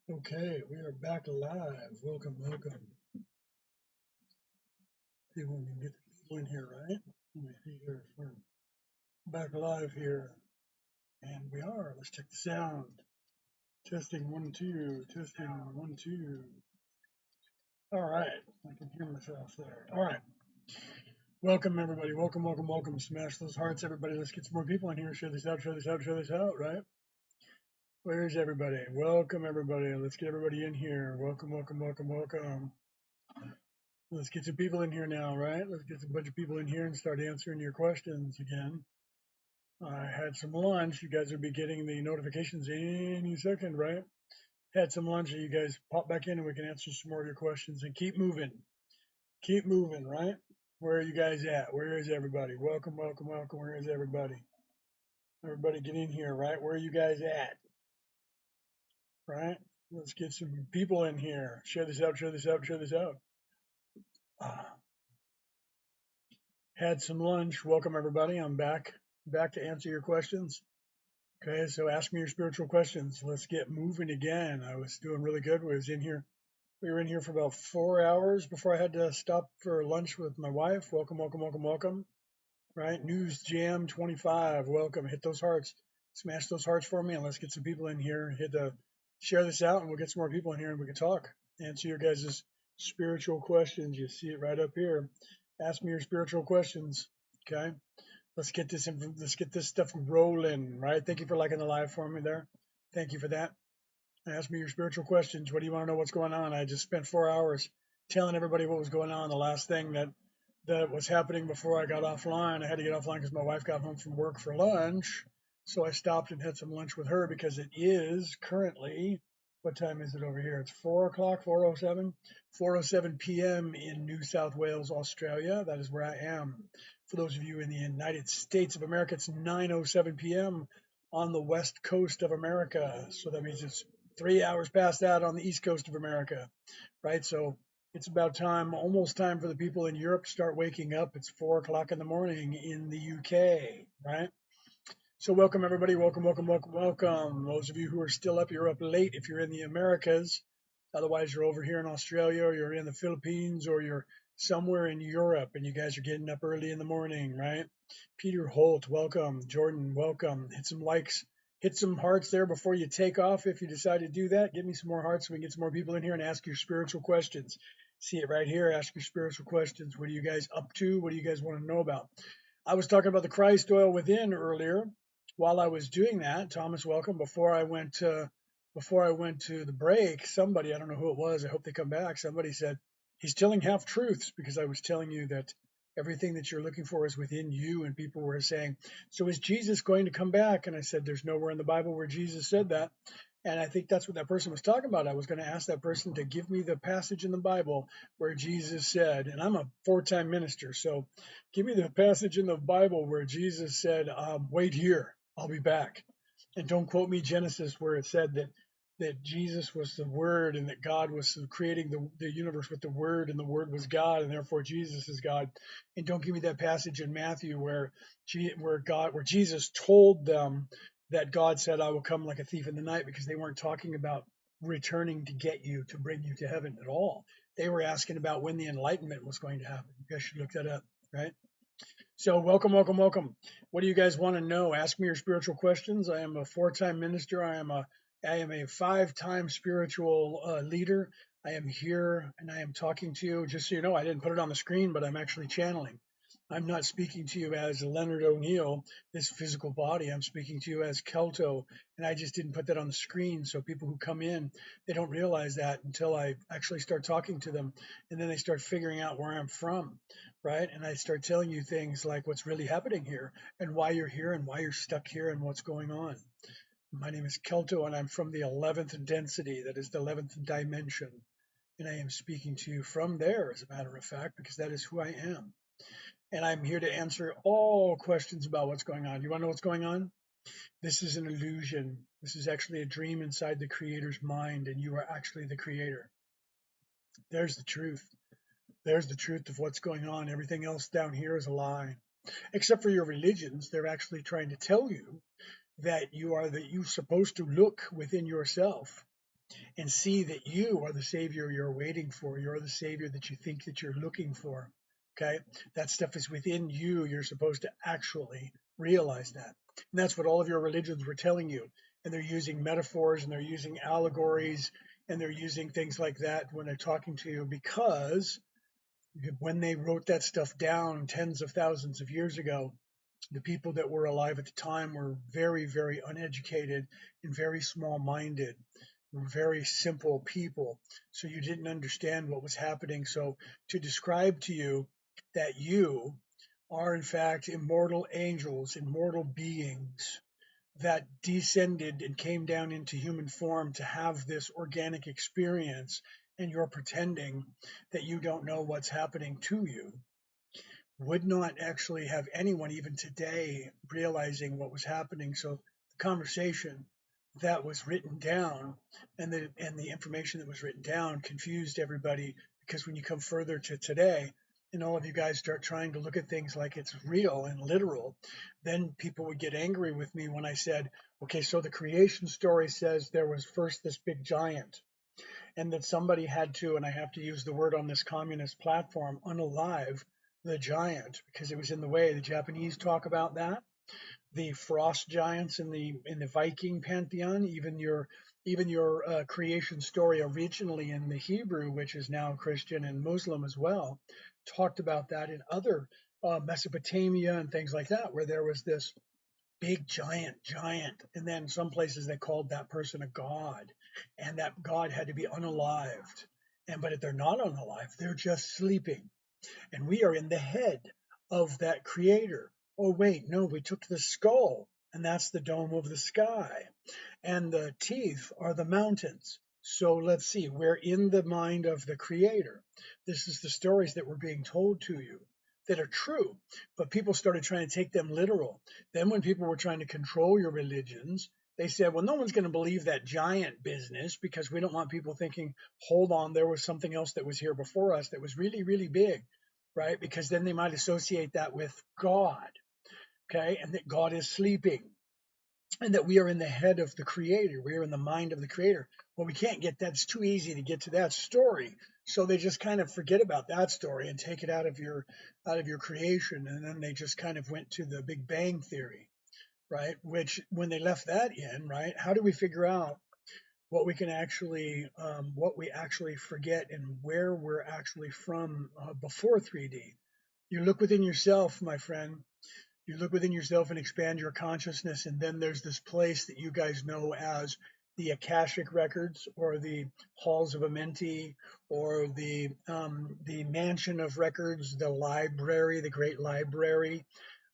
Okay, we are back live. Welcome, welcome. See when we can get the people in here, right? Let me see here if we're back live here. And we are. Let's check the sound. Testing 1, 2. Testing 1, 2. All right. I can hear myself there. All right. Welcome, everybody. Welcome, welcome, welcome. Smash those hearts, everybody. Let's get some more people in here. Share this out, share this out, share this out, right? Where's everybody? Welcome, everybody. Let's get everybody in here. Welcome, welcome, welcome, welcome. Let's get some people in here now, right? Let's get a bunch of people in here and start answering your questions again. I had some lunch. You guys will be getting the notifications any second, right? Had some lunch, and you guys pop back in and we can answer some more of your questions and keep moving. Keep moving, right? Where are you guys at? Where is everybody? Welcome, welcome, welcome. Where is everybody? Everybody get in here, right? Where are you guys at? Right? Let's get some people in here. Share this out, share this out, share this out. Had some lunch. Welcome, everybody. I'm back to answer your questions. Okay, so ask me your spiritual questions. Let's get moving again. I was doing really good. We were in here for about 4 hours before I had to stop for lunch with my wife. Welcome, welcome, welcome, welcome. Right, News Jam 25. Welcome. Hit those hearts. Smash those hearts for me, and let's get some people in here. Share this out, and we'll get some more people in here, and we can talk. Answer your guys' spiritual questions. You see it right up here. Ask me your spiritual questions. Okay. Let's get this stuff rolling, right? Thank you for liking the live for me there. Thank you for that. Ask me your spiritual questions. What do you want to know? What's going on? I just spent 4 hours telling everybody what was going on. The last thing that was happening before I got offline, I had to get offline because my wife got home from work for lunch. So I stopped and had some lunch with her because it is currently, what time is it over here? It's 4 o'clock, 4:07 p.m. in New South Wales, Australia. That is where I am. For those of you in the United States of America, it's 9:07 p.m. on the west coast of America. So that means it's 3 hours past that on the east coast of America, right? So it's about time, almost time for the people in Europe to start waking up. It's 4 o'clock in the morning in the UK, right? So welcome everybody. Welcome, welcome, welcome, welcome. Those of you who are still up, you're up late if you're in the Americas. Otherwise, you're over here in Australia, or you're in the Philippines, or you're somewhere in Europe, and you guys are getting up early in the morning, right? Peter Holt, welcome. Jordan, welcome. Hit some likes, hit some hearts there before you take off. If you decide to do that, give me some more hearts so we can get some more people in here and ask your spiritual questions. See it right here. Ask your spiritual questions. What are you guys up to? What do you guys want to know about? I was talking about the Christ oil within earlier. While I was doing that, Thomas, welcome. Before I went to the break, somebody, I don't know who it was, I hope they come back, somebody said, he's telling half truths, because I was telling you that everything that you're looking for is within you. And people were saying, so is Jesus going to come back? And I said, there's nowhere in the Bible where Jesus said that. And I think that's what that person was talking about. I was going to ask that person to give me the passage in the Bible where Jesus said, and I'm a 4-time minister, so give me the passage in the Bible where Jesus said, wait here, I'll be back. And don't quote me Genesis where it said that Jesus was the Word and that God was creating the universe with the Word, and the Word was God, and therefore Jesus is God. And don't give me that passage in Matthew where Jesus told them that God said, I will come like a thief in the night, because they weren't talking about returning to get you, to bring you to heaven at all. They were asking about when the enlightenment was going to happen. You guys should look that up, right? So welcome, welcome, welcome. What do you guys want to know? Ask me your spiritual questions. I am a 4-time minister. I am a 5-time spiritual leader. I am here and I am talking to you. Just so you know, I didn't put it on the screen, but I'm actually channeling. I'm not speaking to you as Leonard O'Neill, this physical body. I'm speaking to you as Kelto, and I just didn't put that on the screen. So people who come in, they don't realize that until I actually start talking to them, and then they start figuring out where I'm from, right? And I start telling you things like what's really happening here, and why you're here, and why you're stuck here, and what's going on. My name is Kelto, and I'm from the 11th density, that is the 11th dimension. And I am speaking to you from there, as a matter of fact, because that is who I am. And I'm here to answer all questions about what's going on. You want to know what's going on? This is an illusion. This is actually a dream inside the creator's mind, and you are actually the creator. There's the truth. There's the truth of what's going on. Everything else down here is a lie. Except for your religions, they're actually trying to tell you that you're supposed to look within yourself and see that you are the savior you're waiting for. You're the savior that you think that you're looking for. Okay? That stuff is within you. You're supposed to actually realize that. And that's what all of your religions were telling you. And they're using metaphors and they're using allegories and they're using things like that when they're talking to you, because when they wrote that stuff down tens of thousands of years ago, the people that were alive at the time were very, very uneducated and very small minded, very simple people. So you didn't understand what was happening. So to describe to you that you are, in fact, immortal angels, immortal beings that descended and came down into human form to have this organic experience, and you're pretending that you don't know what's happening to you, would not actually have anyone even today realizing what was happening. So the conversation that was written down and the information that was written down confused everybody, because when you come further to today and all of you guys start trying to look at things like it's real and literal, then people would get angry with me when I said, okay, so the creation story says there was first this big giant, and that somebody had to, and I have to use the word on this communist platform, unalive the giant because it was in the way. The Japanese talk about that. The frost giants in the Viking pantheon, even your creation story originally in the Hebrew, which is now Christian and Muslim as well, talked about that in other Mesopotamia and things like that, where there was this big giant, and then some places they called that person a god, and that god had to be unalived. And but if they're not unalive, they're just sleeping, and we are in the head of that creator. Oh wait, no, we took the skull, and that's the dome of the sky, and the teeth are the mountains. So let's see, we're in the mind of the creator. This is the stories that were being told to you that are true, but people started trying to take them literal. Then when people were trying to control your religions, they said, well, no one's going to believe that giant business because we don't want people thinking, hold on, there was something else that was here before us that was really, really big, right? Because then they might associate that with God, okay? And that God is sleeping, and that we are in the head of the creator. We are in the mind of the creator. Well, we can't get that. It's too easy to get to that story. So they just kind of forget about that story and take it out of your creation. And then they just kind of went to the Big Bang theory, right? Which when they left that in, right, how do we figure out what we can actually, what we actually forget and where we're actually from before 3D? You look within yourself, my friend. You look within yourself and expand your consciousness, and then there's this place that you guys know as the Akashic records, or the halls of Amenti, or the mansion of records, the library, the great library,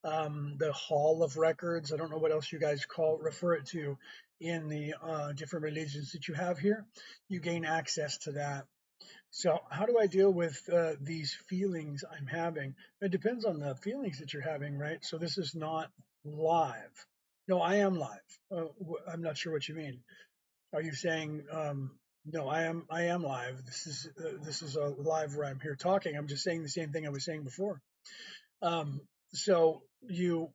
the hall of records. I don't know what else you guys refer it to in the different religions that you have here. You gain access to that. So how do I deal with these feelings I'm having? It depends on the feelings that you're having, right? So this is not live. No, I am live. I'm not sure what you mean. Are you saying no? I am live. This is a live where I'm here talking. I'm just saying the same thing I was saying before. Um, so you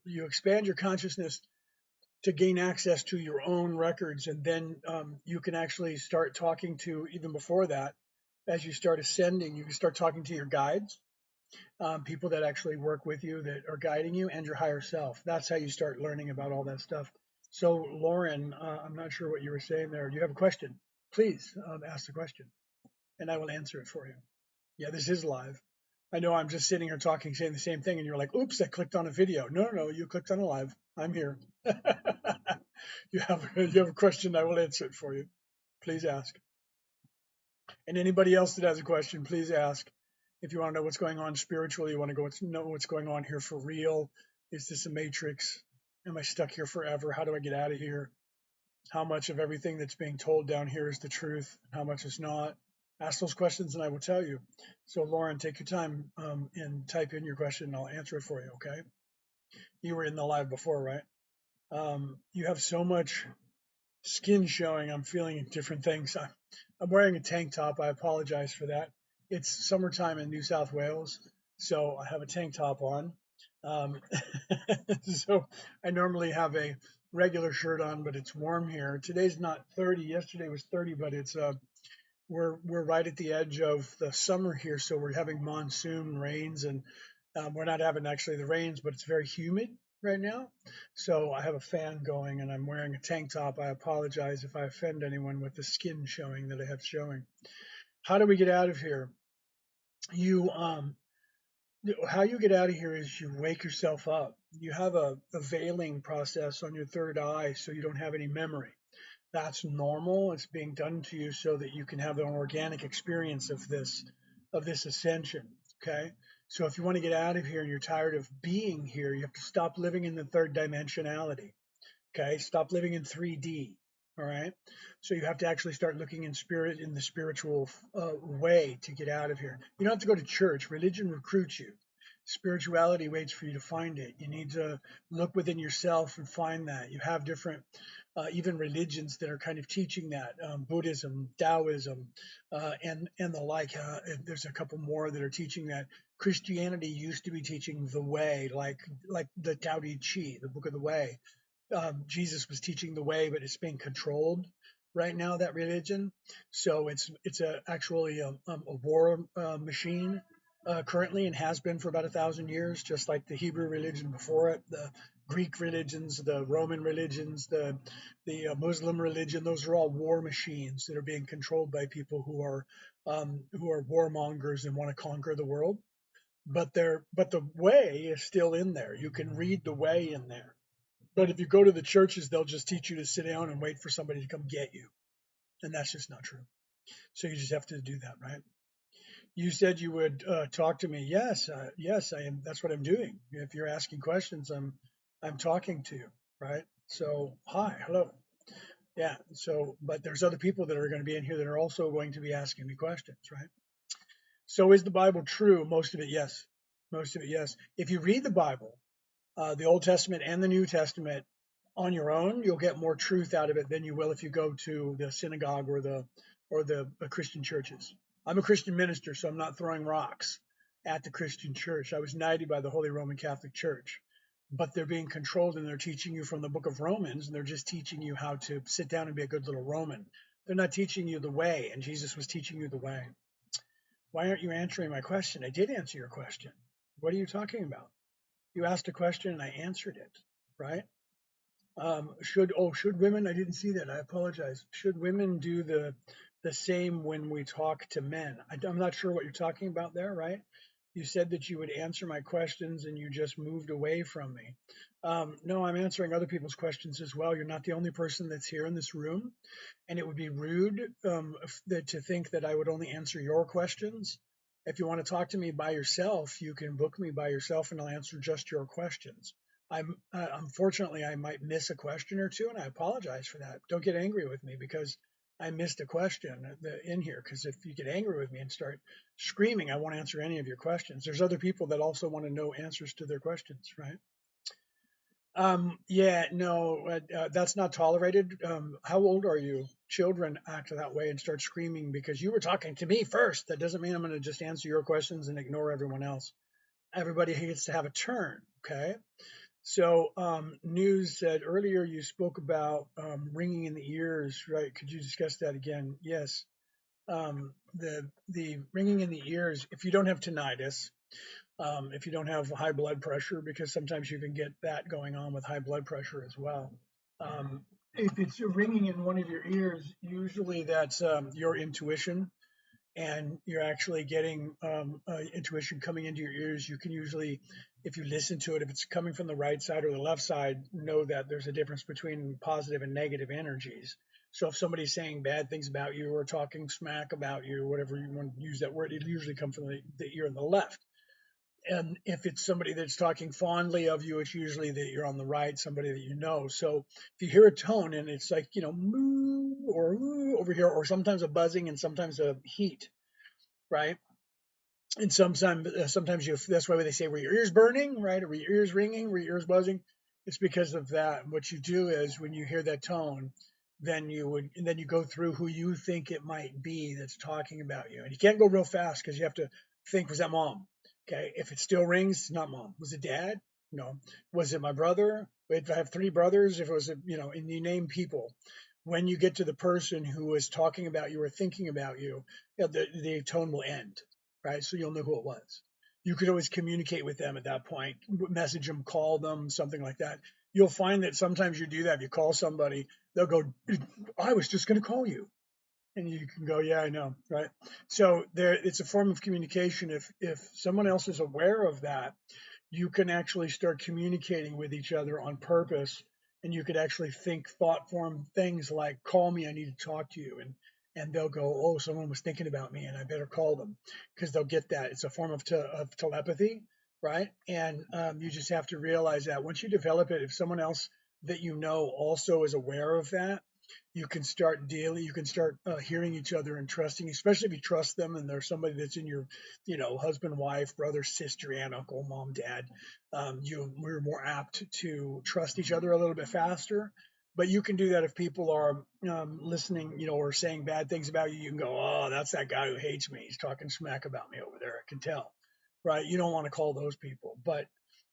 expand your consciousness to gain access to your own records, and then you can actually start talking to, even before that, as you start ascending, you can start talking to your guides, people that actually work with you, that are guiding you, and your higher self. That's how you start learning about all that stuff. So, Lauren, I'm not sure what you were saying there. You have a question? Please ask the question, and I will answer it for you. Yeah, this is live. I know I'm just sitting here talking, saying the same thing, and you're like, oops, I clicked on a video. No, no, no, you clicked on a live. I'm here. You have a question, I will answer it for you. Please ask. And anybody else that has a question, please ask. If you want to know what's going on spiritually, you want to know what's going on here for real. Is this a matrix? Am I stuck here forever? How do I get out of here? How much of everything that's being told down here is the truth? How much is not? Ask those questions and I will tell you. So Lauren, take your time and type in your question and I'll answer it for you, okay? You were in the live before, right? You have so much skin showing. I'm feeling different things. I'm wearing a tank top. I apologize for that. It's summertime in New South Wales, so I have a tank top on. Um, so I normally have a regular shirt on, but it's warm here. Today's not 30. Yesterday was 30, but it's we're right at the edge of the summer here, so we're having monsoon rains, and we're not having actually the rains, but it's very humid right now. So I have a fan going, and I'm wearing a tank top. I apologize if I offend anyone with the skin showing that I have showing. How do we get out of here? You how you get out of here is you wake yourself up. You have a veiling process on your third eye, so you don't have any memory. That's normal. It's being done to you so that you can have an organic experience of this ascension. Okay. So if you want to get out of here and you're tired of being here, you have to stop living in the third dimensionality. Okay. Stop living in 3D. All right. So you have to actually start looking in spirit, in the spiritual way to get out of here. You don't have to go to church. Religion recruits you. Spirituality waits for you to find it. You need to look within yourself and find that. You have different, even religions that are kind of teaching that, Buddhism, Taoism, and the like. There's a couple more that are teaching that. Christianity used to be teaching the way, like the Tao Te Ching, the Book of the Way. Jesus was teaching the way, but it's being controlled right now, that religion. So it's actually a war machine currently, and has been for about 1,000 years, just like the Hebrew religion before it, the Greek religions, the Roman religions, the Muslim religion. Those are all war machines that are being controlled by people who are warmongers and want to conquer the world. But the way is still in there. You can read the way in there. But if you go to the churches, they'll just teach you to sit down and wait for somebody to come get you. And that's just not true. So you just have to do that, right? You said you would talk to me. Yes, yes, I am. That's what I'm doing. If you're asking questions, I'm talking to you, right? So hi, hello. Yeah. So, but there's other people that are going to be in here that are also going to be asking me questions, right? So is the Bible true? Most of it, yes. Most of it, yes. If you read the Bible, the Old Testament and the New Testament on your own, you'll get more truth out of it than you will if you go to the synagogue or the Christian churches. I'm a Christian minister, so I'm not throwing rocks at the Christian church. I was knighted by the Holy Roman Catholic Church, but they're being controlled, and they're teaching you from the book of Romans, and they're just teaching you how to sit down and be a good little Roman. They're not teaching you the way, and Jesus was teaching you the way. Why aren't you answering my question? I did answer your question. What are you talking about? You asked a question and I answered it, right? Should women? I didn't see that. I apologize. Should women do the same when we talk to men? I'm not sure what you're talking about there, right? You said that you would answer my questions and you just moved away from me. No, I'm answering other people's questions as well. You're not the only person that's here in this room, and it would be rude to think that I would only answer your questions. If you want to talk to me by yourself, you can book me by yourself, and I'll answer just your questions. I'm unfortunately I might miss a question or two, and I apologize for that. Don't get angry with me because I missed a question in here. Because if you get angry with me and start screaming, I won't answer any of your questions. There's other people that also want to know answers to their questions, right? Yeah, no, that's not tolerated. How old are you? Children act that way and start screaming because you were talking to me first. That doesn't mean I'm going to just answer your questions and ignore everyone else. Everybody gets to have a turn, okay? So, News said earlier you spoke about ringing in the ears, right? Could you discuss that again? Yes. The ringing in the ears, if you don't have tinnitus, if you don't have high blood pressure, because sometimes you can get that going on with high blood pressure as well. If it's ringing in one of your ears, usually that's your intuition, and you're actually getting intuition coming into your ears. You can usually, if you listen to it, if it's coming from the right side or the left side, know that there's a difference between positive and negative energies. So if somebody's saying bad things about you or talking smack about you, whatever you want to use that word, it usually comes from the ear on the left. And if it's somebody that's talking fondly of you, it's usually that you're on the right, somebody that you know. So if you hear a tone and it's like, moo or ooh over here, or sometimes a buzzing and sometimes a heat, right? And sometimes that's why they say, were your ears burning, right? Or were your ears ringing? Were your ears buzzing? It's because of that. What you do is when you hear that tone, then you go through who you think it might be that's talking about you. And you can't go real fast because you have to think, was that mom? Okay. If it still rings, it's not mom. Was it dad? No. Was it my brother? If I have three brothers, if it was, and you name people, when you get to the person who is talking about you or thinking about you, the tone will end, right? So you'll know who it was. You could always communicate with them at that point, message them, call them, something like that. You'll find that sometimes you do that. If you call somebody, they'll go, I was just going to call you. And you can go, yeah, I know, right? So it's a form of communication. If someone else is aware of that, you can actually start communicating with each other on purpose, and you could actually think thought form things like, call me, I need to talk to you. And they'll go, oh, someone was thinking about me and I better call them, because they'll get that. It's a form of telepathy, right? And you just have to realize that once you develop it, if someone else that you know also is aware of that, you can start hearing each other and trusting, especially if you trust them and there's somebody that's in your, husband, wife, brother, sister, aunt, uncle, mom, dad. We're more apt to trust each other a little bit faster. But you can do that if people are listening, or saying bad things about you. You can go, oh, that's that guy who hates me. He's talking smack about me over there. I can tell, right? You don't want to call those people. But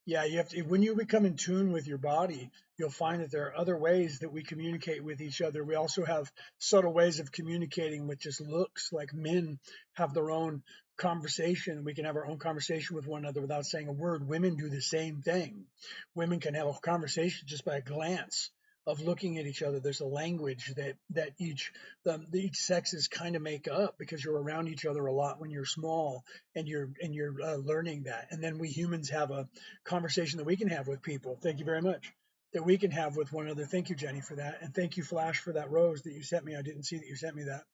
yeah, you have to, when you become in tune with your body, you'll find that there are other ways that we communicate with each other. We also have subtle ways of communicating with just looks, like men have their own conversation. We can have our own conversation with one another without saying a word. Women do the same thing. Women can have a conversation just by a glance of looking at each other. There's a language that each sexes kind of make up, because you're around each other a lot when you're small, and you're learning that. And then we humans have a conversation that we can have with people. Thank you very much, that we can have with one another. Thank you, Jenny, for that. And thank you, Flash, for that rose that you sent me. I didn't see that you sent me that.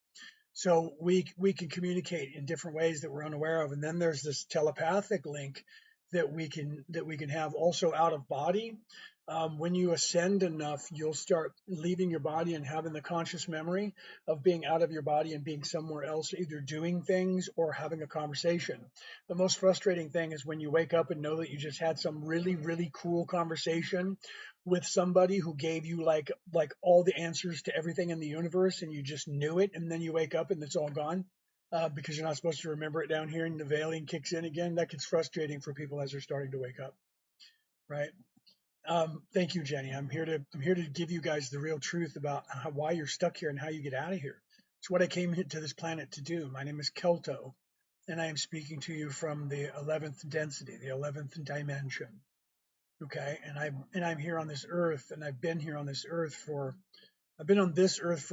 So we can communicate in different ways that we're unaware of. And then there's this telepathic link that we can have also out of body. When you ascend enough, you'll start leaving your body and having the conscious memory of being out of your body and being somewhere else, either doing things or having a conversation. The most frustrating thing is when you wake up and know that you just had some really, really cool conversation with somebody who gave you like all the answers to everything in the universe, and you just knew it, and then you wake up and it's all gone, because you're not supposed to remember it down here, and the veiling kicks in again. That gets frustrating for people as they're starting to wake up, right? Thank you, Jenny. I'm here to give you guys the real truth about why you're stuck here and how you get out of here. It's what I came to this planet to do. My name is Kelto, and I am speaking to you from the 11th density, the 11th dimension. Okay, and I'm here on this earth, and I've been on this earth for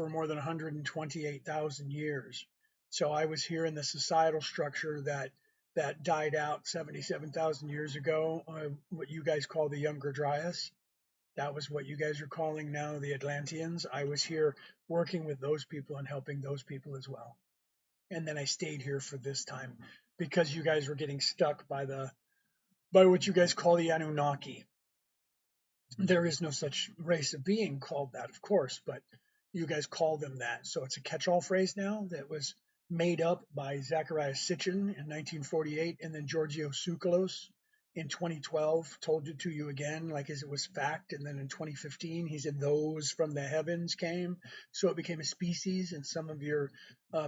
more than 128,000 years. So I was here in the societal structure that died out 77,000 years ago. What you guys call the Younger Dryas. That was what you guys are calling now the Atlanteans. I was here working with those people and helping those people as well. And then I stayed here for this time because you guys were getting stuck by what you guys call the Anunnaki. There is no such race of being called that, of course, but you guys call them that. So it's a catch-all phrase now that was made up by Zachariah Sitchin in 1948, and then Giorgio Tsoukalos in 2012 told it to you again, like as it was fact. And then in 2015, he said those from the heavens came. So it became a species, and some of your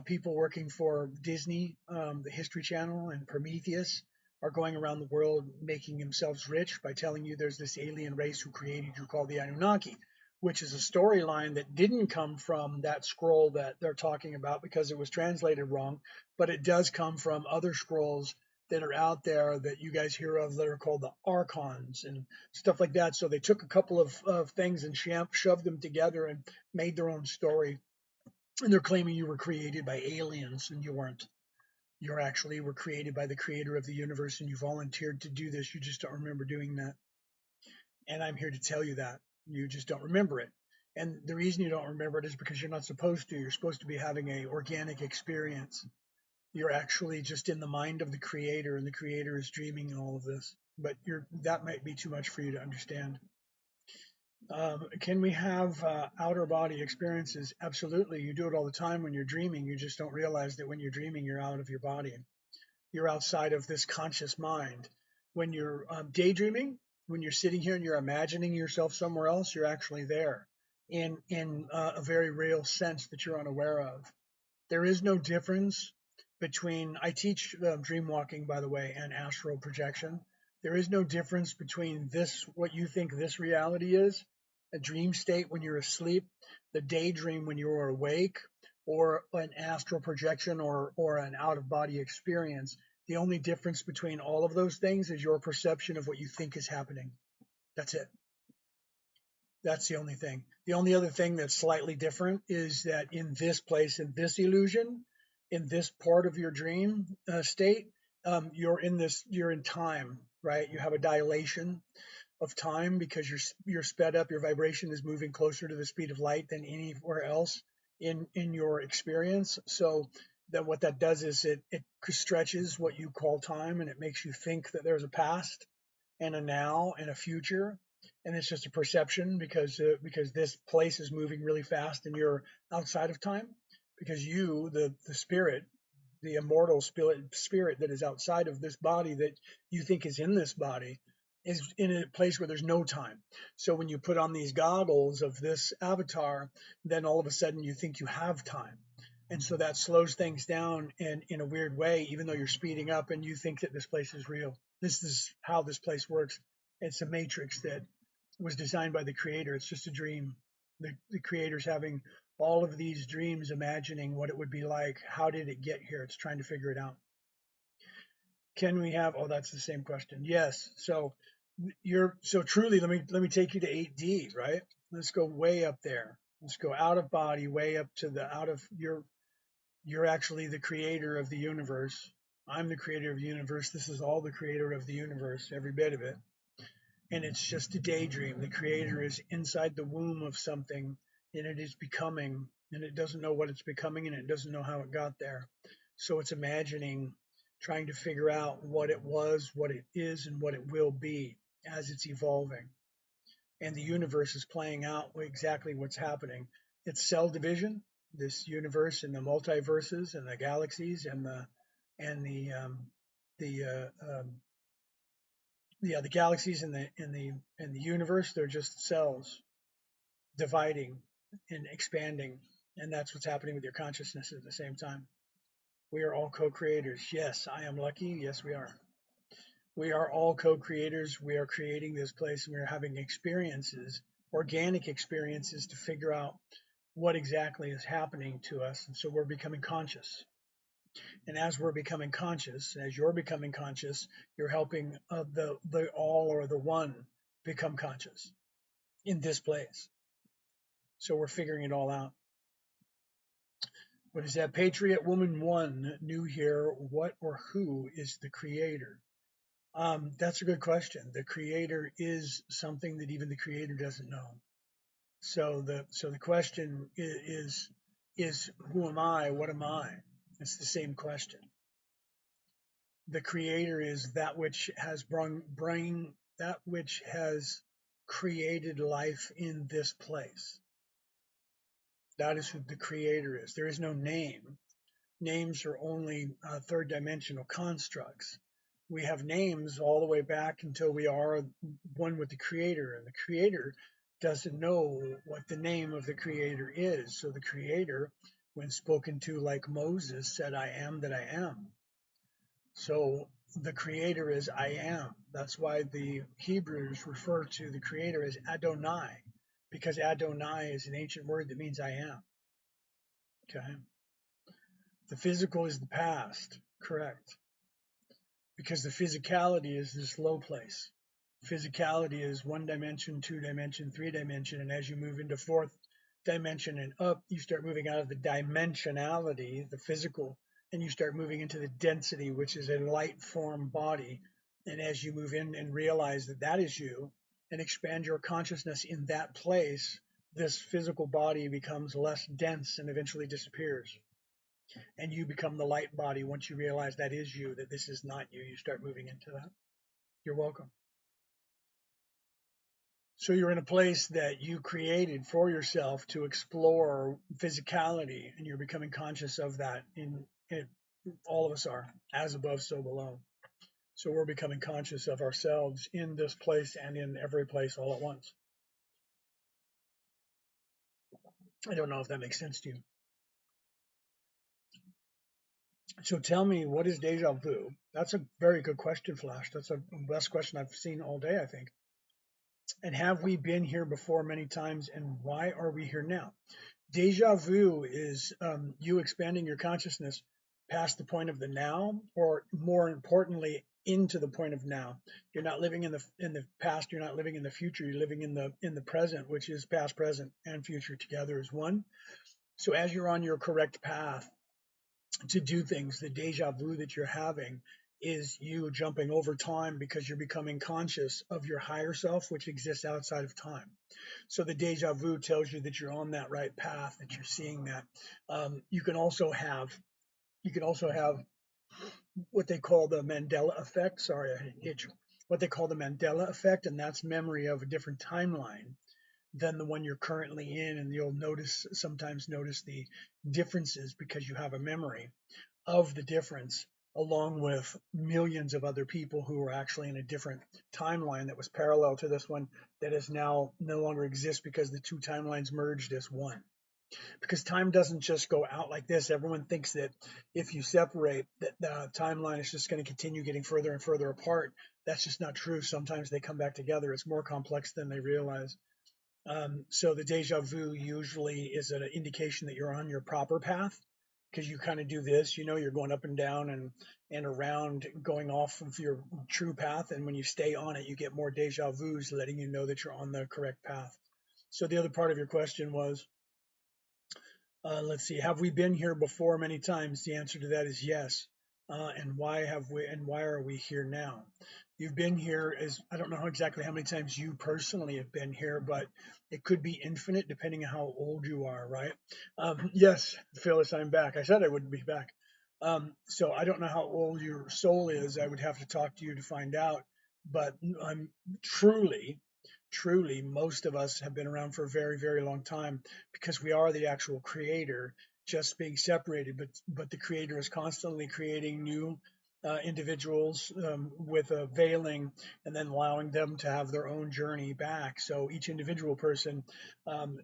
people working for Disney, the History Channel, and Prometheus are going around the world making themselves rich by telling you there's this alien race who created you called the Anunnaki, which is a storyline that didn't come from that scroll that they're talking about because it was translated wrong, but it does come from other scrolls that are out there that you guys hear of that are called the archons and stuff like that. So they took a couple of things and shoved them together and made their own story. And they're claiming you were created by aliens, and you weren't. You actually were created by the creator of the universe, and you volunteered to do this. You just don't remember doing that. And I'm here to tell you that. You just don't remember it. And the reason you don't remember it is because you're not supposed to. You're supposed to be having a organic experience. You're actually just in the mind of the creator, and the creator is dreaming all of this. But that might be too much for you to understand. Can we have outer body experiences? Absolutely. You do it all the time when you're dreaming. You just don't realize that when you're dreaming, you're out of your body. You're outside of this conscious mind. When you're daydreaming, when you're sitting here and you're imagining yourself somewhere else, you're actually there in a very real sense that you're unaware of. There is no difference between, I teach dream walking, by the way, and astral projection. There is no difference between this, what you think this reality is, a dream state when you're asleep, the daydream when you're awake, or an astral projection or an out of body experience. The only difference between all of those things is your perception of what you think is happening. That's it. That's the only thing. The only other thing that's slightly different is that in this place, in this illusion, in this part of your dream state, you're in time, right? You have a dilation of time because you're sped up. Your vibration is moving closer to the speed of light than anywhere else in your experience. So that what that does is it stretches what you call time, and it makes you think that there's a past and a now and a future, and it's just a perception because this place is moving really fast and you're outside of time, because you, the spirit, the immortal spirit that is outside of this body that you think is in this body, is in a place where there's no time. So when you put on these goggles of this avatar, then all of a sudden you think you have time. And so that slows things down and in a weird way, even though you're speeding up and you think that this place is real. This is how this place works. It's a matrix that was designed by the creator. It's just a dream. The creator's having all of these dreams, imagining what it would be like. How did it get here? It's trying to figure it out. Can we have, oh, that's the same question. Yes. So truly, let me take you to 8D, right? Let's go way up there. Let's go out of body, way up to the out of you're actually the creator of the universe. I'm the creator of the universe. This is all the creator of the universe, every bit of it. And it's just a daydream. The creator is inside the womb of something, and it is becoming, and it doesn't know what it's becoming, and it doesn't know how it got there. So it's imagining, trying to figure out what it was, what it is, and what it will be as it's evolving. And the universe is playing out exactly what's happening. It's cell division, this universe and the multiverses and the galaxies and the galaxies and the universe. They're just cells dividing and expanding, and that's what's happening with your consciousness at the same time. We are all co-creators. Yes, I am lucky. Yes, we are. We are all co-creators. We are creating this place, and we are having experiences, organic experiences, to figure out what exactly is happening to us. And so we're becoming conscious. And as we're becoming conscious, as you're becoming conscious, you're helping the all or the one become conscious in this place. So we're figuring it all out. What is that? Patriot Woman 1, new here. What or who is the creator? That's a good question. The creator is something that even the creator doesn't know. So the question is who am I? What am I? It's the same question. The creator is that which has that which has created life in this place. That is who the creator is. There is no name. Names are only third dimensional constructs. We have names all the way back until we are one with the creator, and the creator doesn't know what the name of the creator is. So the creator, when spoken to like Moses, said, I am that I am. So the creator is I am. That's why the Hebrews refer to the creator as Adonai, because Adonai is an ancient word that means I am. Okay. The physical is the past, correct. Because the physicality is this low place. Physicality is 1 dimension, 2 dimension, 3 dimension, and as you move into 4th dimension and up, you start moving out of the dimensionality, the physical, and you start moving into the density, which is a light form body. And as you move in and realize that that is you and expand your consciousness in that place, this physical body becomes less dense and eventually disappears. And you become the light body once you realize that is you, that this is not you. You start moving into that. You're welcome. So you're in a place that you created for yourself to explore physicality, and you're becoming conscious of that. In all of us are, as above, so below. So we're becoming conscious of ourselves in this place and in every place all at once. I don't know if that makes sense to you. So tell me, what is deja vu? That's a very good question, Flash. That's the best question I've seen all day, I think. And have we been here before many times, and why are we here now? Deja vu is you expanding your consciousness past the point of the now, or more importantly, into the point of now. You're not living in the past. You're not living in the future. You're living in the present, which is past, present, and future together as one. So as you're on your correct path to do things, the deja vu that you're having is you jumping over time because you're becoming conscious of your higher self, which exists outside of time. So the deja vu tells you that you're on that right path, that you're seeing that. You can also have what they call the Mandela effect. Sorry, I hit you. What they call the Mandela effect, and that's memory of a different timeline than the one you're currently in, and you'll sometimes notice the differences because you have a memory of the difference, along with millions of other people who are actually in a different timeline that was parallel to this one, that is now no longer exists because the two timelines merged as one. Because time doesn't just go out like this. Everyone thinks that if you separate, that the timeline is just going to continue getting further and further apart. That's just not true. Sometimes they come back together. It's more complex than they realize. So the deja vu usually is an indication that you're on your proper path, because you kind of do this, you're going up and down and around, going off of your true path. And when you stay on it, you get more deja vus, letting you know that you're on the correct path. So the other part of your question was, let's see, have we been here before many times? The answer to that is yes. And why are we here now? You've been here, as I don't know exactly how many times you personally have been here, but it could be infinite depending on how old you are, right? Yes, Phyllis, I'm back. I said I would be back. So I don't know how old your soul is. I would have to talk to you to find out. But I'm truly, most of us have been around for a very, very long time, because we are the actual creator, just being separated. But the creator is constantly creating new individuals with a veiling, and then allowing them to have their own journey back. So each individual person,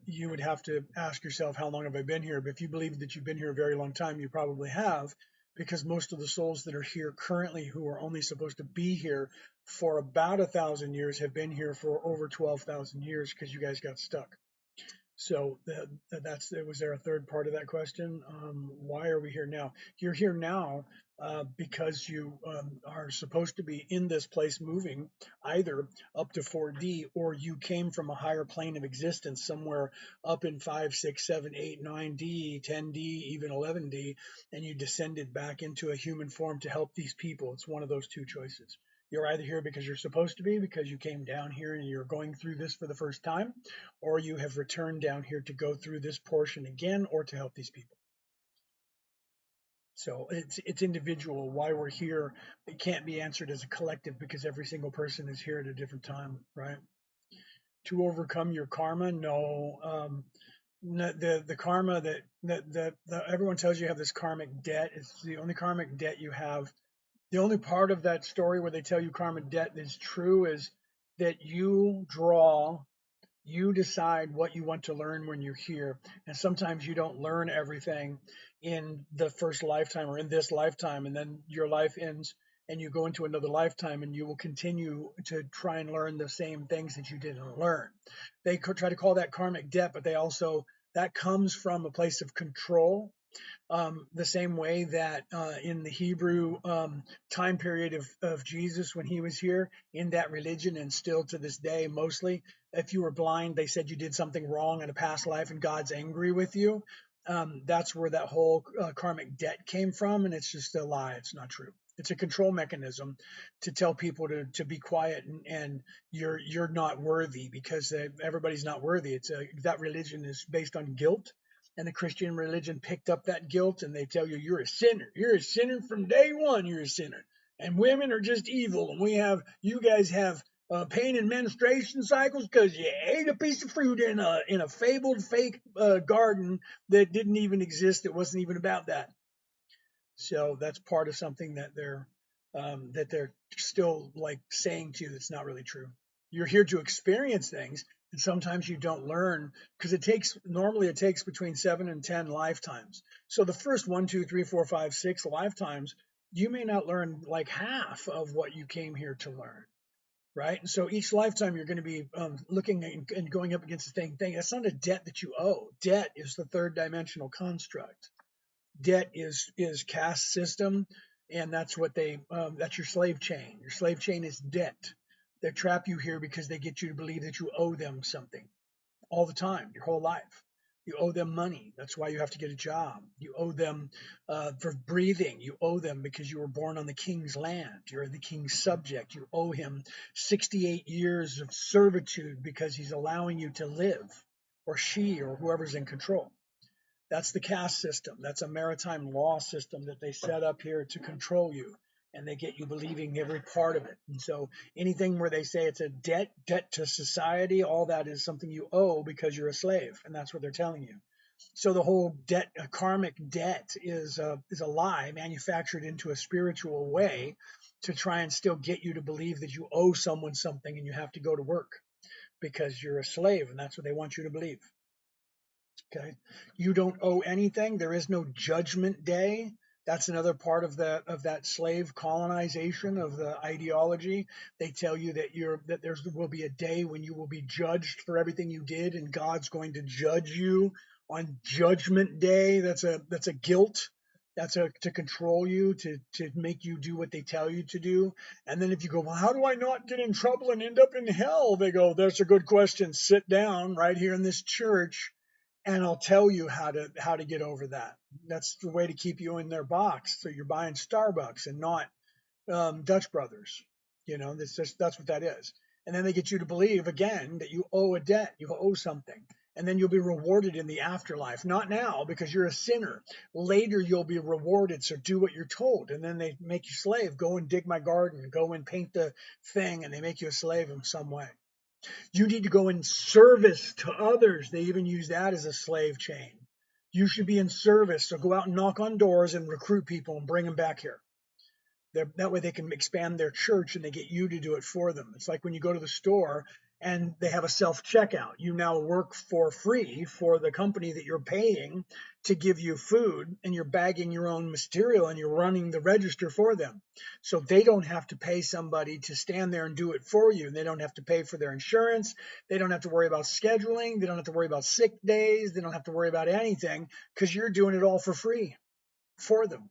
you would have to ask yourself, how long have I been here? But if you believe that you've been here a very long time, you probably have, because most of the souls that are here currently, who are only supposed to be here for about 1,000 years, have been here for over 12,000 years, because you guys got stuck. So was there a third part of that question? Why are we here now? You're here now because you are supposed to be in this place, moving either up to 4D, or you came from a higher plane of existence somewhere up in 5, 6, 7, 8, 9D, 10D, even 11D, and you descended back into a human form to help these people. It's one of those two choices. You're either here because you're supposed to be, because you came down here and you're going through this for the first time, or you have returned down here to go through this portion again, or to help these people. So it's individual. Why we're here, it can't be answered as a collective, because every single person is here at a different time, right? To overcome your karma, no. The karma that everyone tells you have this karmic debt. It's the only karmic debt you have. The only part of that story where they tell you karmic debt is true is that you decide what you want to learn when you're here. And sometimes you don't learn everything in the first lifetime, or in this lifetime, and then your life ends and you go into another lifetime, and you will continue to try and learn the same things that you didn't learn. They could try to call that karmic debt, but that comes from a place of control. The same way that in the Hebrew time period of Jesus, when he was here, in that religion, and still to this day, mostly, if you were blind, they said you did something wrong in a past life and God's angry with you. That's where that whole karmic debt came from, and it's just a lie. It's not true. It's a control mechanism to tell people to be quiet, and you're not worthy, because everybody's not worthy. That religion is based on guilt, and the Christian religion picked up that guilt, and they tell you you're a sinner. You're a sinner from day one. You're a sinner, and women are just evil, and you guys have pain and menstruation cycles because you ate a piece of fruit in a fabled fake garden that didn't even exist. It wasn't even about that. So that's part of something that they're still like saying to you that's not really true. You're here to experience things. And sometimes you don't learn because normally it takes between 7 and 10 lifetimes. So the first 1, 2, 3, 4, 5, 6 lifetimes, you may not learn like half of what you came here to learn, right? And so each lifetime you're going to be looking and going up against the same thing. That's not a debt that you owe. Debt is the third dimensional construct. Debt is caste system, and that's what that's your slave chain. Your slave chain is debt. They trap you here because they get you to believe that you owe them something all the time, your whole life. You owe them money. That's why you have to get a job. You owe them for breathing. You owe them because you were born on the king's land. You're the king's subject. You owe him 68 years of servitude because he's allowing you to live, or she, or whoever's in control. That's the caste system. That's a maritime law system that they set up here to control you. And they get you believing every part of it. And so anything where they say it's a debt to society, all that is something you owe because you're a slave. And that's what they're telling you. So the whole debt, karmic debt is a lie manufactured into a spiritual way to try and still get you to believe that you owe someone something and you have to go to work because you're a slave. And that's what they want you to believe. Okay. You don't owe anything. There is no judgment day. That's another part of that slave colonization of the ideology. They tell you that there will be a day when you will be judged for everything you did, and God's going to judge you on Judgment Day. That's a guilt. That's to control you, to make you do what they tell you to do. And then if you go, well, how do I not get in trouble and end up in hell? They go, that's a good question. Sit down right here in this church and I'll tell you how to get over that. That's the way to keep you in their box. So you're buying Starbucks and not Dutch Brothers. That's what that is. And then they get you to believe again that you owe a debt, you owe something, and then you'll be rewarded in the afterlife. Not now because you're a sinner. Later you'll be rewarded. So do what you're told, and then they make you slave. Go and dig my garden. Go and paint the thing, and they make you a slave in some way. You need to go in service to others. They even use that as a slave chain. You should be in service. So go out and knock on doors and recruit people and bring them back here. That way they can expand their church and they get you to do it for them. It's like when you go to the store and they have a self-checkout. You now work for free for the company that you're paying to give you food, and you're bagging your own material and you're running the register for them. So they don't have to pay somebody to stand there and do it for you. And they don't have to pay for their insurance. They don't have to worry about scheduling. They don't have to worry about sick days. They don't have to worry about anything because you're doing it all for free for them.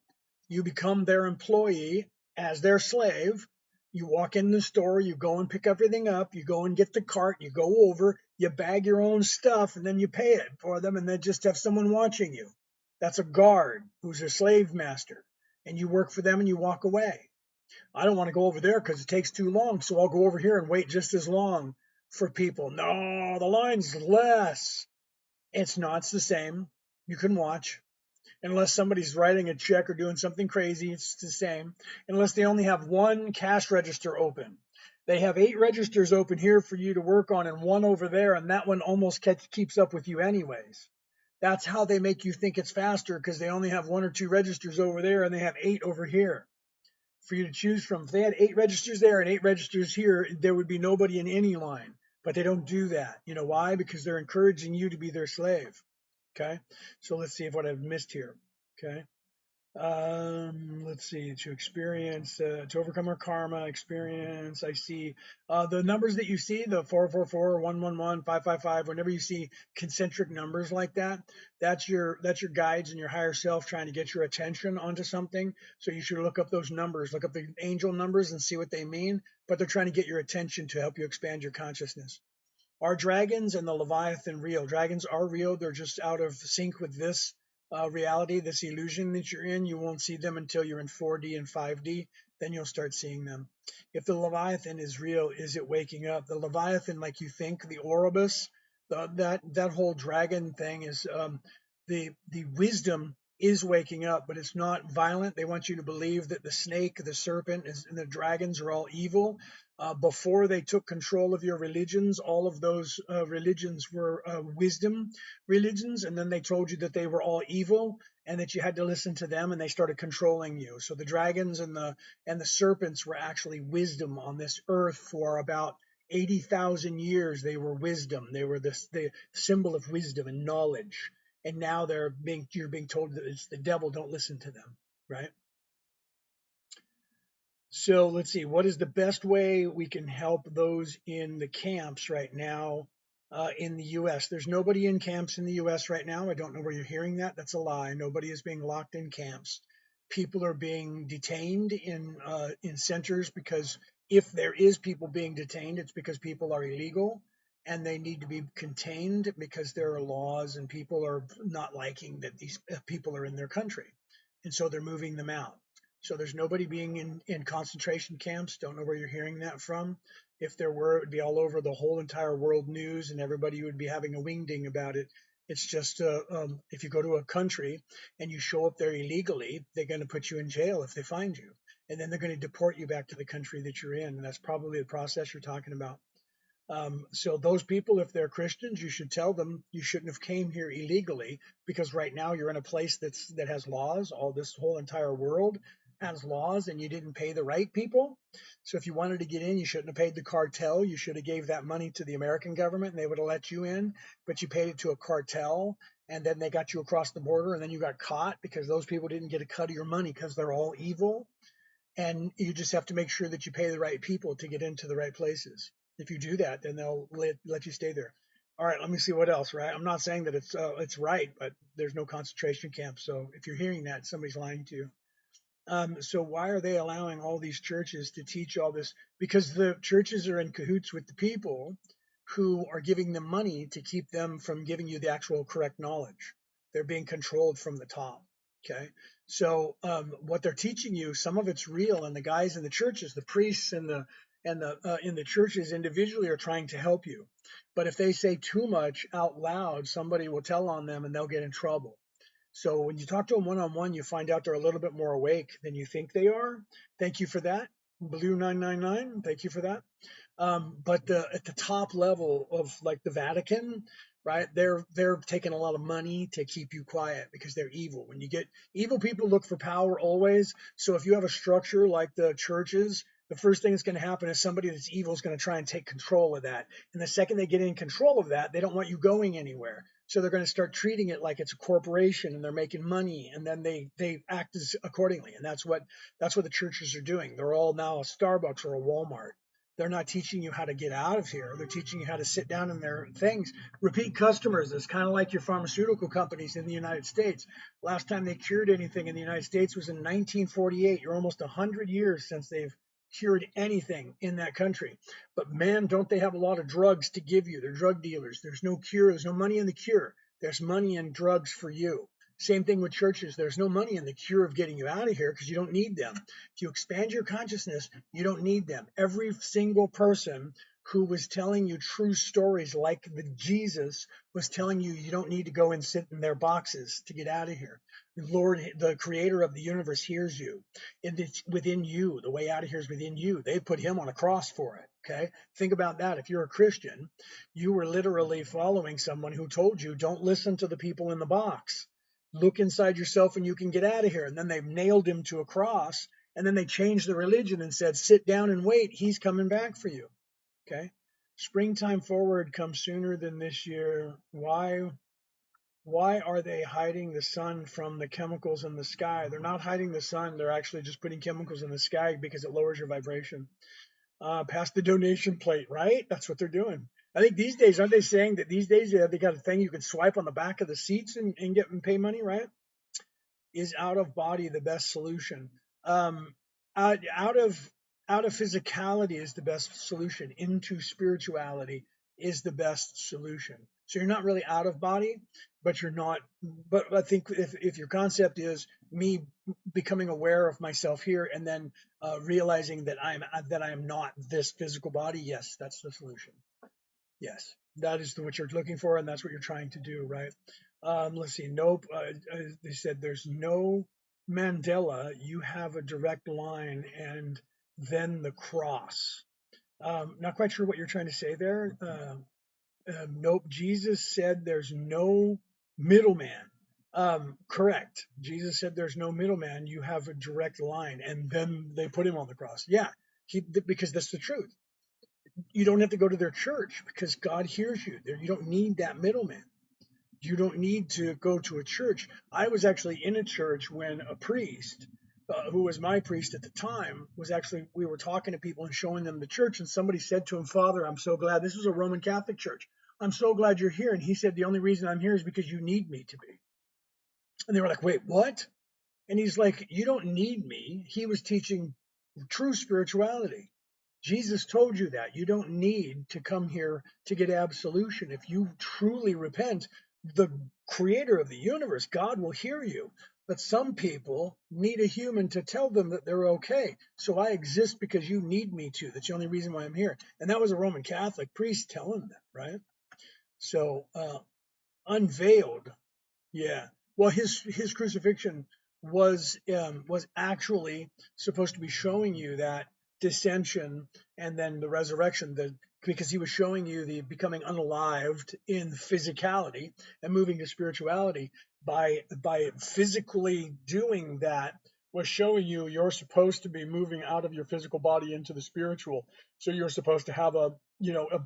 You become their employee as their slave. You walk in the store, you go and pick everything up, you go and get the cart, you go over, you bag your own stuff, and then you pay it for them, and then just have someone watching you. That's a guard who's a slave master, and you work for them and you walk away. I don't want to go over there because it takes too long, so I'll go over here and wait just as long for people. No, the line's less. It's not, it's the same. You can watch. Unless somebody's writing a check or doing something crazy, it's the same. Unless they only have one cash register open. They have 8 registers open here for you to work on and one over there, and that one almost keeps up with you anyways. That's how they make you think it's faster, because they only have 1 or 2 registers over there and they have 8 over here for you to choose from. If they had 8 registers there and 8 registers here, there would be nobody in any line. But they don't do that. You know why? Because they're encouraging you to be their slave. Okay, so let's see what I've missed here. Okay, let's see, to experience, to overcome our karma experience. I see the numbers that you see, the 444, 111, 555. Whenever you see concentric numbers like that, that's your guides and your higher self trying to get your attention onto something. So you should look up those numbers, look up the angel numbers and see what they mean. But they're trying to get your attention to help you expand your consciousness. Are dragons and the Leviathan real? Dragons are real. They're just out of sync with this reality, this illusion that you're in. You won't see them until you're in 4D and 5D. Then you'll start seeing them. If the Leviathan is real, is it waking up? The Leviathan, like you think, the Oribus, that whole dragon thing is the wisdom is waking up, but it's not violent. They want you to believe that the snake, the serpent, and the dragons are all evil. Before they took control of your religions, all of those religions were wisdom religions, and then they told you that they were all evil and that you had to listen to them, and they started controlling you. So the dragons and the serpents were actually wisdom on this earth for about 80,000 years they were wisdom. They were the symbol of wisdom and knowledge. And now you're being told that it's the devil. Don't listen to them, right? So let's see, what is the best way we can help those in the camps right now in the U.S.? There's nobody in camps in the U.S. right now. I don't know where you're hearing that. That's a lie. Nobody is being locked in camps. People are being detained in centers because if there is people being detained, it's because people are illegal and they need to be contained because there are laws and people are not liking that these people are in their country. And so they're moving them out. So there's nobody being in concentration camps. Don't know where you're hearing that from. If there were, it would be all over the whole entire world news and everybody would be having a wingding about it. It's just if you go to a country and you show up there illegally, they're going to put you in jail if they find you. And then they're going to deport you back to the country that you're in. And that's probably the process you're talking about. So those people, if they're Christians, you should tell them you shouldn't have came here illegally because right now you're in a place that has laws. All this whole entire world has laws, and you didn't pay the right people. So if you wanted to get in, you shouldn't have paid the cartel. You should have gave that money to the American government, and they would have let you in. But you paid it to a cartel, and then they got you across the border, and then you got caught because those people didn't get a cut of your money because they're all evil. And you just have to make sure that you pay the right people to get into the right places. If you do that, then they'll let you stay there. All right, let me see what else. Right, I'm not saying that it's right, but there's no concentration camp. So if you're hearing that, somebody's lying to you. So why are they allowing all these churches to teach all this? Because the churches are in cahoots with the people who are giving them money to keep them from giving you the actual correct knowledge. They're being controlled from the top. Okay. So what they're teaching you, some of it's real, and the guys in the churches, the priests and the in the churches individually are trying to help you. But if they say too much out loud, somebody will tell on them and they'll get in trouble. So when you talk to them one-on-one, you find out they're a little bit more awake than you think they are. Thank you for that. Blue 999, thank you for that. But at the top level of like the Vatican, right? They're taking a lot of money to keep you quiet because they're evil. When you get evil people look for power always. So if you have a structure like the churches, the first thing that's going to happen is somebody that's evil is going to try and take control of that. And the second they get in control of that, they don't want you going anywhere. So they're going to start treating it like it's a corporation and they're making money, and then they act as accordingly. And that's what the churches are doing. They're all now a Starbucks or a Walmart. They're not teaching you how to get out of here. They're teaching you how to sit down in their things. Repeat customers. It's kind of like your pharmaceutical companies in the United States. Last time they cured anything in the United States was in 1948. You're almost 100 years since they've cured anything in that country. But man, don't they have a lot of drugs to give you? They're drug dealers. There's no cure. There's no money in the cure. There's money in drugs for you. Same thing with churches. There's no money in the cure of getting you out of here because you don't need them. If you expand your consciousness, you don't need them. Every single person who was telling you true stories like the Jesus was telling you you don't need to go and sit in their boxes to get out of here. The Lord, the creator of the universe, hears you. And it's within you. The way out of here is within you. They put him on a cross for it. Okay. Think about that. If you're a Christian, you were literally following someone who told you, don't listen to the people in the box. Look inside yourself and you can get out of here. And then they've nailed him to a cross. And then they changed the religion and said, sit down and wait. He's coming back for you. Okay. Springtime forward comes sooner than this year. Why are they hiding the sun from the chemicals in the sky? They're not hiding the sun. They're actually just putting chemicals in the sky because it lowers your vibration. Pass the donation plate, right? That's what they're doing. I think these days, aren't they saying that these days they got a thing you can swipe on the back of the seats and get and pay money, right? Is out of body the best solution? Um, out of physicality is the best solution. Into spirituality is the best solution. So you're not really out of body, but you're not. But I think if your concept is me becoming aware of myself here and then realizing that I am not this physical body, yes, that's the solution. Yes, that is what you're looking for, and that's what you're trying to do, right? Let's see. Nope. They said there's no Mandela. You have a direct line, and then the cross. Not quite sure what you're trying to say there. Nope. Jesus said there's no middleman. Correct. Jesus said there's no middleman. You have a direct line, and then they put him on the cross. Yeah, because that's the truth. you don't have to go to their church because God hears you. You don't need that middleman. You don't need to go to a church. I was actually in a church when a priest, who was my priest at the time, was actually, we were talking to people and showing them the church, and somebody said to him, Father, I'm so glad. This was a Roman Catholic church. I'm so glad you're here. And he said, the only reason I'm here is because you need me to be. And they were like, wait, what? And he's like, you don't need me. He was teaching true spirituality. Jesus told you that. You don't need to come here to get absolution. If you truly repent, the creator of the universe, God, will hear you. But some people need a human to tell them that they're okay. So I exist because you need me to. That's the only reason why I'm here. And that was a Roman Catholic priest telling them, right? So unveiled. Yeah. Well, his crucifixion was actually supposed to be showing you that dissension and then the resurrection, because he was showing you the becoming unalived in physicality and moving to spirituality by physically doing that was showing you you're supposed to be moving out of your physical body into the spiritual. So you're supposed to have a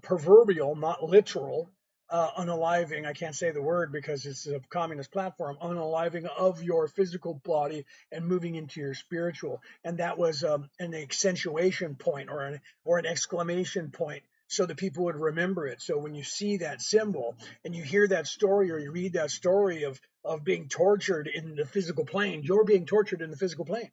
proverbial, not literal, unaliving, I can't say the word because it's a communist platform, unaliving of your physical body and moving into your spiritual. And that was an accentuation point or an exclamation point so that people would remember it. So when you see that symbol and you hear that story or you read that story of being tortured in the physical plane, you're being tortured in the physical plane.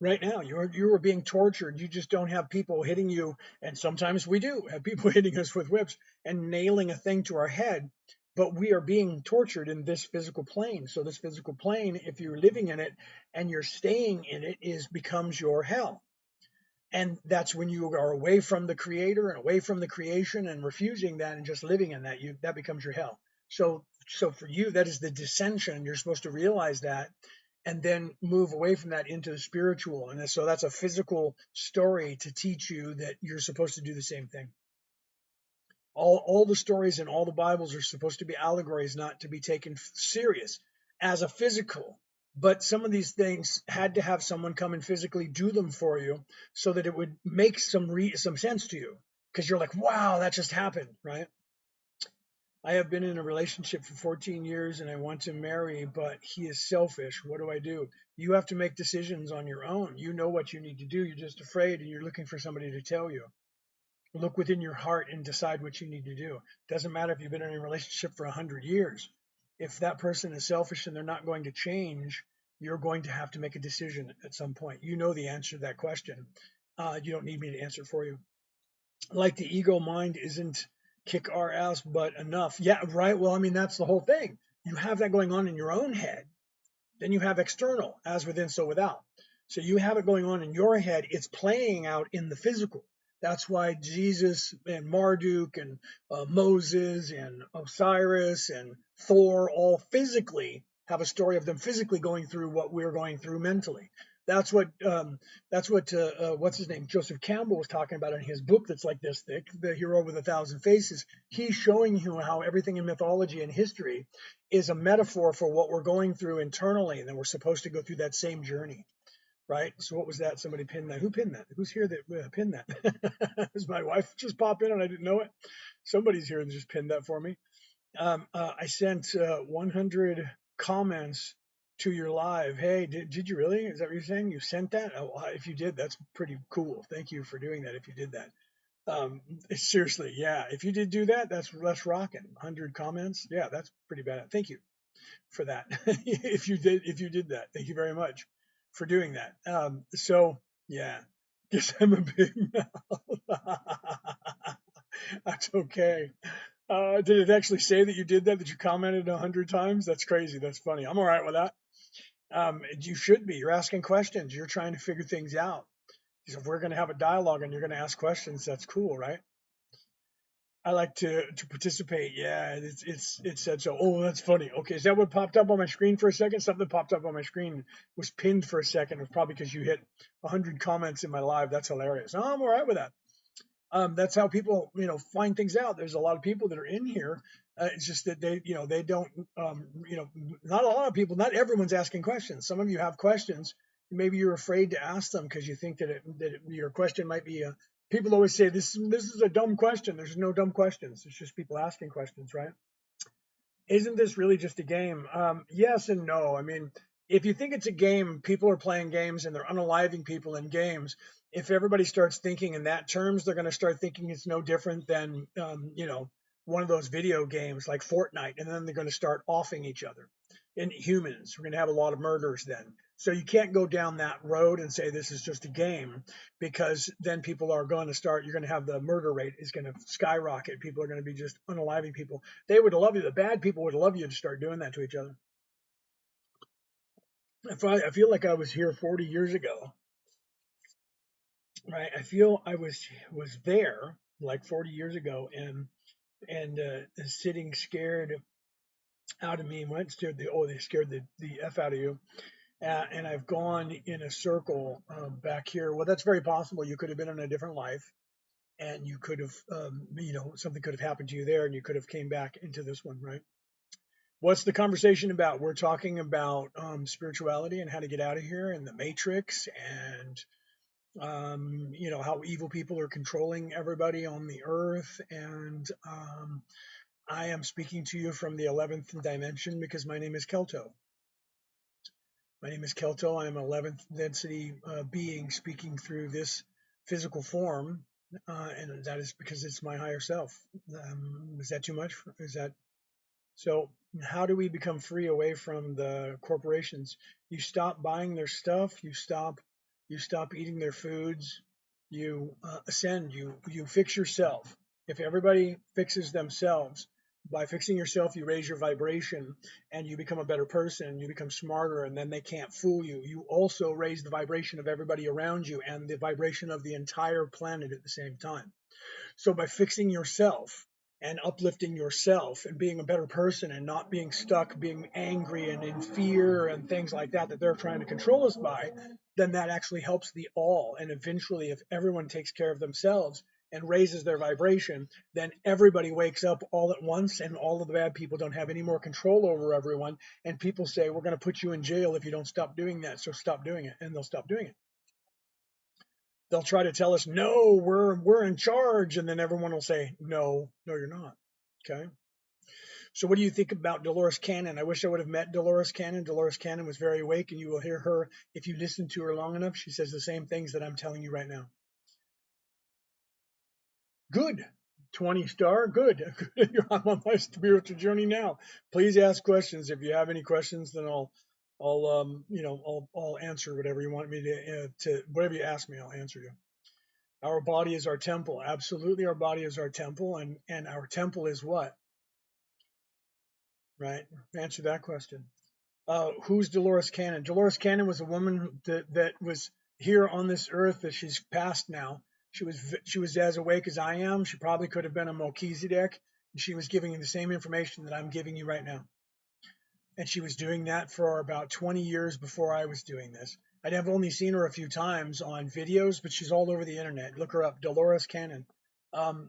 Right now, you are being tortured. You just don't have people hitting you, and sometimes we do have people hitting us with whips and nailing a thing to our head, but we are being tortured in this physical plane. So this physical plane, if you're living in it and you're staying in it, is becomes your hell. And that's when you are away from the creator and away from the creation and refusing that and just living in that, that becomes your hell. So for you, that is the dissension. You're supposed to realize that and then move away from that into the spiritual. And so that's a physical story to teach you that you're supposed to do the same thing. All the stories in all the Bibles are supposed to be allegories, not to be taken serious as a physical. But some of these things had to have someone come and physically do them for you so that it would make some sense to you. Because you're like, wow, that just happened, right? I have been in a relationship for 14 years and I want to marry, but he is selfish. What do I do? You have to make decisions on your own. You know what you need to do. You're just afraid and you're looking for somebody to tell you. Look within your heart and decide what you need to do. Doesn't matter if you've been in a relationship for 100 years. If that person is selfish and they're not going to change, you're going to have to make a decision at some point. You know the answer to that question. You don't need me to answer for you. Like the ego mind isn't kick our ass but enough. Yeah, right. Well, I mean, that's the whole thing. You have that going on in your own head. Then you have external, as within, so without. So you have it going on in your head. It's playing out in the physical. That's why Jesus and Marduk and Moses and Osiris and Thor all physically have a story of them physically going through what we're going through mentally. That's what what's his name, Joseph Campbell, was talking about in his book that's like this thick, The Hero with a Thousand Faces. He's showing you how everything in mythology and history is a metaphor for what we're going through internally, and then we're supposed to go through that same journey, right? So what was that? Somebody pinned that. Who pinned that? Who's here that pinned that? Does my wife just pop in and I didn't know it? Somebody's here that just pinned that for me. I sent 100 comments to your live. Hey, did you really? Is that what you're saying? You sent that? Oh, if you did, that's pretty cool. Thank you for doing that. If you did that. Seriously, yeah. If you did do that, that's rocking. 100 comments, yeah, that's pretty bad. Thank you for that. If you did that, thank you very much for doing that. So yeah, guess I'm a big mouth. That's okay. Did it actually say that you did that? That you commented 100 times? That's crazy. That's funny. I'm all right with that. You should be. You're asking questions. You're trying to figure things out. So if we're going to have a dialogue and you're going to ask questions, that's cool, right? I like to participate. Yeah, it said so. Oh, that's funny. Okay, is that what popped up on my screen for a second? Something popped up on my screen was pinned for a second. It was probably because you hit 100 comments in my live. That's hilarious. Oh, I'm all right with that. That's how people, find things out. There's a lot of people that are in here. It's just that they don't, not a lot of people, not everyone's asking questions. Some of you have questions. Maybe you're afraid to ask them because you think that your question might be People always say this is a dumb question. There's no dumb questions. It's just people asking questions, right? Isn't this really just a game? Yes and no. I mean, if you think it's a game, people are playing games and they're unaliving people in games. If everybody starts thinking in that terms, they're going to start thinking it's no different than, one of those video games like Fortnite, and then they're going to start offing each other. In humans, we're going to have a lot of murders then. So you can't go down that road and say this is just a game, because then people are going to start. You're going to have the murder rate is going to skyrocket. People are going to be just unaliving people. They would love you. The bad people would love you to start doing that to each other. I feel like I was here 40 years ago, right? I feel I was there like 40 years ago, and sitting scared out of me. What scared they scared the f out of you. And I've gone in a circle back here. Well, that's very possible. You could have been in a different life, and you could have, something could have happened to you there, and you could have came back into this one, right? What's the conversation about? We're talking about spirituality and how to get out of here, and the matrix, and how evil people are controlling everybody on the earth. And I am speaking to you from the 11th dimension because my name is Kelto. My name is Kelto. I am an 11th density being speaking through this physical form, and that is because it's my higher self. Is that too much? Is that so? How do we become free away from the corporations? You stop buying their stuff. You stop eating their foods. You ascend. You fix yourself. If everybody fixes themselves, by fixing yourself, you raise your vibration and you become a better person. You become smarter, and then they can't fool you. You also raise the vibration of everybody around you and the vibration of the entire planet at the same time. So by fixing yourself and uplifting yourself and being a better person and not being stuck, being angry and in fear and things like that they're trying to control us by, then that actually helps the all. And eventually, if everyone takes care of themselves and raises their vibration, then everybody wakes up all at once, and all of the bad people don't have any more control over everyone. And people say, we're going to put you in jail if you don't stop doing that. So stop doing it. And they'll stop doing it. They'll try to tell us, no, we're in charge, and then everyone will say, no, you're not. Okay. So what do you think about Dolores Cannon? I wish I would have met Dolores Cannon. Dolores Cannon was very awake, and you will hear her if you listen to her long enough. She says the same things that I'm telling you right now. Good. 20 star. Good. I'm on my spiritual journey now. Please ask questions. If you have any questions, then I'll answer whatever you want me to whatever you ask me, I'll answer you. Our body is our temple. Absolutely, our body is our temple, and our temple is what? Right? Answer that question. Who's Dolores Cannon? Dolores Cannon was a woman that was here on this earth. That she's passed now. She was as awake as I am. She probably could have been a Melchizedek, and she was giving you the same information that I'm giving you right now. And she was doing that for about 20 years before I was doing this. I'd have only seen her a few times on videos, but she's all over the internet. Look her up, Dolores Cannon.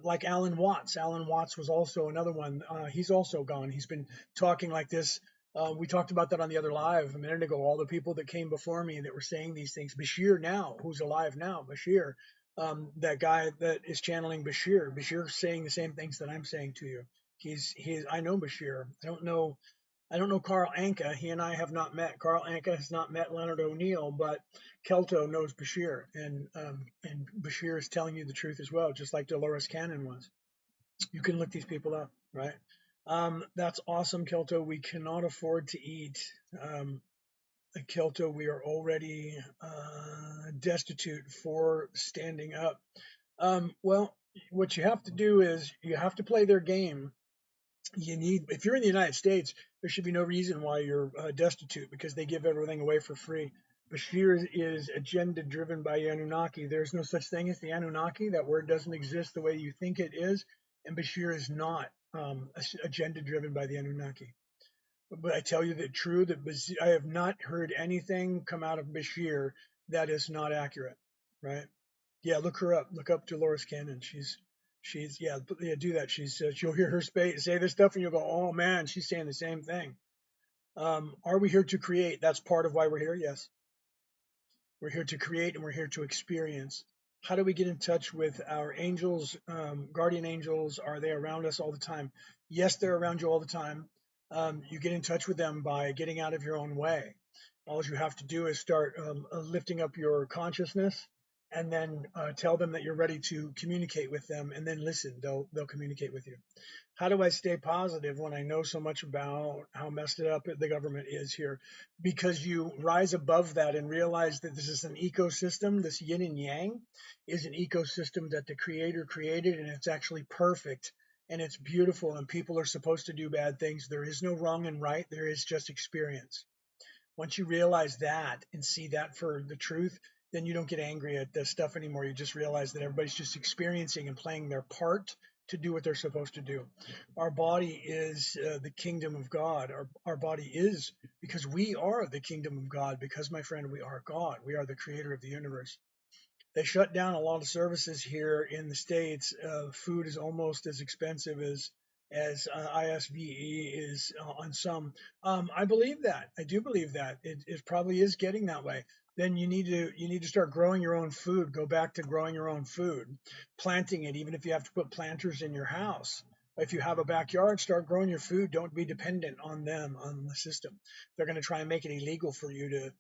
Like Alan Watts. Alan Watts was also another one. He's also gone. He's been talking like this. We talked about that on the other live a minute ago. All the people that came before me that were saying these things. Bashir now, who's alive now, Bashir, that guy that is channeling Bashir. Bashir's saying the same things that I'm saying to you. I know Bashir. I don't know Carl Anka. He and I have not met. Carl Anka has not met Leonard O'Neill, but Kelto knows Bashir, and Bashir is telling you the truth as well, just like Dolores Cannon was. You can look these people up, right? That's awesome, Kelto. We cannot afford to eat. Kelto, we are already destitute for standing up. Well, what you have to do is you have to play their game. If you're in the United States, there should be no reason why you're destitute, because they give everything away for free. Bashir is agenda driven by Anunnaki. There's no such thing as the Anunnaki. That word doesn't exist the way you think it is, and Bashir is not agenda driven by the Anunnaki. But I tell you the truth, that I have not heard anything come out of Bashir that is not accurate, right? Yeah, look her up. Look up Dolores Cannon. She's do that. You'll hear her say this stuff, and you'll go, oh man, she's saying the same thing. Are we here to create? That's part of why we're here. Yes, we're here to create, and we're here to experience. How do we get in touch with our angels, guardian angels? Are they around us all the time? Yes, they're around you all the time. You get in touch with them by getting out of your own way. All you have to do is start lifting up your consciousness, and then tell them that you're ready to communicate with them, and then listen. They'll communicate with you. How do I stay positive when I know so much about how messed it up the government is here? Because you rise above that and realize that this is an ecosystem. This yin and yang is an ecosystem that the creator created, and it's actually perfect and it's beautiful, and people are supposed to do bad things. There is no wrong and right. There is just experience. Once you realize that and see that for the truth, then you don't get angry at this stuff anymore. You just realize that everybody's just experiencing and playing their part to do what they're supposed to do. Our body is the kingdom of God. Our body is, because we are the kingdom of God, because, my friend, we are God. We are the creator of the universe. They shut down a lot of services here in the States. Food is almost as expensive as ISVE is on some. I believe that. I do believe that it probably is getting that way. Then you need to start growing your own food. Go back to growing your own food, planting it, even if you have to put planters in your house. If you have a backyard, start growing your food. Don't be dependent on them, on the system. They're going to try and make it illegal for you to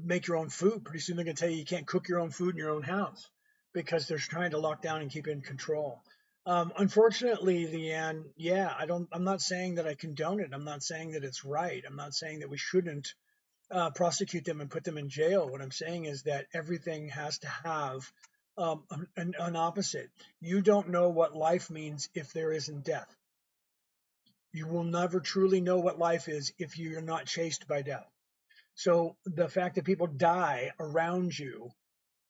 make your own food. Pretty soon they're going to tell you can't cook your own food in your own house because they're trying to lock down and keep in control. Unfortunately, Leanne, yeah, I'm not saying that I condone it. I'm not saying that it's right. I'm not saying that we shouldn't prosecute them and put them in jail. What I'm saying is that everything has to have an opposite. You don't know what life means if there isn't death. You will never truly know what life is if you're not chased by death. So the fact that people die around you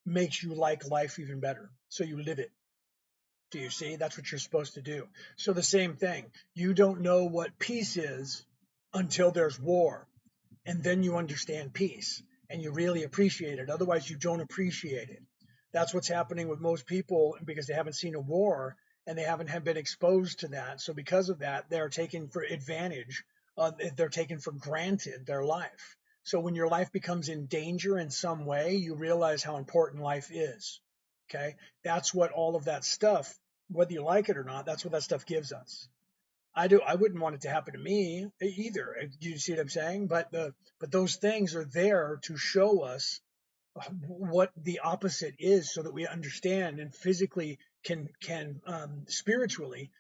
makes you like life even better. So you live it. Do you see? That's what you're supposed to do. So the same thing. You don't know what peace is until there's war. And then you understand peace and you really appreciate it. Otherwise, you don't appreciate it. That's what's happening with most people because they haven't seen a war and they haven't been exposed to that. So because of that, they're taken for advantage. They're taken for granted their life. So when your life becomes in danger in some way, you realize how important life is. Okay, that's what all of that stuff, whether you like it or not, that's what that stuff gives us. I wouldn't want it to happen to me either. Do you see what I'm saying? But those things are there to show us what the opposite is, so that we understand and physically can spiritually,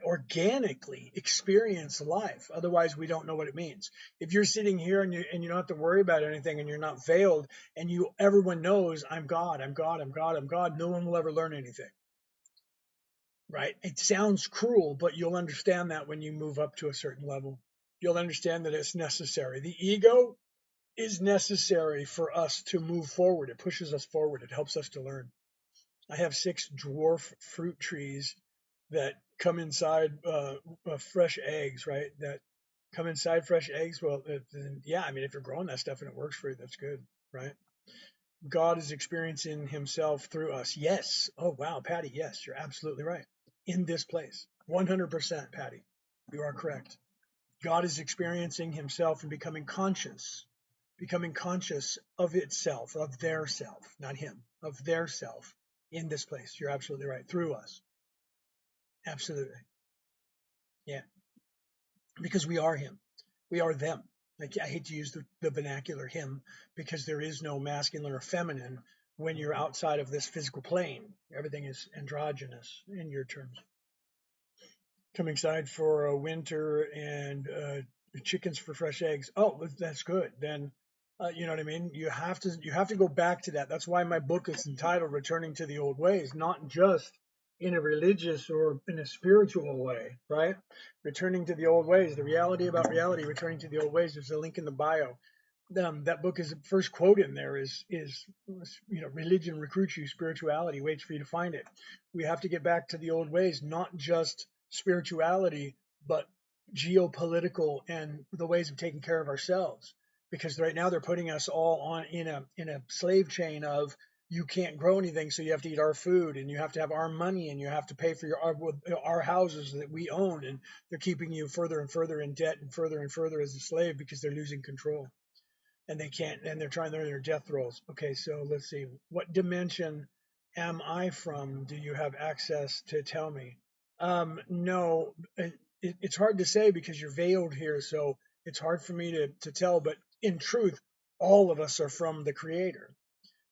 organically experience life. Otherwise, we don't know what it means. If you're sitting here and you don't have to worry about anything and you're not veiled and everyone knows I'm God, I'm God, I'm God, I'm God, no one will ever learn anything. Right? It sounds cruel, but you'll understand that when you move up to a certain level. You'll understand that it's necessary. The ego is necessary for us to move forward. It pushes us forward. It helps us to learn. I have 6 dwarf fruit trees that come inside fresh eggs, right? That come inside fresh eggs. Well, yeah, I mean, if you're growing that stuff and it works for you, that's good, right? God is experiencing himself through us. Yes. Oh, wow, Patty. Yes, you're absolutely right. In this place. 100%, Patty. You are correct. God is experiencing himself and becoming conscious of itself, of their self, not him, of their self in this place. You're absolutely right. Through us. Absolutely. Yeah. Because we are him. We are them. Like, I hate to use the vernacular him because there is no masculine or feminine when you're outside of this physical plane. Everything is androgynous in your terms. Coming inside for winter and chickens for fresh eggs. Oh, that's good. Then, you know what I mean. You have to go back to that. That's why my book is entitled "Returning to the Old Ways," not just in a religious or in a spiritual way, right? Returning to the old ways, the reality about reality. Returning to the old ways. There's a link in the bio. That book is the first quote in there is religion recruits you, spirituality waits for you to find it. We have to get back to the old ways, not just spirituality, but geopolitical and the ways of taking care of ourselves. Because right now they're putting us all on in a slave chain of you can't grow anything, so you have to eat our food and you have to have our money and you have to pay for our houses that we own, and they're keeping you further and further in debt and further as a slave because they're losing control. and they can't, and they're trying to their death rolls. Okay, so let's see. What dimension am I from? Do you have access to tell me? No, it's hard to say because you're veiled here, so it's hard for me to tell. But in truth, all of us are from the Creator.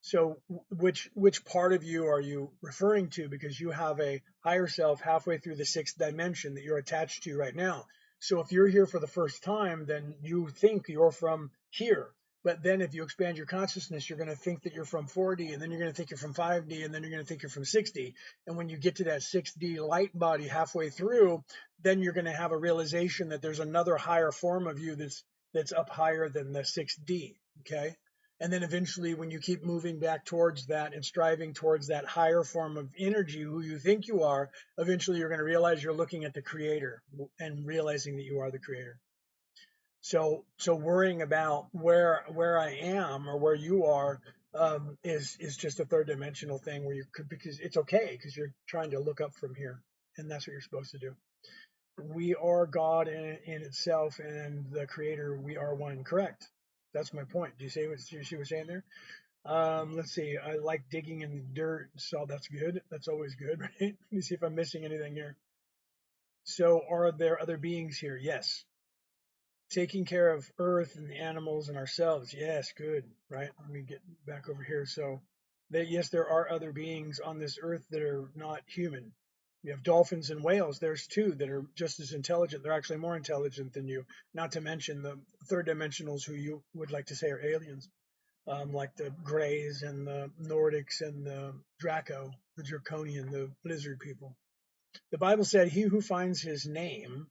So which part of you are you referring to? Because you have a higher self halfway through the sixth dimension that you're attached to right now. So if you're here for the first time, then you think you're from here. But then if you expand your consciousness, you're going to think that you're from 4D, and then you're going to think you're from 5D, and then you're going to think you're from 6D. And when you get to that 6D light body halfway through, then you're going to have a realization that there's another higher form of you that's up higher than the 6D. Okay. And then eventually, when you keep moving back towards that and striving towards that higher form of energy, who you think you are, eventually you're going to realize you're looking at the Creator and realizing that you are the Creator. So worrying about where I am or where you are is just a third dimensional thing where you could, because it's okay because you're trying to look up from here, and that's what you're supposed to do. We are God in itself, and the Creator. We are one. Correct. That's my point. Do you see what she was saying there? Let's see. I like digging in the dirt, so that's good. That's always good, right? Let me see if I'm missing anything here. So, are there other beings here? Yes. Taking care of Earth and the animals and ourselves. Yes, good. Right. Let me get back over here. So, yes, there are other beings on this Earth that are not human. We have dolphins and whales. There's two that are just as intelligent. They're actually more intelligent than you. Not to mention the third dimensionals, who you would like to say are aliens. Like the Greys and the Nordics and the Draco, the Draconian, the lizard people. The Bible said, "He who finds his name,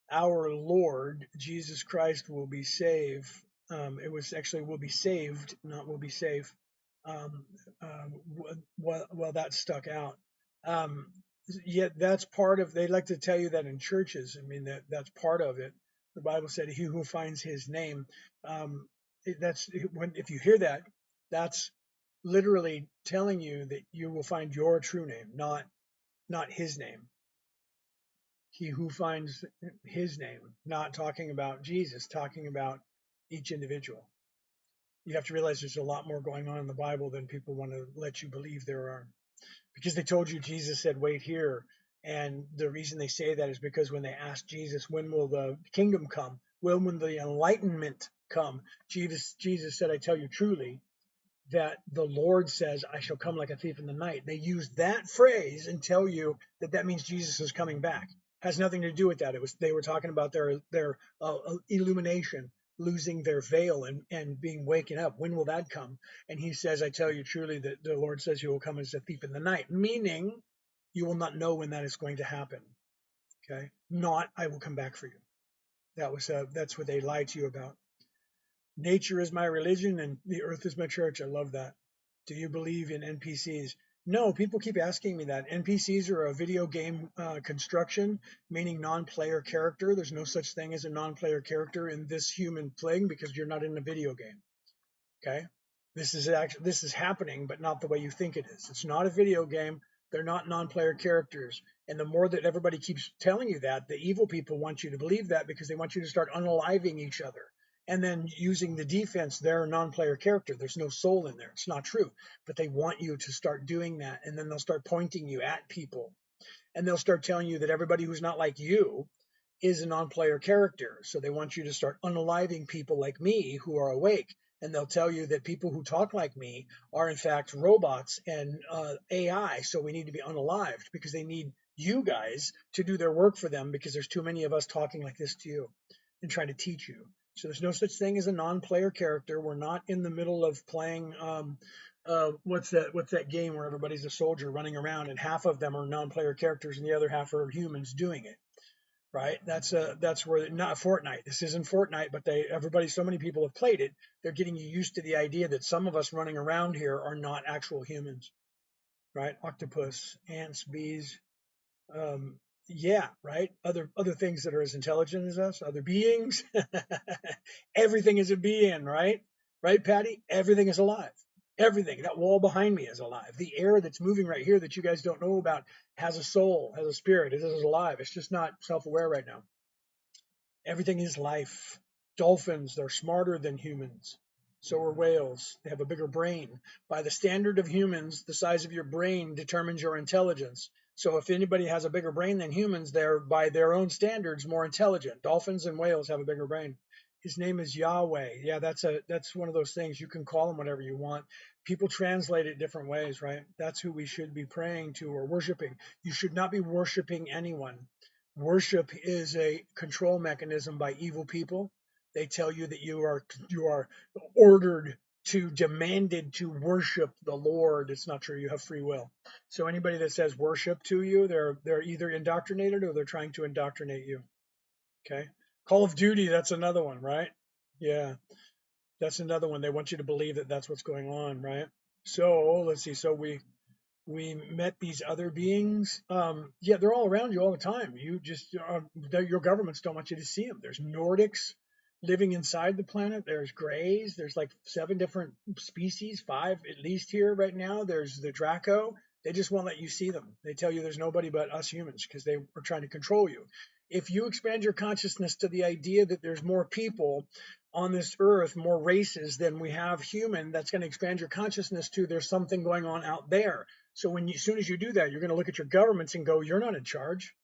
our Lord Jesus Christ, will be saved." It was actually will be saved, not will be safe. Um, well, that stuck out. Um, Yet that's part of. They like to tell you that in churches. I mean, that's part of it. The Bible said, "He who finds his name." Um, that's when if you hear that, that's literally telling you that you will find your true name, not his name. He who finds his name, not talking about Jesus, talking about each individual. You have to realize there's a lot more going on in the Bible than people want to let you believe there are. Because they told you Jesus said, wait here. And the reason they say that is because when they asked Jesus, when will the kingdom come? When will the enlightenment come? Jesus said, I tell you truly, that the Lord says, I shall come like a thief in the night. They use that phrase and tell you that that means Jesus is coming back. Has nothing to do with that. It was they were talking about their illumination, losing their veil and being waken up. When will that come? And he says, I tell you truly that the Lord says he will come as a thief in the night, meaning you will not know when that is going to happen. Okay, not I will come back for you. That's what they lied to you about. Nature is my religion and the earth is my church. I love that. Do you believe in NPCs? No, people keep asking me that. NPCs are a video game construction, meaning non-player character. There's no such thing as a non-player character in this human thing because you're not in a video game. Okay, this is happening, but not the way you think it is. It's not a video game. They're not non-player characters. And the more that everybody keeps telling you that, the evil people want you to believe that because they want you to start unaliving each other. And then using the defense, they're a non-player character. There's no soul in there. It's not true. But they want you to start doing that. And then they'll start pointing you at people. And they'll start telling you that everybody who's not like you is a non-player character. So they want you to start unaliving people like me who are awake. And they'll tell you that people who talk like me are in fact robots and AI. So we need to be unalived because they need you guys to do their work for them because there's too many of us talking like this to you and trying to teach you. So there's no such thing as a non-player character. We're not in the middle of playing what's that game where everybody's a soldier running around and half of them are non-player characters and the other half are humans doing it. Right? That's where not Fortnite. This isn't Fortnite, but so many people have played it. They're getting you used to the idea that some of us running around here are not actual humans, right? Octopus, ants, bees, yeah, right. Other things that are as intelligent as us, other beings. Everything is a being, right? Right, Patty? Everything is alive. Everything. That wall behind me is alive. The air that's moving right here that you guys don't know about has a soul, has a spirit. It is alive. It's just not self-aware right now. Everything is life. Dolphins, they're smarter than humans. So are whales. They have a bigger brain. By the standard of humans, the size of your brain determines your intelligence. So if anybody has a bigger brain than humans, they're by their own standards more intelligent. Dolphins and whales have a bigger brain. His name is Yahweh. Yeah, that's one of those things. You can call him whatever you want. People translate it different ways, right? That's who we should be praying to or worshiping. You should not be worshiping anyone. Worship is a control mechanism by evil people. They tell you that you are ordered to, demanded to worship the Lord. It's not true. You have free will. So anybody that says worship to you, they're either indoctrinated or they're trying to indoctrinate you. Okay. Call of Duty, that's another one, right? Yeah, that's another one. They want you to believe that that's what's going on, right? So let's see. So we met these other beings. Yeah, they're all around you all the time. You just your governments don't want you to see them. There's Nordics living inside the planet. There's Greys. There's like 7 different species, 5 at least here right now. There's the Draco. They just won't let you see them. They tell you there's nobody but us humans because they are trying to control you. If you expand your consciousness to the idea that there's more people on this earth, more races than we have human, that's going to expand your consciousness to there's something going on out there. So as soon as you do that, you're going to look at your governments and go, you're not in charge.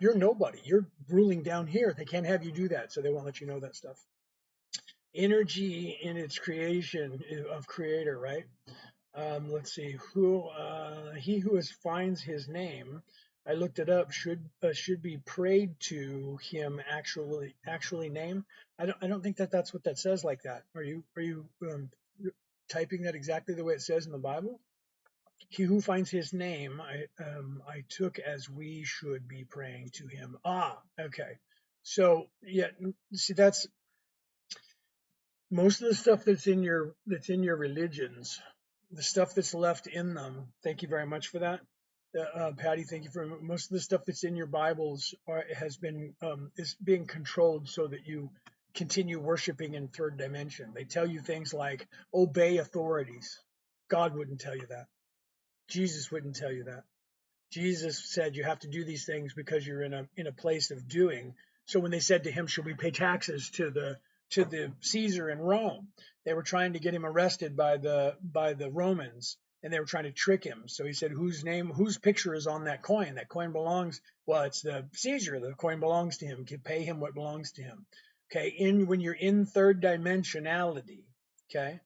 You're nobody. You're ruling down here. They can't have you do that. So they won't let you know that stuff. Energy in its creation of creator, right? Let's see he who finds his name. I looked it up. Should be prayed to him. Actually name. I don't think that's what that says like that. Are you typing that exactly the way it says in the Bible? He who finds his name, I took as we should be praying to him. Okay. So yeah, see that's most of the stuff that's in your religions, the stuff that's left in them. Thank you very much for that, Patty. Thank you for most of the stuff that's in your Bibles is being controlled so that you continue worshiping in third dimension. They tell you things like obey authorities. God wouldn't tell you that. Jesus wouldn't tell you that. Jesus said you have to do these things because you're in a place of doing. So when they said to him, "Should we pay taxes to the Caesar in Rome?" They were trying to get him arrested by the Romans, and they were trying to trick him. So he said, whose picture is on that coin? That coin belongs. Well, it's the Caesar. The coin belongs to him. Pay him what belongs to him. Okay. When you're in third dimensionality, okay,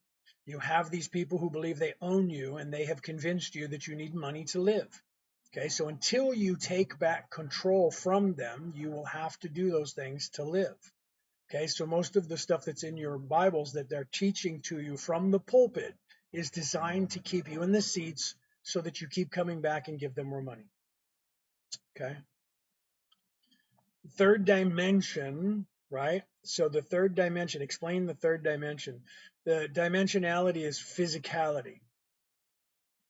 you have these people who believe they own you, and they have convinced you that you need money to live. Okay, so until you take back control from them, you will have to do those things to live. Okay, so most of the stuff that's in your Bibles that they're teaching to you from the pulpit is designed to keep you in the seats so that you keep coming back and give them more money. Okay, third dimension, right? So the third dimension, explain the third dimension. The dimensionality is physicality.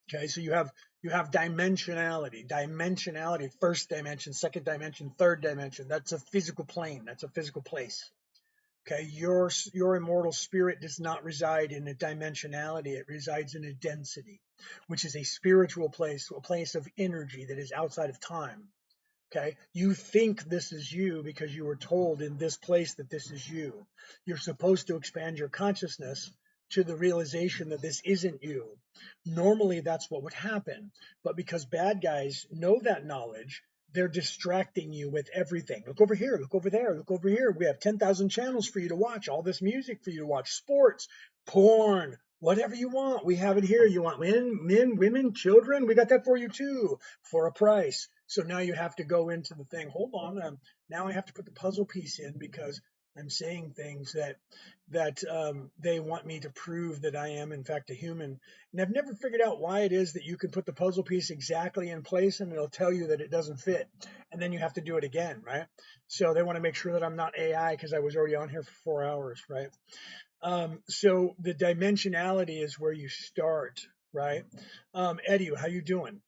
Okay, so you have dimensionality, first dimension, second dimension, third dimension. That's a physical plane. That's a physical place. Okay, your immortal spirit does not reside in a dimensionality. It resides in a density, which is a spiritual place, a place of energy that is outside of time. Okay, you think this is you because you were told in this place that this is you. You're supposed to expand your consciousness to the realization that this isn't you. Normally, that's what would happen. But because bad guys know that knowledge, they're distracting you with everything. Look over here, look over there, look over here. We have 10,000 channels for you to watch, all this music for you to watch, sports, porn, whatever you want. We have it here. You want men, women, children? We got that for you too, for a price. So now you have to go into the thing. Hold on. Now I have to put the puzzle piece in because I'm saying things that they want me to prove that I am in fact a human. And I've never figured out why it is that you can put the puzzle piece exactly in place and it'll tell you that it doesn't fit, and then you have to do it again, right? So they want to make sure that I'm not AI because I was already on here for 4 hours, right? So the dimensionality is where you start, right? Eddie, how you doing?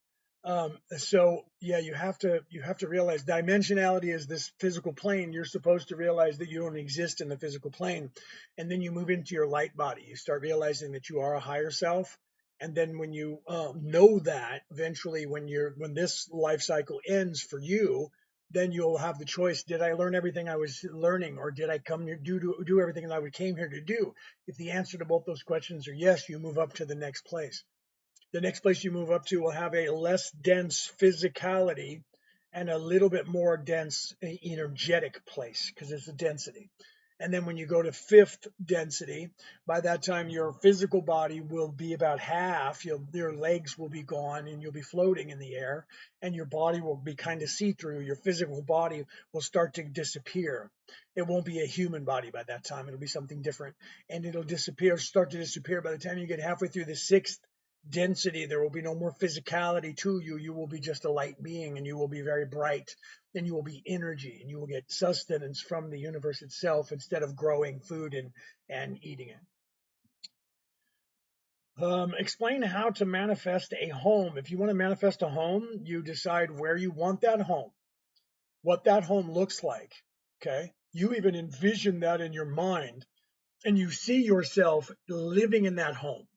So yeah, you have to realize dimensionality is this physical plane. You're supposed to realize that you don't exist in the physical plane, and then you move into your light body. You start realizing that you are a higher self, and then when you know that, eventually, when this life cycle ends for you, then you'll have the choice. Did I learn everything I was learning, or did I come here do everything that I came here to do? If the answer to both those questions are yes, you move up to the next place. The next place you move up to will have a less dense physicality and a little bit more dense energetic place because it's a density. And then when you go to fifth density, by that time your physical body will be about half. Your legs will be gone and you'll be floating in the air, and your body will be kind of see-through. Your physical body will start to disappear. It won't be a human body by that time. It'll be something different, and it'll start to disappear by the time you get halfway through the sixth density. There will be no more physicality to you. You will be just a light being, and you will be very bright, and you will be energy, and you will get sustenance from the universe itself instead of growing food and eating it. Explain how to manifest a home. If you want to manifest a home, you decide where you want that home, what that home looks like. Okay. You even envision that in your mind, and you see yourself living in that home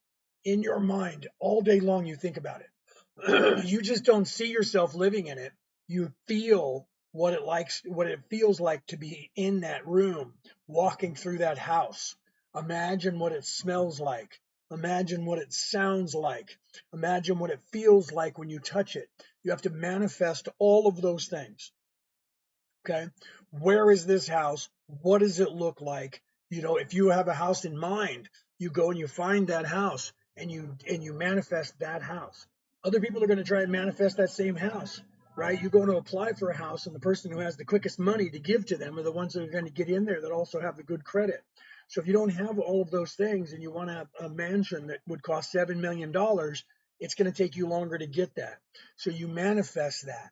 in your mind all day long. You think about it. You just don't see yourself living in it. You feel what it feels like to be in that room, walking through that house. Imagine what it smells like. Imagine what it sounds like. Imagine what it feels like when you touch it. You have to manifest all of those things. Okay. Where is this house? What does it look like? If you have a house in mind, you go and you find that house, and you manifest that house. Other people are going to try and manifest that same house, right? You're going to apply for a house, and the person who has the quickest money to give to them are the ones that are going to get in there that also have the good credit. So if you don't have all of those things and you want to have a mansion that would cost $7 million, it's going to take you longer to get that. So you manifest that.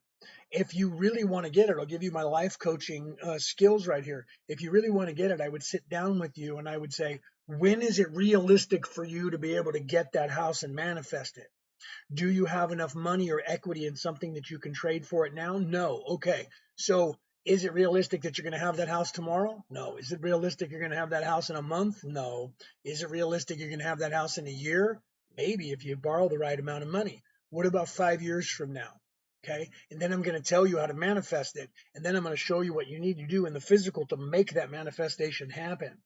If you really want to get it, I'll give you my life coaching skills right here. If you really want to get it, I would sit down with you and I would say, when is it realistic for you to be able to get that house and manifest it? Do you have enough money or equity in something that you can trade for it now? No. Okay. So is it realistic that you're going to have that house tomorrow? No. Is it realistic you're going to have that house in a month? No. Is it realistic you're going to have that house in a year? Maybe, if you borrow the right amount of money. What about 5 years from now? Okay. And then I'm going to tell you how to manifest it. And then I'm going to show you what you need to do in the physical to make that manifestation happen.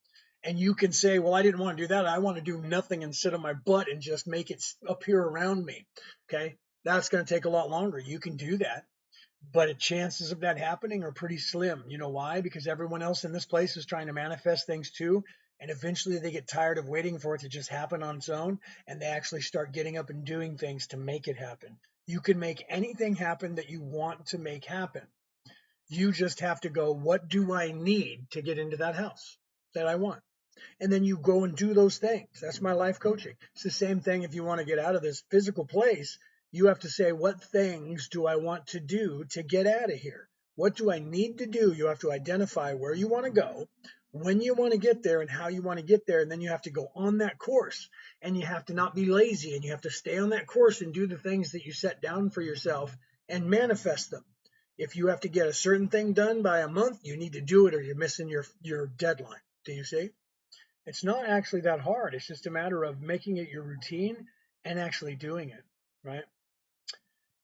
And you can say, well, I didn't want to do that. I want to do nothing and sit on my butt and just make it appear around me. Okay. That's going to take a lot longer. You can do that, but the chances of that happening are pretty slim. You know why? Because everyone else in this place is trying to manifest things too. And eventually they get tired of waiting for it to just happen on its own, and they actually start getting up and doing things to make it happen. You can make anything happen that you want to make happen. You just have to go, what do I need to get into that house that I want? And then you go and do those things. That's my life coaching. It's the same thing if you want to get out of this physical place. You have to say, what things do I want to do to get out of here? What do I need to do? You have to identify where you want to go, when you want to get there, and how you want to get there. And then you have to go on that course, and you have to not be lazy, and you have to stay on that course and do the things that you set down for yourself and manifest them. If you have to get a certain thing done by a month, you need to do it or you're missing your deadline. Do you see? It's not actually that hard. It's just a matter of making it your routine and actually doing it, right?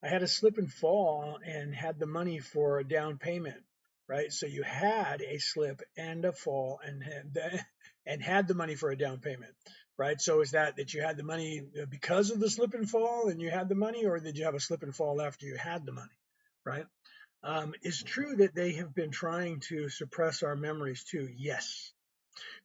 I had a slip and fall and had the money for a down payment, right? So you had a slip and a fall and had the money for a down payment, right? So is that you had the money because of the slip and fall and you had the money, or did you have a slip and fall after you had the money, right? It's true that they have been trying to suppress our memories too. Yes,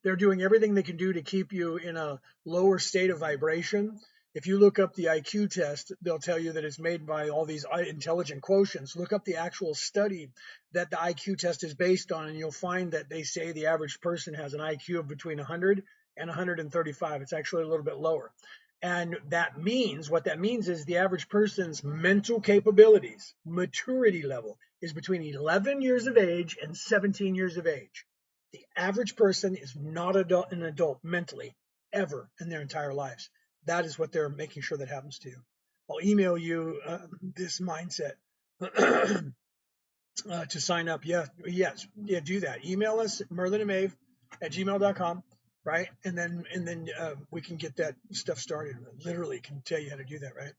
they're doing everything they can do to keep you in a lower state of vibration. If you look up the IQ test, they'll tell you that it's made by all these intelligent quotients. Look up the actual study that the IQ test is based on, and you'll find that they say the average person has an IQ of between 100 and 135. It's actually a little bit lower. And what that means is the average person's mental capabilities, maturity level, is between 11 years of age and 17 years of age. The average person is not an adult mentally ever in their entire lives. That is what they're making sure that happens to you. I'll email you this mindset to sign up. Yeah, do that. Email us, merlinandmaeve@gmail.com. right? And then we can get that stuff started. Literally can tell you how to do that, right?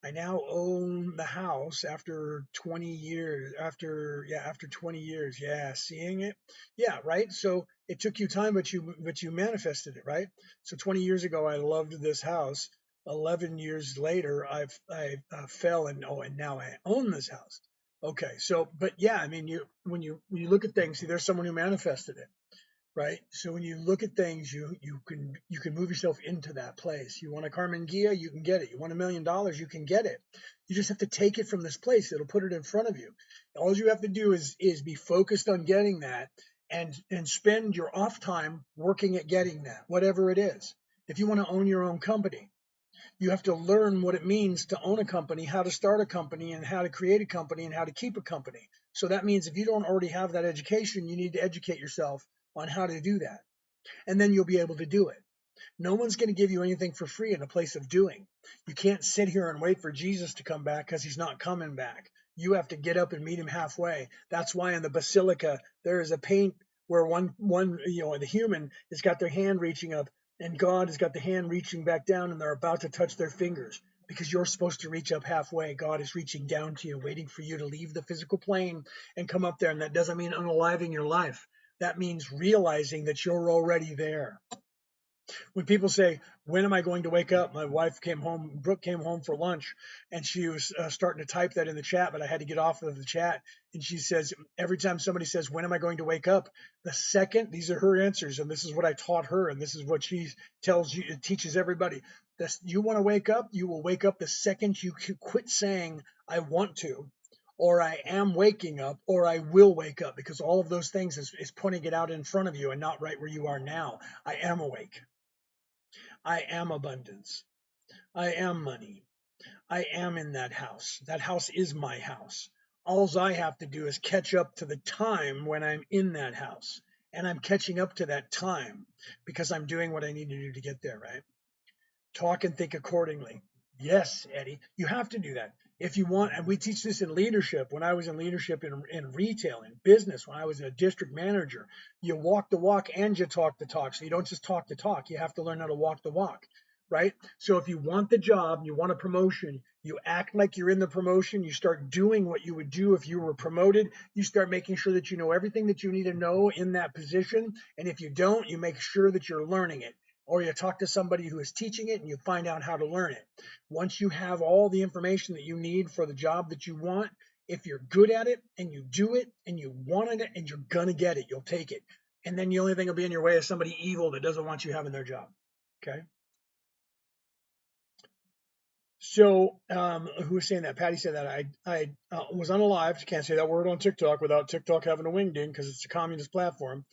I now own the house after 20 years. After 20 years. Yeah, seeing it. Yeah, right. So it took you time, but you manifested it, right? So 20 years ago, I loved this house. 11 years later, I fell and now I own this house. Okay, so but yeah, I mean, when you look at things, see, there's someone who manifested it, right? So when you look at things, you can move yourself into that place. You want a Carmen Gia, you can get it. You want $1 million, you can get it. You just have to take it from this place. It'll put it in front of you. All you have to do is be focused on getting that, and spend your off time working at getting that, whatever it is. If you want to own your own company, you have to learn what it means to own a company, how to start a company, and how to create a company, and how to keep a company. So that means if you don't already have that education, you need to educate yourself on how to do that. And then you'll be able to do it. No one's going to give you anything for free in a place of doing. You can't sit here and wait for Jesus to come back because he's not coming back. You have to get up and meet him halfway. That's why in the basilica there is a paint where one the human has got their hand reaching up and God has got the hand reaching back down and they're about to touch their fingers because you're supposed to reach up halfway. God is reaching down to you, waiting for you to leave the physical plane and come up there. And that doesn't mean unaliving your life. That means realizing that you're already there. When people say, when am I going to wake up? My wife came home, Brooke came home for lunch, and she was starting to type that in the chat, but I had to get off of the chat. And she says, every time somebody says, when am I going to wake up? The second, these are her answers, and this is what I taught her, and this is what she tells you, teaches everybody. This, you want to wake up, you will wake up the second you quit saying, I want to, or I am waking up, or I will wake up, because all of those things is pointing it out in front of you and not right where you are now. I am awake. I am abundance. I am money. I am in that house. That house is my house. All I have to do is catch up to the time when I'm in that house. And I'm catching up to that time because I'm doing what I need to do to get there, right? Talk and think accordingly. Yes, Eddie, you have to do that. If you want, and we teach this in leadership, when I was in leadership in retail, in business, when I was a district manager, you walk the walk and you talk the talk. So you don't just talk the talk, you have to learn how to walk the walk, right? So if you want the job, you want a promotion, you act like you're in the promotion, you start doing what you would do if you were promoted, you start making sure that you know everything that you need to know in that position. And if you don't, you make sure that you're learning it, or you talk to somebody who is teaching it and you find out how to learn it. Once you have all the information that you need for the job that you want, if you're good at it and you do it and you want it and you're going to get it, you'll take it. And then the only thing will be in your way is somebody evil that doesn't want you having their job. Okay. So, who was saying that? Patty said that I was unalived. Can't say that word on TikTok without TikTok having a wingding because it's a communist platform.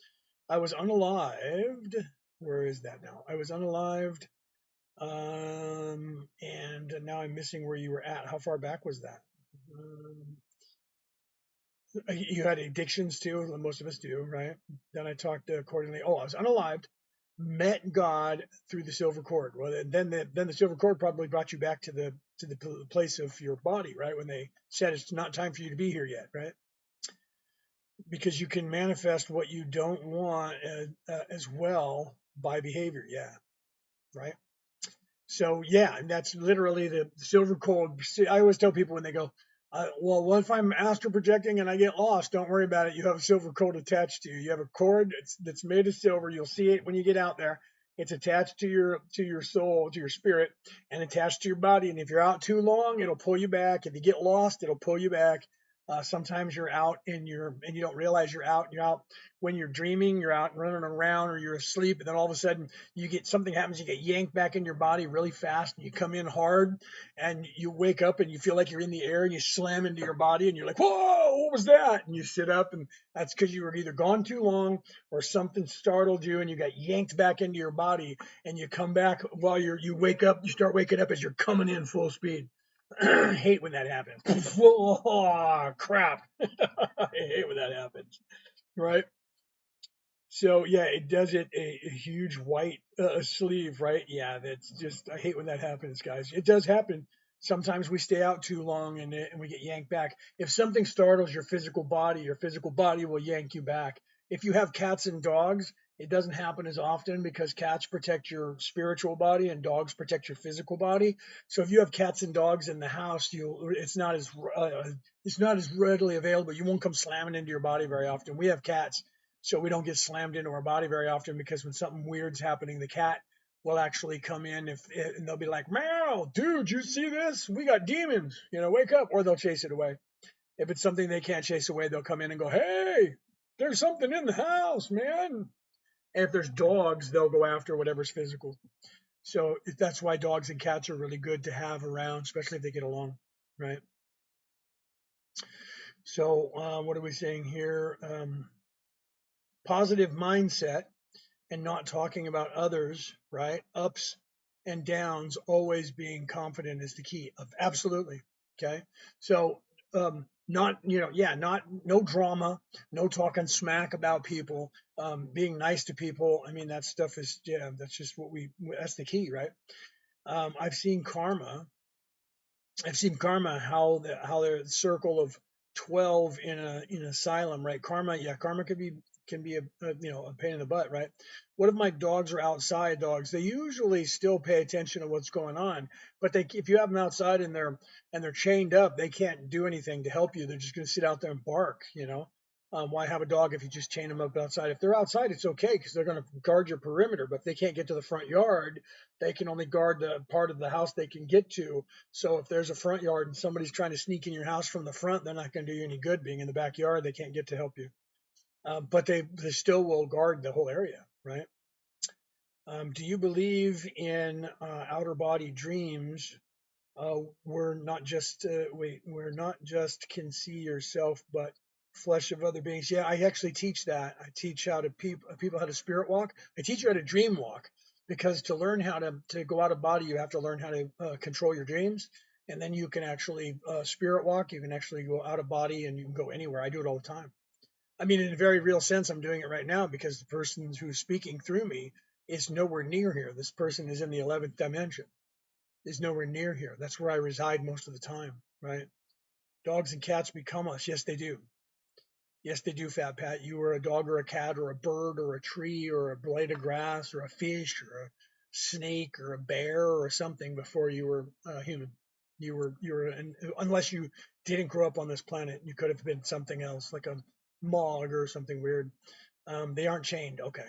I was unalived. Where is that now? I was unalived. And now I'm missing where you were at. How far back was that? Um, you had addictions too. Most of us do, right? Then I talked accordingly. Oh, I was unalived, met God through the silver cord. Well, then the silver cord probably brought you back to the place of your body, right? When they said it's not time for you to be here yet, right? Because you can manifest what you don't want as well by behavior. Yeah, right. So yeah, and that's literally the silver cord. See, I always tell people when they go, well, what if I'm astral projecting and I get lost? Don't worry about it. You have a silver cord attached to you. You have a cord that's made of silver. You'll see it when you get out there. It's attached to your soul, to your spirit, and attached to your body. And if you're out too long, it'll pull you back. If you get lost, it'll pull you back. Sometimes you're out and you don't realize you're out. You're out when you're dreaming. You're out running around, or you're asleep, and then all of a sudden you get something happens. You get yanked back in your body really fast, and you come in hard, and you wake up and you feel like you're in the air, and you slam into your body, and you're like, "Whoa, what was that?" And you sit up, and that's because you were either gone too long or something startled you, and you got yanked back into your body, and you come back while you wake up. You start waking up as you're coming in full speed. I hate when that happens. Oh, crap. I hate when that happens. Right? So, yeah, it does it a huge white sleeve, right? Yeah, that's just, I hate when that happens, guys. It does happen. Sometimes we stay out too long and we get yanked back. If something startles your physical body will yank you back. If you have cats and dogs, It doesn't happen as often because cats protect your spiritual body and dogs protect your physical body. So if you have cats and dogs in the house, it's not as readily available. You won't come slamming into your body very often. We have cats, so we don't get slammed into our body very often because when something weird's happening, the cat will actually come in and they'll be like, "Meow, dude, you see this? We got demons. Wake up!" Or they'll chase it away. If it's something they can't chase away, they'll come in and go, "Hey, there's something in the house, man." And if there's dogs, they'll go after whatever's physical. So that's why dogs and cats are really good to have around, especially if they get along, right? So what are we saying here? Positive mindset and not talking about others, right? Ups and downs, always being confident is the key. Absolutely. Okay. So, not, not, no drama, no talking smack about people, being nice to people. I mean, that stuff is, yeah, that's just that's the key, right? I've seen karma how the circle of 12 in an asylum, right? Karma can be a pain in the butt, right? What if my dogs are outside dogs? They usually still pay attention to what's going on, but if you have them outside and they're chained up, they can't do anything to help you. They're just going to sit out there and bark. Why have a dog if you just chain them up outside? If they're outside, it's okay because they're going to guard your perimeter. But if they can't get to the front yard, they can only guard the part of the house they can get to. So if there's a front yard and somebody's trying to sneak in your house from the front, they're not going to do you any good being in the backyard. They can't get to help you. But they still will guard the whole area, right? Do you believe in outer body dreams? We're not just can see yourself, but flesh of other beings. Yeah, I actually teach that. I teach how to people how to spirit walk. I teach you how to dream walk because to learn how to go out of body, you have to learn how to control your dreams, and then you can actually spirit walk. You can actually go out of body, and you can go anywhere. I do it all the time. I mean, in a very real sense, I'm doing it right now because the person who's speaking through me is nowhere near here. This person is in the 11th dimension, is nowhere near here. That's where I reside most of the time, right? Dogs and cats become us. Yes, they do. Yes, they do, Fat Pat. You were a dog or a cat or a bird or a tree or a blade of grass or a fish or a snake or a bear or something before you were human. Unless you didn't grow up on this planet, you could have been something else, like a mog or something weird. They aren't chained. Okay.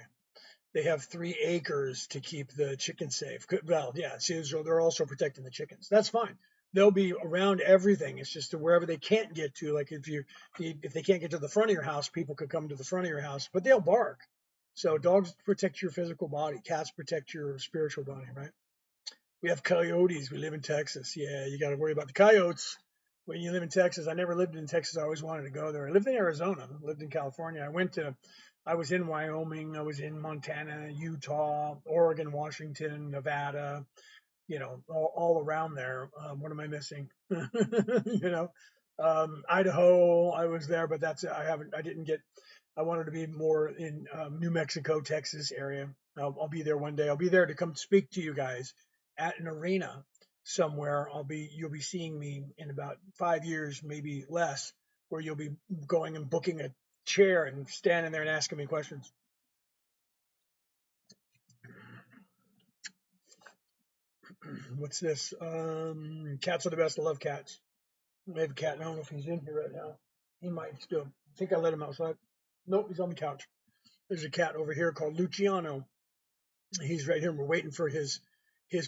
They have 3 acres to keep the chickens safe. Well, yeah, so they're also protecting the chickens. That's fine. They'll be around everything. It's just to wherever they can't get to. Like if they can't get to the front of your house, people could come to the front of your house, but they'll bark. So dogs protect your physical body. Cats protect your spiritual body, right? We have coyotes. We live in Texas. Yeah, you got to worry about the coyotes when you live in Texas. I never lived in Texas. I always wanted to go there. I lived in Arizona. Lived in California. I was in Wyoming. I was in Montana, Utah, Oregon, Washington, Nevada. All around there. What am I missing? Idaho. I was there, but that's I haven't. I didn't get. I wanted to be more in New Mexico, Texas area. I'll be there one day. I'll be there to come speak to you guys at an arena somewhere. You'll be seeing me in about 5 years, maybe less, where you'll be going and booking a chair and standing there and asking me questions. What's this? Cats are the best. I love cats. I have a cat. I don't know if he's in here right now. He might still. I think I let him outside. Nope, he's on the couch. There's a cat over here called Luciano. He's right here. We're waiting for his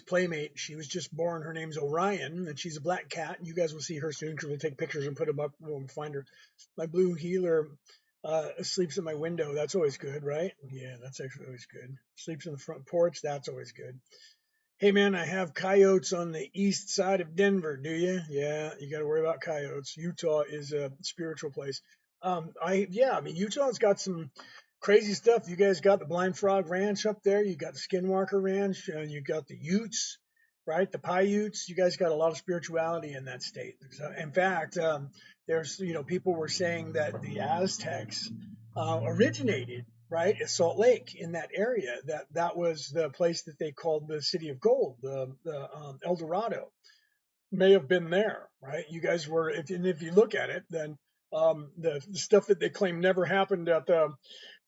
playmate. She was just born. Her name's Orion, and she's a black cat. You guys will see her soon because we'll take pictures and put them up when we find her. My blue heeler sleeps in my window. That's always good, right? Yeah, that's actually always good. Sleeps in the front porch. That's always good. Hey man, I have coyotes on the east side of Denver. Do you? Yeah, you got to worry about coyotes. Utah is a spiritual place. I mean Utah's got some crazy stuff. You guys got the Blind Frog Ranch up there. You got the Skinwalker Ranch. You got the Utes, right? The Paiutes. You guys got a lot of spirituality in that state. So, in fact, there's people were saying that the Aztecs originated right at Salt Lake in that area. That was the place that they called the City of Gold, the El Dorado. May have been there, right? You guys were, if you look at it, then the stuff that they claim never happened at the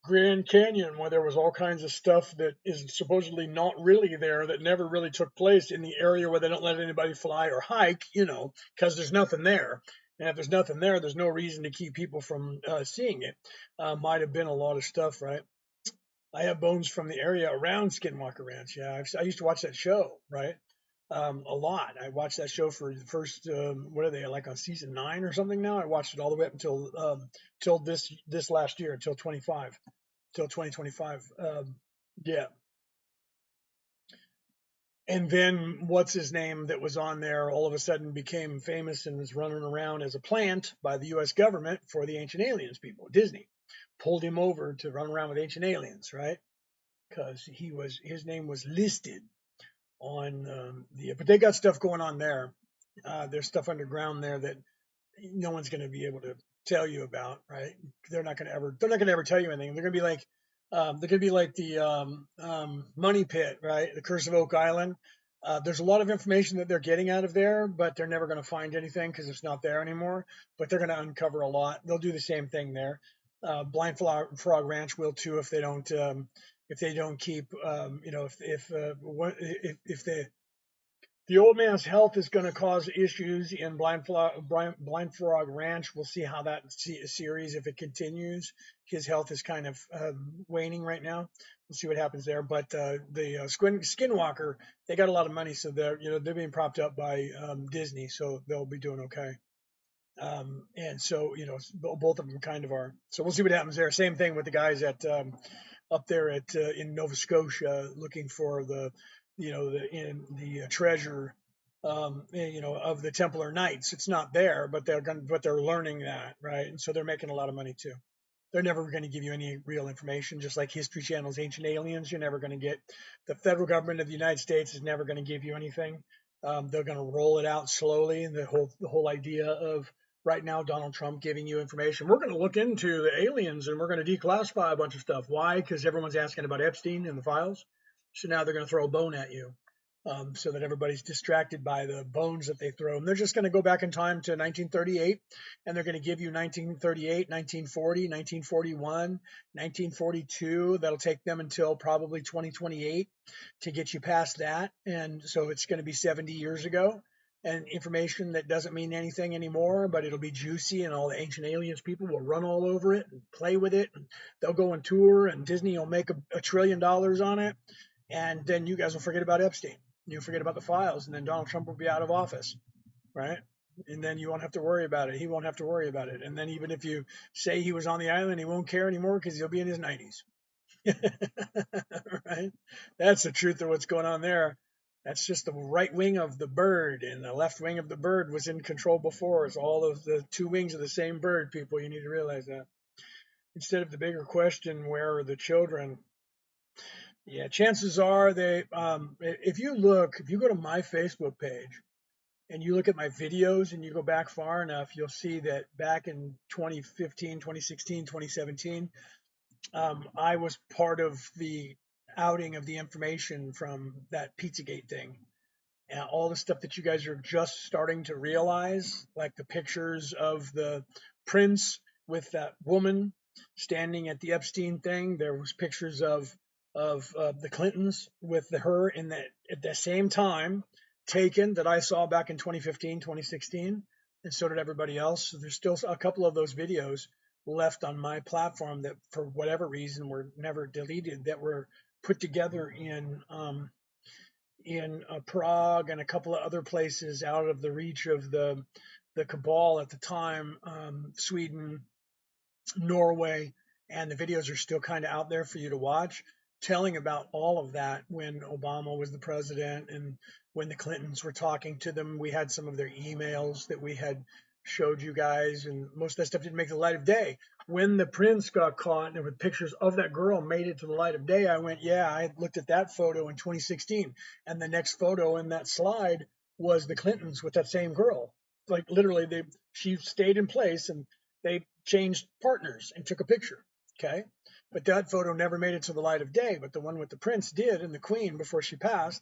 Grand Canyon, where there was all kinds of stuff that is supposedly not really there, that never really took place in the area where they don't let anybody fly or hike, because there's nothing there. And if there's nothing there, there's no reason to keep people from seeing it. Might have been a lot of stuff, right? I have bones from the area around Skinwalker Ranch. Yeah, I used to watch that show, right? A lot. I watched that show for the first, what are they, like on season 9 or something now? I watched it all the way up until this last year, until 2025. Yeah. And then what's his name that was on there all of a sudden became famous and was running around as a plant by the U.S. government for the Ancient Aliens people. Disney pulled him over to run around with Ancient Aliens, right? Because his name was listed on but they got stuff going on there. There's stuff underground there that no one's going to be able to tell you about, right? They're not going to ever tell you anything. They're going to be like the Money Pit, right? The Curse of Oak Island. There's a lot of information that they're getting out of there, but they're never going to find anything because it's not there anymore. But they're going to uncover a lot. They'll do the same thing there. Blind Frog Ranch will too if they don't keep if the old man's health is going to cause issues in Blind Frog Ranch. We'll see how that series, if it continues. His health is kind of waning right now. We'll see what happens there. But the Skinwalker, they got a lot of money, so they're being propped up by Disney, so they'll be doing okay. And so both of them kind of are. So we'll see what happens there. Same thing with the guys at up there at in Nova Scotia looking for the treasure of the Templar Knights. It's not there, but they're learning that, right? And so they're making a lot of money too. They're never going to give you any real information, just like History Channel's Ancient Aliens. You're never going to get. The federal government of the United States is never going to give you anything. They're going to roll it out slowly, and the whole idea of right now Donald Trump giving you information. We're going to look into the aliens and we're going to declassify a bunch of stuff. Why? Because everyone's asking about Epstein and the files. So now they're going to throw a bone at you. So that everybody's distracted by the bones that they throw. And they're just going to go back in time to 1938, and they're going to give you 1938, 1940, 1941, 1942. That'll take them until probably 2028 to get you past that. And so it's going to be 70 years ago. And information that doesn't mean anything anymore, but it'll be juicy, and all the Ancient Aliens people will run all over it and play with it. And they'll go on tour, and Disney will make $1 trillion on it. And then you guys will forget about Epstein. You'll forget about the files, and then Donald Trump will be out of office, right? And then you won't have to worry about it. He won't have to worry about it. And then even if you say he was on the island, he won't care anymore because he'll be in his 90s. Right? That's the truth of what's going on there. That's just the right wing of the bird, and the left wing of the bird was in control before. It's all of the two wings of the same bird, people. You need to realize that. Instead of the bigger question, where are the children? Yeah, chances are if you go to my Facebook page and you look at my videos and you go back far enough, you'll see that back in 2015, 2016, 2017, I was part of the outing of the information from that Pizzagate thing. And all the stuff that you guys are just starting to realize, like the pictures of the prince with that woman standing at the Epstein thing. There was pictures of the Clintons with her at the same time taken that I saw back in 2015, 2016, and so did everybody else. So there's still a couple of those videos left on my platform that, for whatever reason, were never deleted. That were put together in Prague and a couple of other places out of the reach of the cabal at the time, Sweden, Norway, and the videos are still kind of out there for you to watch, telling about all of that when Obama was the president and when the Clintons were talking to them. We had some of their emails that we had showed you guys, and most of that stuff didn't make the light of day. When the prince got caught and with pictures of that girl made it to the light of day, I went, yeah, I looked at that photo in 2016, and the next photo in that slide was the Clintons with that same girl. Like literally, she stayed in place and they changed partners and took a picture. Okay. But that photo never made it to the light of day. But the one with the prince did, and the queen, before she passed,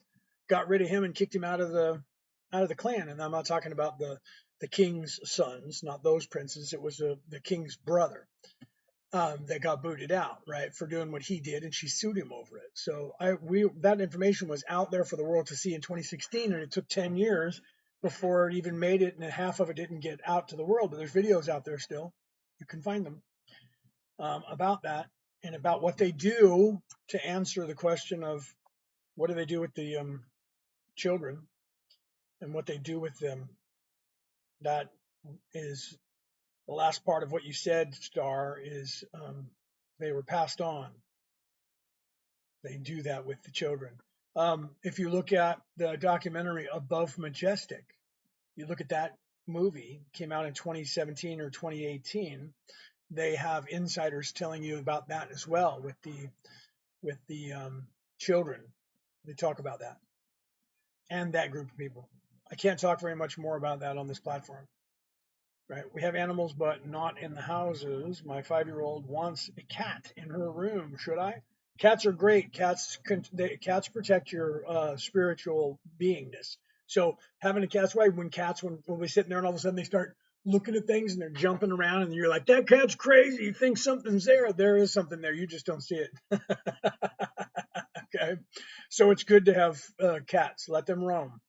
got rid of him and kicked him out of the clan. And I'm not talking about the king's sons, not those princes. It was the king's brother. that got booted out, right, for doing what he did, and she sued him over it. So that information was out there for the world to see in 2016, and it took 10 years before it even made it, and half of it didn't get out to the world. But there's videos out there still. You can find them about that and about what they do to answer the question of what do they do with the children and what they do with them. That is the last part of what you said, Star, is they were passed on. They do that with the children. If you look at the documentary Above Majestic, you look at that movie, came out in 2017 or 2018. They have insiders telling you about that as well with the children. They talk about that and that group of people. I can't talk very much more about that on this platform. Right? We have animals, but not in the houses. My 5-year-old wants a cat in her room. Should I? Cats are great. Cats protect your spiritual beingness. So having a cat's why when we're sitting there and all of a sudden they start looking at things and they're jumping around and you're like, that cat's crazy. You think something's there. There is something there. You just don't see it. Okay. So it's good to have cats. Let them roam.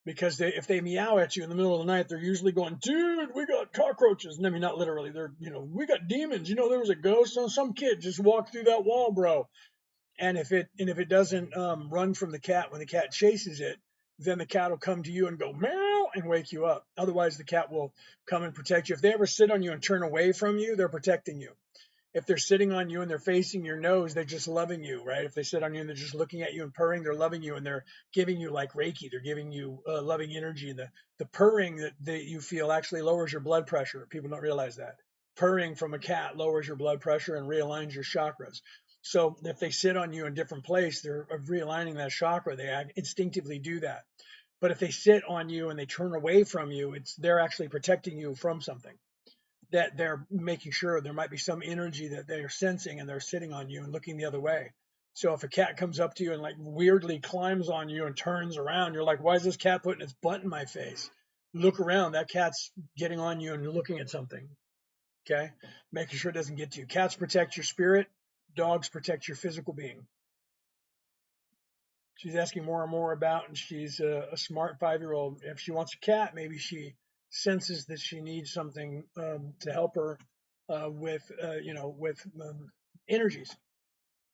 Because if they meow at you in the middle of the night, they're usually going, dude, we got cockroaches. And I mean, not literally. They're, we got demons. There was a ghost. Some kid just walked through that wall, bro. And if it doesn't run from the cat when the cat chases it, then the cat will come to you and go meow and wake you up. Otherwise, the cat will come and protect you. If they ever sit on you and turn away from you, they're protecting you. If they're sitting on you and they're facing your nose, they're just loving you, right? If they sit on you and they're just looking at you and purring, they're loving you and they're giving you like Reiki. They're giving you loving energy. And the purring that you feel actually lowers your blood pressure. People don't realize that. Purring from a cat lowers your blood pressure and realigns your chakras. So if they sit on you in a different place, they're realigning that chakra. They instinctively do that. But if they sit on you and they turn away from you, they're actually protecting you from something. That they're making sure there might be some energy that they're sensing and they're sitting on you and looking the other way. So if a cat comes up to you and like weirdly climbs on you and turns around, you're like, why is this cat putting its butt in my face? Look around. That cat's getting on you and looking at something. Okay. Making sure it doesn't get to you. Cats protect your spirit. Dogs protect your physical being. She's asking more and more about, and she's a smart 5-year-old. If she wants a cat, maybe she senses that she needs something to help her with energies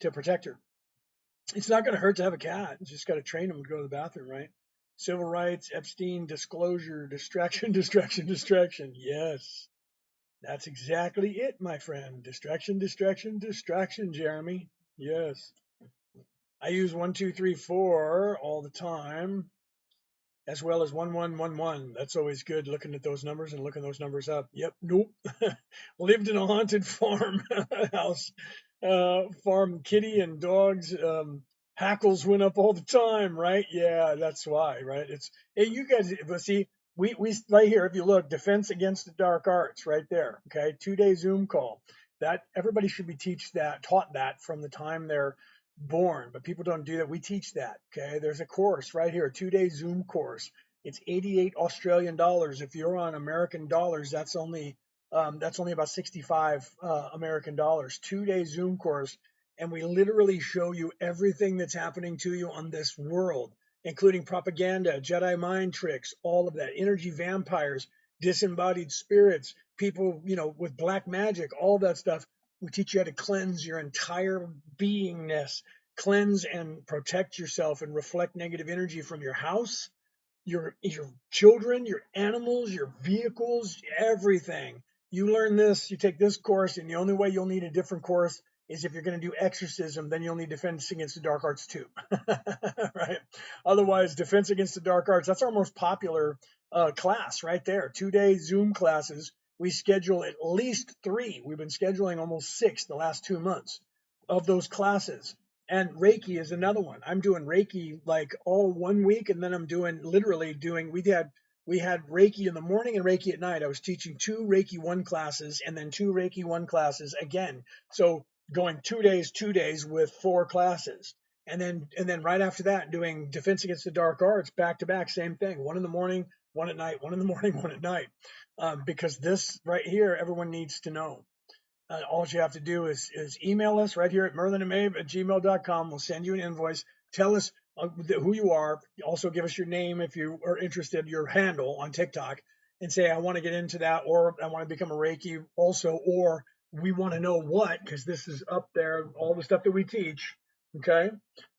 to protect her. It's not going to hurt to have a cat. You just got to train them to go to the bathroom, right? Civil rights, Epstein, disclosure, distraction, distraction, distraction. Yes, that's exactly it, my friend. Distraction, distraction, distraction, Jeremy. Yes. I use 1, 2, 3, 4 all the time, as well as 1111. That's always good looking at those numbers and looking those numbers up. Yep, nope. Lived in a haunted farm house. Farm kitty and dogs. Hackles went up all the time, right? Yeah, that's why, right? Hey, you guys, but see, we right here, if you look, Defense Against the Dark Arts, right there. Okay, 2-day Zoom call. That everybody should be taught that from the time they're born, but people don't do that. We teach that. Okay, there's a course right here, a 2-day Zoom course. It's 88 Australian dollars. If you're on American dollars, that's only about 65 American dollars. 2-day Zoom course, and we literally show you everything that's happening to you on this world, including propaganda, Jedi mind tricks, all of that, energy vampires, disembodied spirits, people, with black magic, all that stuff. We teach you how to cleanse your entire beingness, cleanse and protect yourself and reflect negative energy from your house, your children, your animals, your vehicles, everything. You learn this, you take this course, and the only way you'll need a different course is if you're going to do exorcism, then you'll need Defense Against the Dark Arts too. Right? Otherwise, Defense Against the Dark Arts, that's our most popular class right there. 2-day Zoom classes. We schedule at least 3. We've been scheduling almost 6 the last 2 months of those classes. And Reiki is another one. I'm doing Reiki like all 1 week, and then I'm literally doing. We had Reiki in the morning and Reiki at night. I was teaching 2 Reiki 1 classes and then 2 Reiki 1 classes again. So going 2 days with 4 classes. And then right after that, doing Defense Against the Dark Arts back to back, same thing. 1 in the morning, 1 at night, 1 in the morning, 1 at night. Because this right here, everyone needs to know. all you have to do is email us right here at merlinandmaeve@gmail.com. We'll send you an invoice. Tell us who you are. Also, give us your name if you are interested, your handle on TikTok, and say, I want to get into that, or I want to become a Reiki also, or we want to know what, because this is up there, all the stuff that we teach. Okay.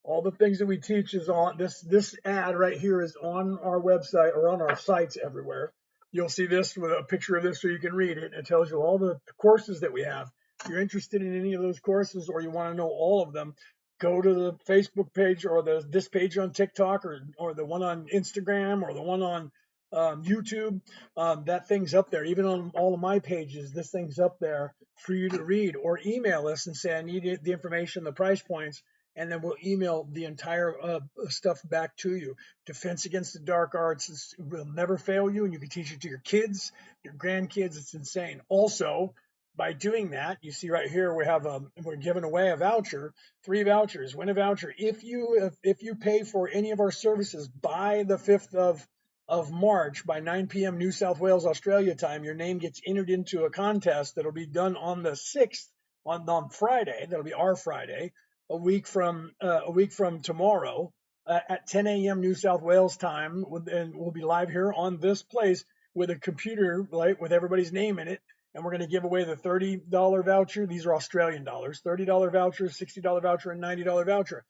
All the things that we teach is on this ad right here is on our website or on our sites everywhere. You'll see this with a picture of this so you can read it. It tells you all the courses that we have. If you're interested in any of those courses or you want to know all of them, go to the Facebook page or this page on TikTok or the one on Instagram or the one on YouTube. That thing's up there. Even on all of my pages, this thing's up there for you to read, or email us and say, I need the information, the price points, and then we'll email the entire stuff back to you. Defense Against the Dark Arts will never fail you, and you can teach it to your kids, your grandkids. It's insane. Also, by doing that, you see right here we're giving away a voucher, 3 vouchers. Win a voucher if you pay for any of our services by the 5th of March by 9 p.m. New South Wales, Australia time. Your name gets entered into a contest that'll be done on the 6th on Friday. That'll be our Friday, a week from tomorrow at 10 a.m. New South Wales time, and we'll be live here on this place with a computer, right, with everybody's name in it, and we're going to give away the $30 voucher. These are Australian dollars. $30 voucher, $60 voucher, and $90 voucher.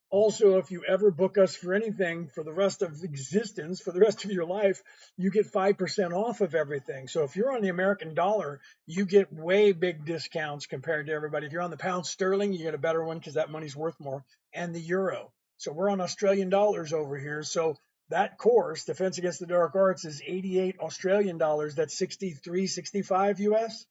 Also, if you ever book us for anything for the rest of existence, for the rest of your life, you get 5% off of everything. So if you're on the American dollar, you get way big discounts compared to everybody. If you're on the pound sterling, you get a better one because that money's worth more, and the euro. So we're on Australian dollars over here. So that course, Defense Against the Dark Arts, is 88 Australian dollars. That's 63.65 US.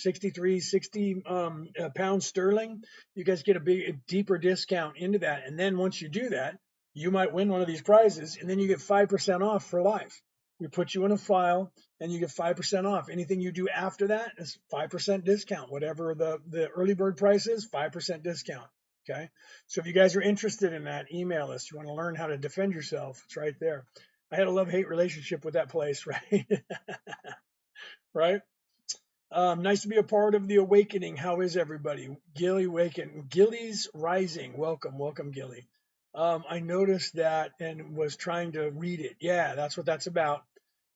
63.60 pounds sterling. You guys get a deeper discount into that, and then once you do that, you might win one of these prizes, and then you get 5% off for life. We put you in a file, and you get 5% off. Anything you do after that is 5% discount. Whatever the early bird price is, 5% discount. Okay, so if you guys are interested in that, email us. You want to learn how to defend yourself? It's right there. I had a love-hate relationship with that place, right? Right. Nice to be a part of the awakening. How is everybody? Gilly Waken, Gilly's Rising. Welcome, welcome, Gilly. I noticed that and was trying to read it. Yeah, that's what that's about,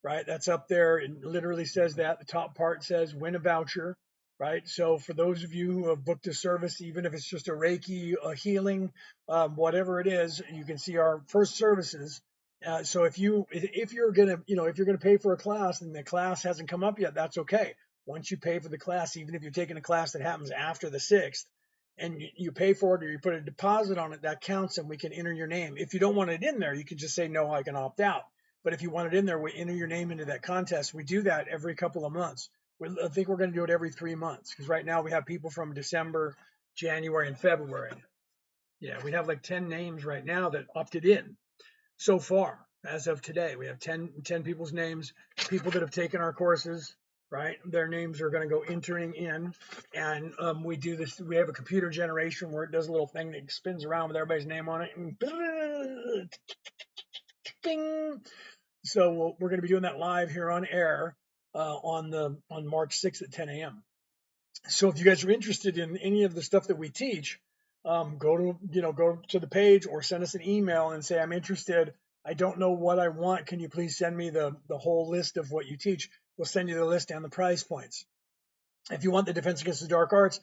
right? That's up there. It literally says that. The top part says win a voucher, right? So for those of you who have booked a service, even if it's just a Reiki, a healing, whatever it is, you can see our first services. So if you're gonna pay for a class and the class hasn't come up yet, that's okay. Once you pay for the class, even if you're taking a class that happens after the 6th, and you pay for it or you put a deposit on it, that counts and we can enter your name. If you don't want it in there, you can just say, no, I can opt out. But if you want it in there, we enter your name into that contest. We do that every couple of months. I think we're going to do it every 3 months because right now we have people from December, January, and February. Yeah, we have like 10 names right now that opted in so far. As of today, we have 10 people's names, people that have taken our courses, right? Their names are going to go entering in, and we do this. We have a computer generation where it does a little thing that spins around with everybody's name on it, and ding. So we're going to be doing that live here on air on March 6th at 10 a.m. So if you guys are interested in any of the stuff that we teach, go to the page or send us an email and say, I'm interested. I don't know what I want. Can you please send me the whole list of what you teach? We'll send you the list and the price points. If you want the Defense Against the Dark Arts,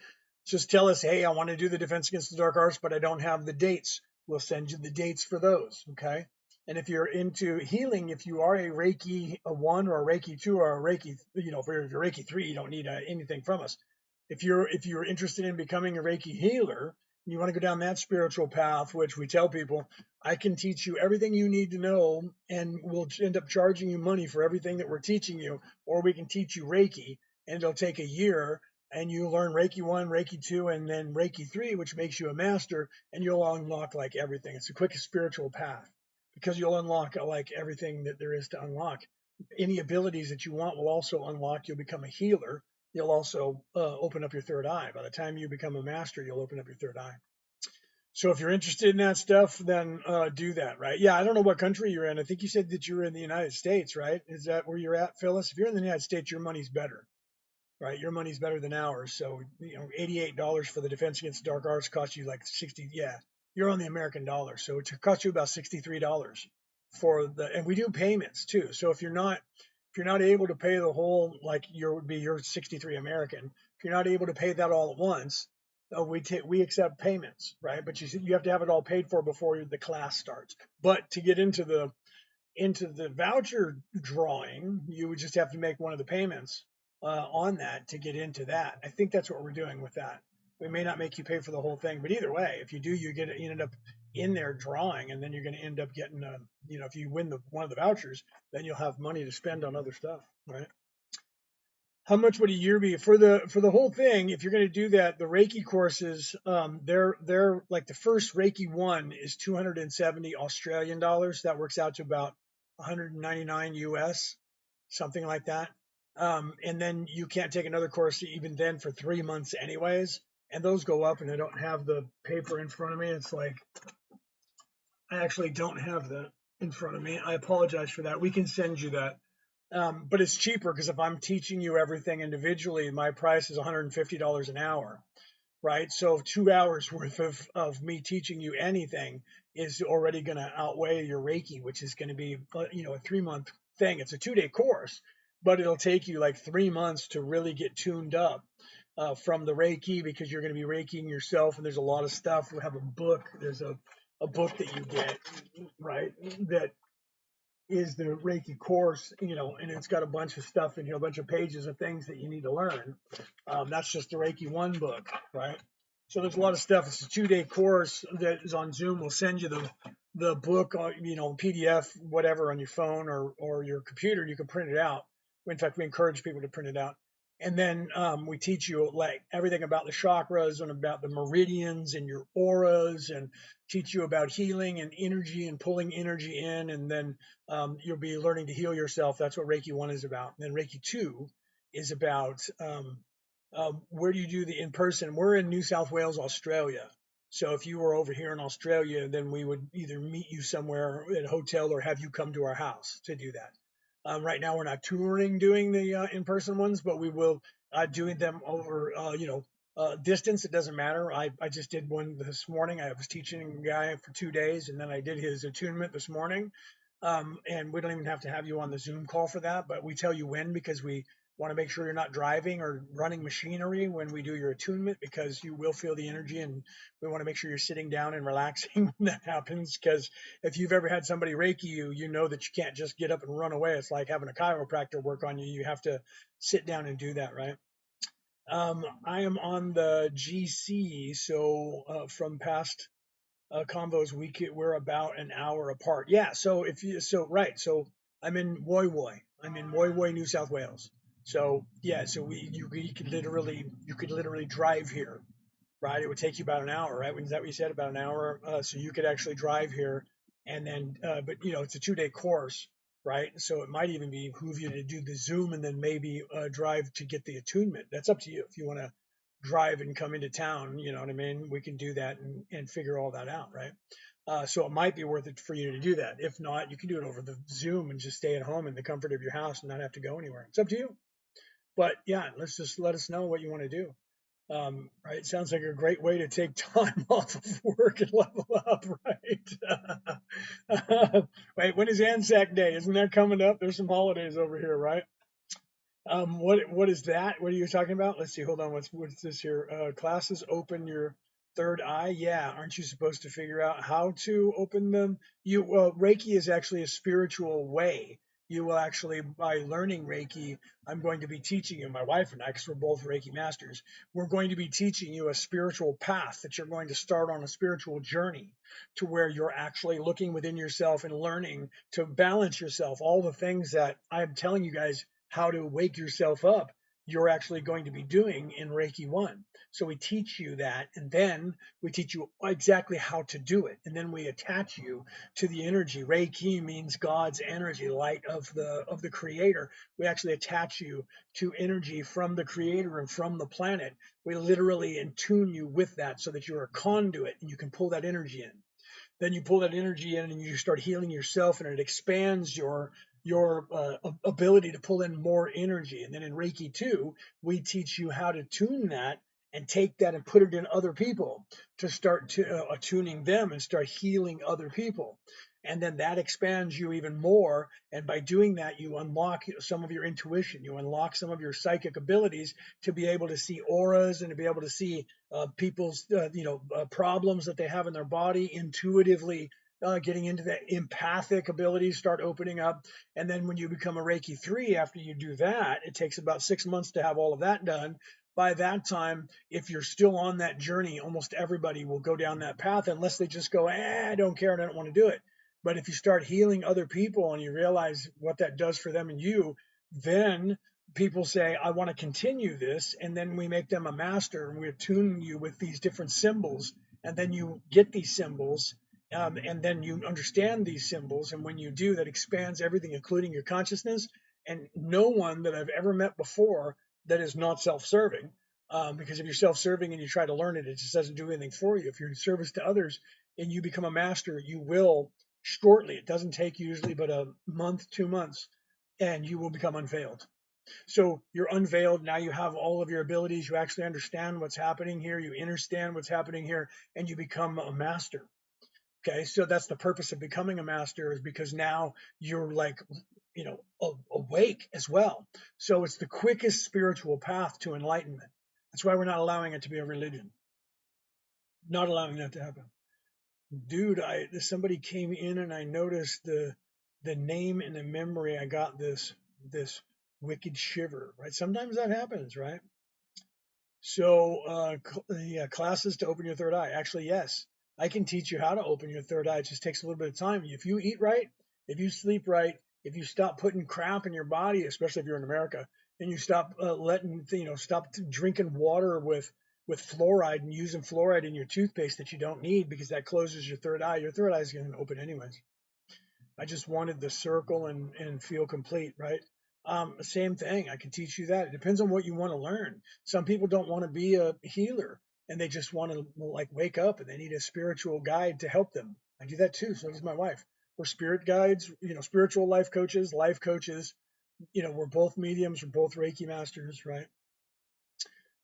just tell us, hey, I want to do the Defense Against the Dark Arts, but I don't have the dates. We'll send you the dates for those. Okay. And if you're into healing, if you are a Reiki 1 or a Reiki 2 or a Reiki, if you're a Reiki 3, you don't need anything from us. If you're interested in becoming a Reiki healer, and you want to go down that spiritual path, which we tell people, I can teach you everything you need to know, and we'll end up charging you money for everything that we're teaching you, or we can teach you Reiki, and it'll take a year, and you learn Reiki 1, Reiki 2, and then Reiki 3, which makes you a master, and you'll unlock like everything. It's the quickest spiritual path because you'll unlock like everything that there is to unlock. Any abilities that you want will also unlock. You'll become a healer. You'll also open up your third eye. By the time you become a master, you'll open up your third eye. So if you're interested in that stuff, then do that, right? Yeah, I don't know what country you're in. I think you said that you were in the United States, right? Is that where you're at, Phyllis? If you're in the United States, your money's better. right? Your money's better than ours. So, $88 for the Defense Against Dark Arts costs you like 60. Yeah, you're on the American dollar. So it costs you about $63 for and we do payments too. So if you're not able to pay the whole, like your 63 American, if you're not able to pay that all at once, we accept payments, right? But you have to have it all paid for before the class starts. But to get into the voucher drawing, you would just have to make one of the payments on that to get into that. I think that's what we're doing with that. We may not make you pay for the whole thing, but either way, if you do, you end up in there drawing, and then you're going to end up getting, if you win one of the vouchers, then you'll have money to spend on other stuff, right? How much would a year be for the whole thing? If you're going to do that, the Reiki courses, they're like the first Reiki one is 270 Australian dollars. That works out to about 199 US, something like that. And then you can't take another course even then for 3 months anyways. And those go up, and I don't have the paper in front of me. It's like, I actually don't have that in front of me. I apologize for that. We can send you that. But it's cheaper because if I'm teaching you everything individually, my price is $150 an hour, right? So 2 hours worth of me teaching you anything is already going to outweigh your Reiki, which is going to be, a 3 month thing. It's a 2-day course, but it'll take you like 3 months to really get tuned up from the Reiki, because you're going to be Reikiing yourself. And there's a lot of stuff. We have a book. There's a book that you get, right? That is the Reiki course, and it's got a bunch of stuff in here, a bunch of pages of things that you need to learn. That's just the Reiki 1 book, right? So there's a lot of stuff. It's a 2-day course that is on Zoom. We'll send you the book, PDF, whatever, on your phone or your computer. You can print it out. In fact, we encourage people to print it out. And then we teach you like everything about the chakras and about the meridians and your auras, and teach you about healing and energy and pulling energy in. And then you'll be learning to heal yourself. That's what Reiki 1 is about. And then Reiki 2 is about where do you do the in-person? We're in New South Wales, Australia. So if you were over here in Australia, then we would either meet you somewhere at a hotel or have you come to our house to do that. Right now, we're not touring doing the in-person ones, but we will doing them over, distance. It doesn't matter. I just did one this morning. I was teaching a guy for 2 days, and then I did his attunement this morning. And we don't even have to have you on the Zoom call for that, but we tell you when, because we want to make sure you're not driving or running machinery when we do your attunement, because you will feel the energy, and we want to make sure you're sitting down and relaxing when that happens. Because if you've ever had somebody Reiki you, you know that you can't just get up and run away. It's like having a chiropractor work on you. You have to sit down and do that, right? I am on the GC, so from past combos, we're about an hour apart. Yeah, so right, so I'm in Woy Woy. I'm in Woy Woy, New South Wales. So yeah, so you could literally drive here, right? It would take you about an hour, right? Is that what you said? About an hour. So you could actually drive here, and then, but it's a 2-day course, right? So it might even behoove you to do the Zoom and then maybe drive to get the attunement. That's up to you. If you want to drive and come into town, you know what I mean? We can do that and figure all that out, right? So it might be worth it for you to do that. If not, you can do it over the Zoom and just stay at home in the comfort of your house and not have to go anywhere. It's up to you. But yeah, let us know what you want to do. Right. Sounds like a great way to take time off of work and level up, right? Wait, when is Anzac Day? Isn't that coming up? There's some holidays over here, right? What is that? What are you talking about? Let's see. Hold on. What's this here? Classes open your third eye. Yeah, aren't you supposed to figure out how to open them? Reiki is actually a spiritual way. You will actually, by learning Reiki, I'm going to be teaching you, my wife and I, because we're both Reiki masters, we're going to be teaching you a spiritual path that you're going to start on, a spiritual journey to where you're actually looking within yourself and learning to balance yourself. All the things that I'm telling you guys how to wake yourself up, you're actually going to be doing in Reiki 1. So we teach you that, and then we teach you exactly how to do it. And then we attach you to the energy. Reiki means God's energy, light of the creator. We actually attach you to energy from the creator and from the planet. We literally attune you with that so that you're a conduit and you can pull that energy in. Then you pull that energy in and you start healing yourself, and it expands your your ability to pull in more energy. And then in Reiki 2, we teach you how to tune that and take that and put it in other people to start attuning them and start healing other people. And then that expands you even more. And by doing that, you unlock some of your intuition, you unlock some of your psychic abilities to be able to see auras and to be able to see people's problems that they have in their body intuitively. Getting into that empathic abilities start opening up. And then when you become a Reiki 3, after you do that, it takes about 6 months to have all of that done. By that time, if you're still on that journey, almost everybody will go down that path unless they just go, I don't care and I don't want to do it. But if you start healing other people and you realize what that does for them and you, then people say, I want to continue this. And then we make them a master and we attune you with these different symbols. And then you get these symbols and then you understand these symbols. And when you do, that expands everything, including your consciousness. And no one that I've ever met before that is not self-serving. Because if you're self-serving and you try to learn it, it just doesn't do anything for you. If you're in service to others and you become a master, you will shortly. It doesn't take usually but a month, 2 months, and you will become unveiled. So you're unveiled. Now you have all of your abilities. You actually understand what's happening here. You understand what's happening here, and you become a master. Okay, so that's the purpose of becoming a master, is because now you're like, awake as well. So it's the quickest spiritual path to enlightenment. That's why we're not allowing it to be a religion. Not allowing that to happen. Dude, somebody came in and I noticed the name and the memory. I got this wicked shiver, right? Sometimes that happens, right? So, yeah, classes to open your third eye. Actually, yes, I can teach you how to open your third eye. It just takes a little bit of time. If you eat right, if you sleep right, if you stop putting crap in your body, especially if you're in America, and you stop stop drinking water with fluoride and using fluoride in your toothpaste that you don't need because that closes your third eye. Your third eye is going to open anyways. I just wanted the circle and feel complete, right? Same thing. I can teach you that. It depends on what you want to learn. Some people don't want to be a healer and they just want to like wake up and they need a spiritual guide to help them. I do that too. So does my wife. We're spirit guides, spiritual life coaches, life coaches. We're both mediums, we're both Reiki masters, right?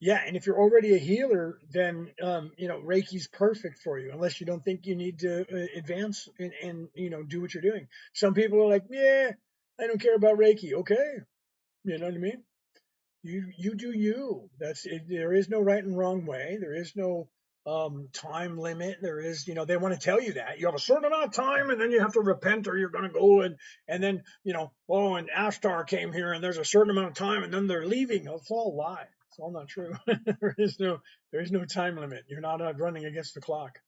Yeah, and if you're already a healer, then Reiki's perfect for you, unless you don't think you need to advance and do what you're doing. Some people are like, yeah, I don't care about Reiki. Okay, you know what I mean? You do you. That's it. There is no right and wrong way. There is no time limit. There is, they want to tell you that you have a certain amount of time, and then you have to repent, or you're going to go and then oh, and Ashtar came here, and there's a certain amount of time, and then they're leaving. It's all a lie. It's all not true. there is no time limit. You're not running against the clock.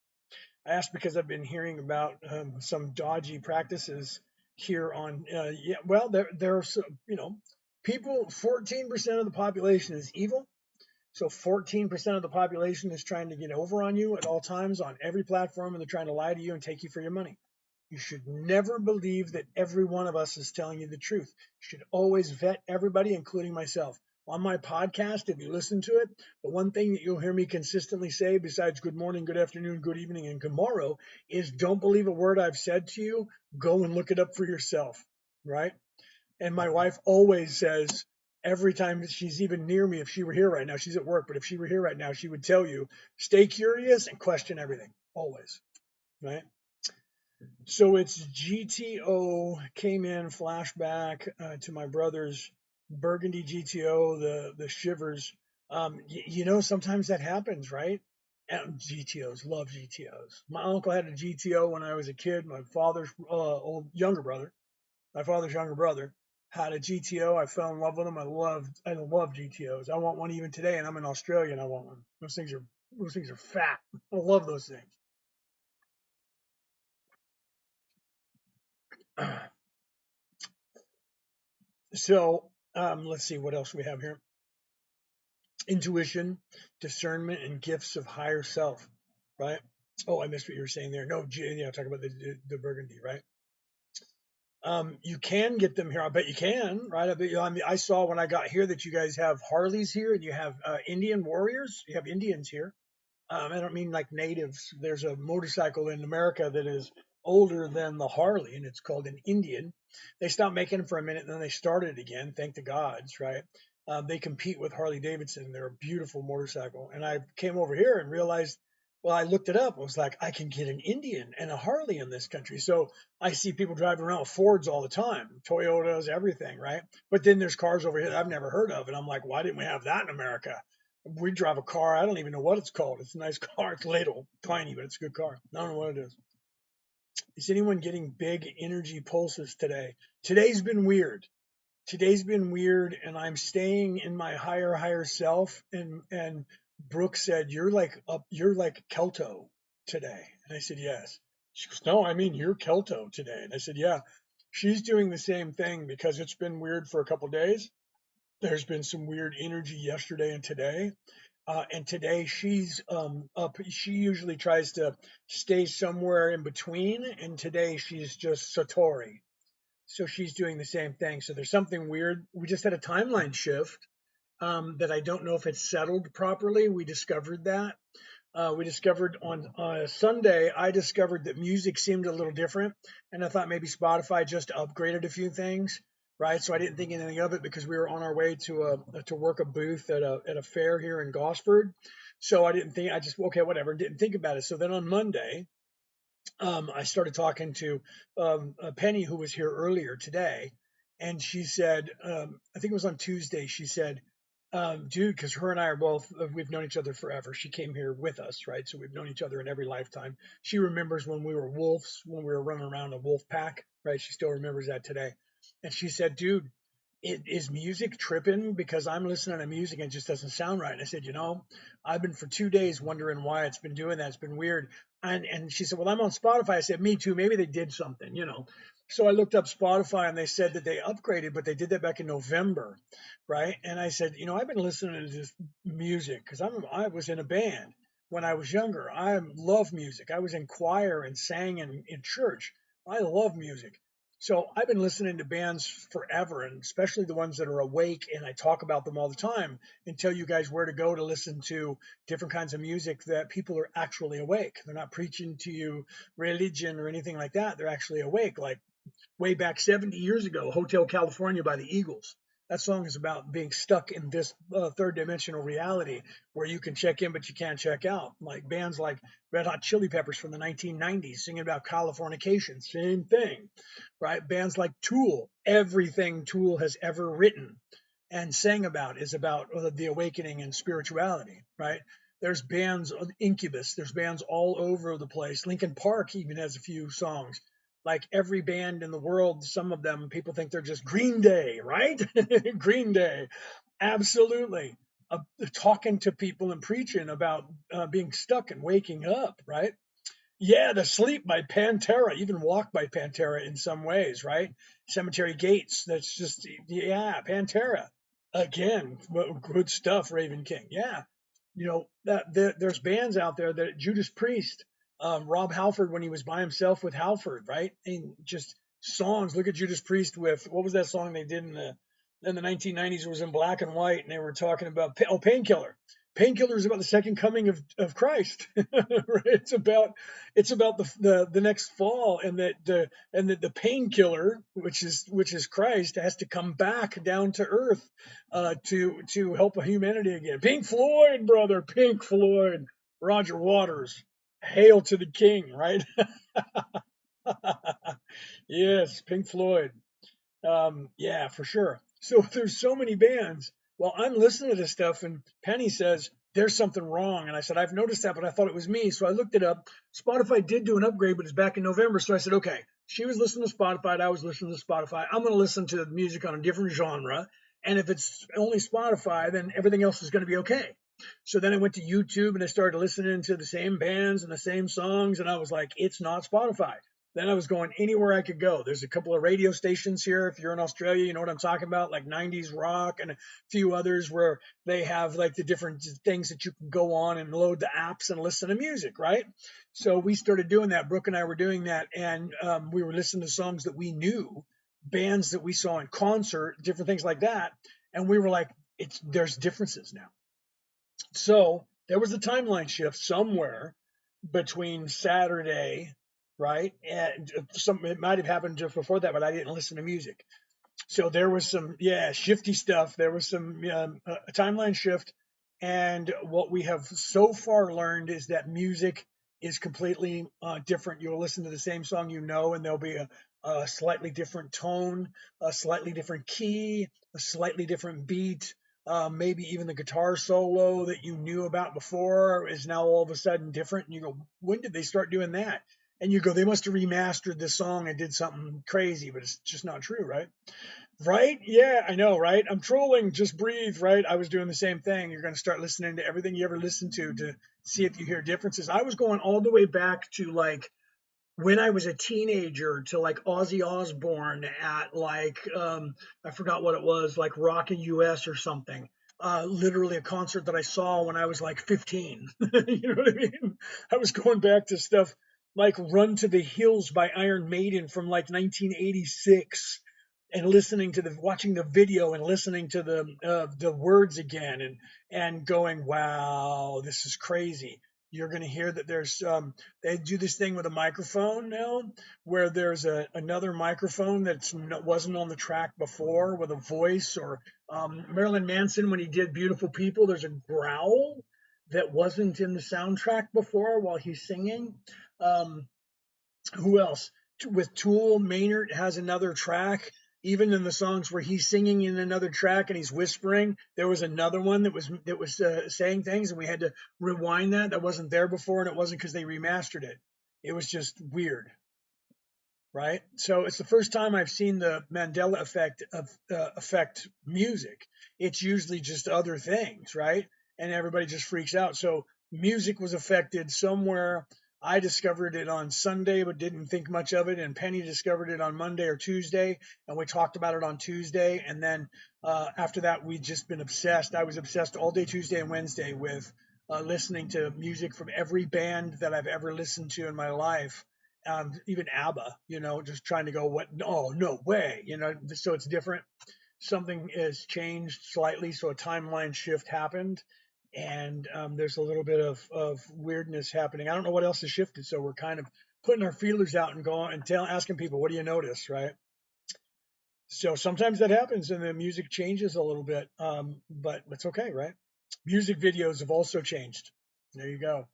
I asked because I've been hearing about some dodgy practices here on. Yeah, well, there's people. 14% of the population is evil. So 14% of the population is trying to get over on you at all times on every platform, and they're trying to lie to you and take you for your money. You should never believe that every one of us is telling you the truth. You should always vet everybody, including myself. On my podcast, if you listen to it, the one thing that you'll hear me consistently say, besides good morning, good afternoon, good evening, and tomorrow, is don't believe a word I've said to you. Go and look it up for yourself, right? And my wife always says, every time she's even near me, if she were here right now, she's at work, but if she were here right now, she would tell you, stay curious and question everything, always, right? So it's GTO came in flashback to my brother's Burgundy GTO, the shivers. Sometimes that happens, right? And GTOs, love GTOs. My uncle had a GTO when I was a kid. My father's my father's younger brother had a GTO. I fell in love with them. I love GTOs. I want one even today, and I'm in Australia and I want one. Those things are fat. I love those things. So let's see what else we have here. Intuition, discernment, and gifts of higher self, right? Oh, I missed what you were saying there. No, talk about the Burgundy, right? You can get them here. I bet you can, right? I bet you. I saw when I got here that you guys have Harleys here, and you have Indian warriors. You have Indians here. I don't mean like natives. There's a motorcycle in America that is older than the Harley, and it's called an Indian. They stopped making them for a minute, and then they started it again. Thank the gods, right? They compete with Harley Davidson. They're a beautiful motorcycle. And I came over here and realized, well, I looked it up. I was like, I can get an Indian and a Harley in this country. So I see people driving around with Fords all the time, Toyotas, everything, right? But then there's cars over here that I've never heard of. And I'm like, why didn't we have that in America? We drive a car. I don't even know what it's called. It's a nice car. It's little, tiny, but it's a good car. I don't know what it is. Is anyone getting big energy pulses today? Today's been weird. Today's been weird, and I'm staying in my higher self. And Brooke said, you're like Kelto today. And I said, yes. She goes, no, I mean you're Kelto today. And I said, yeah. She's doing the same thing because it's been weird for a couple of days. There's been some weird energy yesterday and today. And today she's up. She usually tries to stay somewhere in between, and today she's just Satori. So she's doing the same thing. So there's something weird. We just had a timeline shift that I don't know if it's settled properly. We discovered that. We discovered on Sunday, I discovered that music seemed a little different. And I thought maybe Spotify just upgraded a few things, right? So I didn't think anything of it because we were on our way to work a booth at a fair here in Gosford. So I didn't think, I just, okay, whatever, didn't think about it. So then on Monday, I started talking to Penny, who was here earlier today, and she said, I think it was on Tuesday, she said, dude, because her and I are both, we've known each other forever. She came here with us, right? So we've known each other in every lifetime. She remembers when we were wolves, when we were running around a wolf pack, right? She still remembers that today. And she said, dude, is music tripping because I'm listening to music and it just doesn't sound right. And I said, I've been for 2 days wondering why it's been doing that. It's been weird. And she said, well, I'm on Spotify. I said, me too. Maybe they did something. So I looked up Spotify and they said that they upgraded, but they did that back in November, right? And I said, I've been listening to this music because I was in a band when I was younger. I love music. I was in choir and sang in church. I love music. So I've been listening to bands forever, and especially the ones that are awake, and I talk about them all the time and tell you guys where to go to listen to different kinds of music that people are actually awake. They're not preaching to you religion or anything like that. They're actually awake. Like way back 70 years ago, Hotel California by the Eagles. That song is about being stuck in this third dimensional reality where you can check in, but you can't check out. Like bands like Red Hot Chili Peppers from the 1990s singing about Californication, same thing, right? Bands like Tool, everything Tool has ever written and sang about is about the awakening and spirituality, right? There's bands, Incubus, there's bands all over the place. Linkin Park even has a few songs. Like every band in the world, some of them people think they're just Green Day, right? Green Day, absolutely. Talking to people and preaching about being stuck and waking up, right? Yeah, The Sleep by Pantera, even Walk by Pantera in some ways, right? Cemetery Gates, that's just, yeah, Pantera. Again, good stuff, Raven King. Yeah. There's bands out there that Judas Priest, Rob Halford when he was by himself with Halford, right? And just songs. Look at Judas Priest with, what was that song they did in the 1990s? It was in black and white, and they were talking about, Painkiller. Painkiller is about the second coming of Christ. Right? It's about the next fall, and that the painkiller, which is Christ, has to come back down to earth to help humanity again. Pink Floyd, brother, Pink Floyd, Roger Waters, hail to the king, right? Yes, Pink Floyd. Yeah, for sure. So there's so many bands. Well, I'm listening to this stuff, and Penny says there's something wrong, and I said I've noticed that, but I thought it was me. So I looked it up. Spotify did do an upgrade, but it's back in November. So I said, okay, she was listening to Spotify, and I was listening to Spotify. I'm going to listen to music on a different genre, and if it's only Spotify, then everything else is going to be okay. So then I went to YouTube and I started listening to the same bands and the same songs, and I was like, it's not Spotify. Then I was going anywhere I could go. There's a couple of radio stations here. If you're in Australia, you know what I'm talking about, like 90s rock and a few others where they have like the different things that you can go on and load the apps and listen to music, right? So we started doing that. Brooke and I were doing that, and we were listening to songs that we knew, bands that we saw in concert, different things like that. And we were like, there's differences now. So there was a timeline shift somewhere between Saturday right? And it might have happened just before that, but I didn't listen to music. So there was some, yeah, shifty stuff. There was some a timeline shift. And what we have so far learned is that music is completely different. You'll listen to the same song, and there'll be a slightly different tone, a slightly different key, a slightly different beat. Maybe even the guitar solo that you knew about before is now all of a sudden different. And you go, when did they start doing that? And you go, they must have remastered the song and did something crazy, but it's just not true, right? Right? Yeah, I know, right? I'm trolling. Just breathe, right? I was doing the same thing. You're going to start listening to everything you ever listened to see if you hear differences. I was going all the way back to like when I was a teenager to like Ozzy Osbourne at like I forgot what it was, like Rockin' US or something. Literally a concert that I saw when I was like 15. You know what I mean? I was going back to stuff like Run to the Hills by Iron Maiden from like 1986 and listening to watching the video and listening to the words again and going, wow, this is crazy. You're going to hear that there's they do this thing with a microphone now where there's another microphone that wasn't on the track before with a voice, or Marilyn Manson when he did Beautiful People, there's a growl that wasn't in the soundtrack before while he's singing. um, who else? With Tool, Maynard has another track. Even in the songs where he's singing in another track and he's whispering, there was another one that was saying things, and we had to rewind that. That wasn't there before, and it wasn't because they remastered it. It was just weird, right? So it's the first time I've seen the Mandela effect affect music. It's usually just other things, right? And everybody just freaks out. So music was affected somewhere. I discovered it on Sunday, but didn't think much of it. And Penny discovered it on Monday or Tuesday, and we talked about it on Tuesday. And then after that, we'd just been obsessed. I was obsessed all day Tuesday and Wednesday with listening to music from every band that I've ever listened to in my life, even ABBA, just trying to go, what? Oh, no way, so it's different. Something has changed slightly, so a timeline shift happened, and there's a little bit of weirdness happening. I don't know what else has shifted, so we're kind of putting our feelers out and going and asking people, what do you notice, right? So sometimes that happens and the music changes a little bit, but it's okay, right? Music videos have also changed. There you go.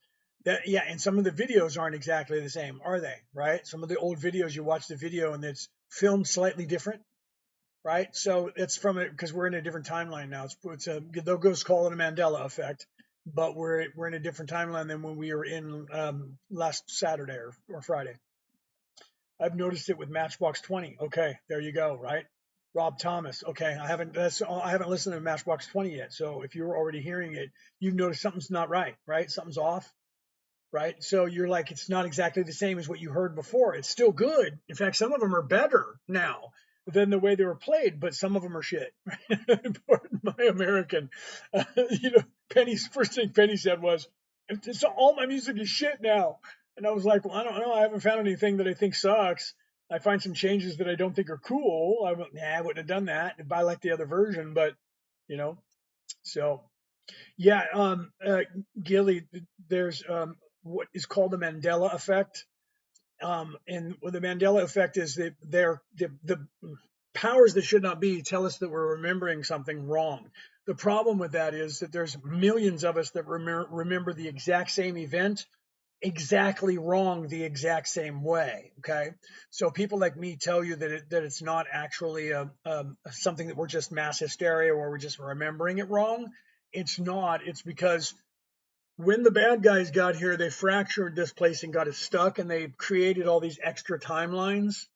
Yeah, and some of the videos aren't exactly the same, are they? Right? Some of the old videos, you watch the video and it's filmed slightly different, right? So it's from it because we're in a different timeline now. They'll go call it a Mandela effect, but we're in a different timeline than when we were in last Saturday or Friday. I've noticed it with Matchbox 20. Okay, there you go, right? Rob Thomas. Okay, I haven't listened to Matchbox 20 yet. So if you're already hearing it, you've noticed something's not right, right? Something's off, right? So you're like, it's not exactly the same as what you heard before. It's still good. In fact, some of them are better now than the way they were played, but some of them are shit. Pardon my American. Penny's first thing Penny said was, all my music is shit now. And I was like, well, I don't know. I haven't found anything that I think sucks. I find some changes that I don't think are cool. I wouldn't have done that if I like the other version, but you know, so yeah, Gilly, there's what is called the Mandela effect. And what the Mandela effect is that the powers that should not be tell us that we're remembering something wrong. The problem with that is that there's millions of us that remember the exact same event exactly wrong the exact same way. Okay, so people like me tell you that it's not actually something that we're just mass hysteria or we're just remembering it wrong. It's not. It's because when the bad guys got here, they fractured this place and got it stuck, and they created all these extra timelines.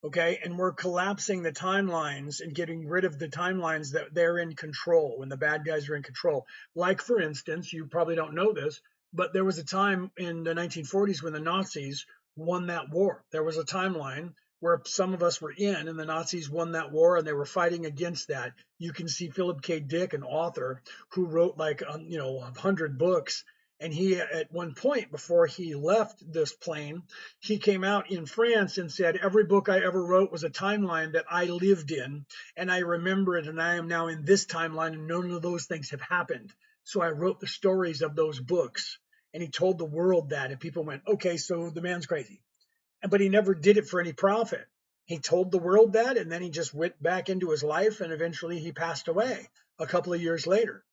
Okay, and we're collapsing the timelines and getting rid of the timelines that they're in control when the bad guys are in control. Like, for instance, you probably don't know this, but there was a time in the 1940s when the Nazis won that war. There was a timeline where some of us were in, and the Nazis won that war, and they were fighting against that. You can see Philip K. Dick, an author who wrote like 100 books, and he at one point before he left this plane, he came out in France and said, every book I ever wrote was a timeline that I lived in, and I remember it, and I am now in this timeline, and none of those things have happened. So I wrote the stories of those books. And he told the world that, and people went, okay, so the man's crazy. but he never did it for any profit. He told the world that, and then he just went back into his life, and eventually he passed away a couple of years later.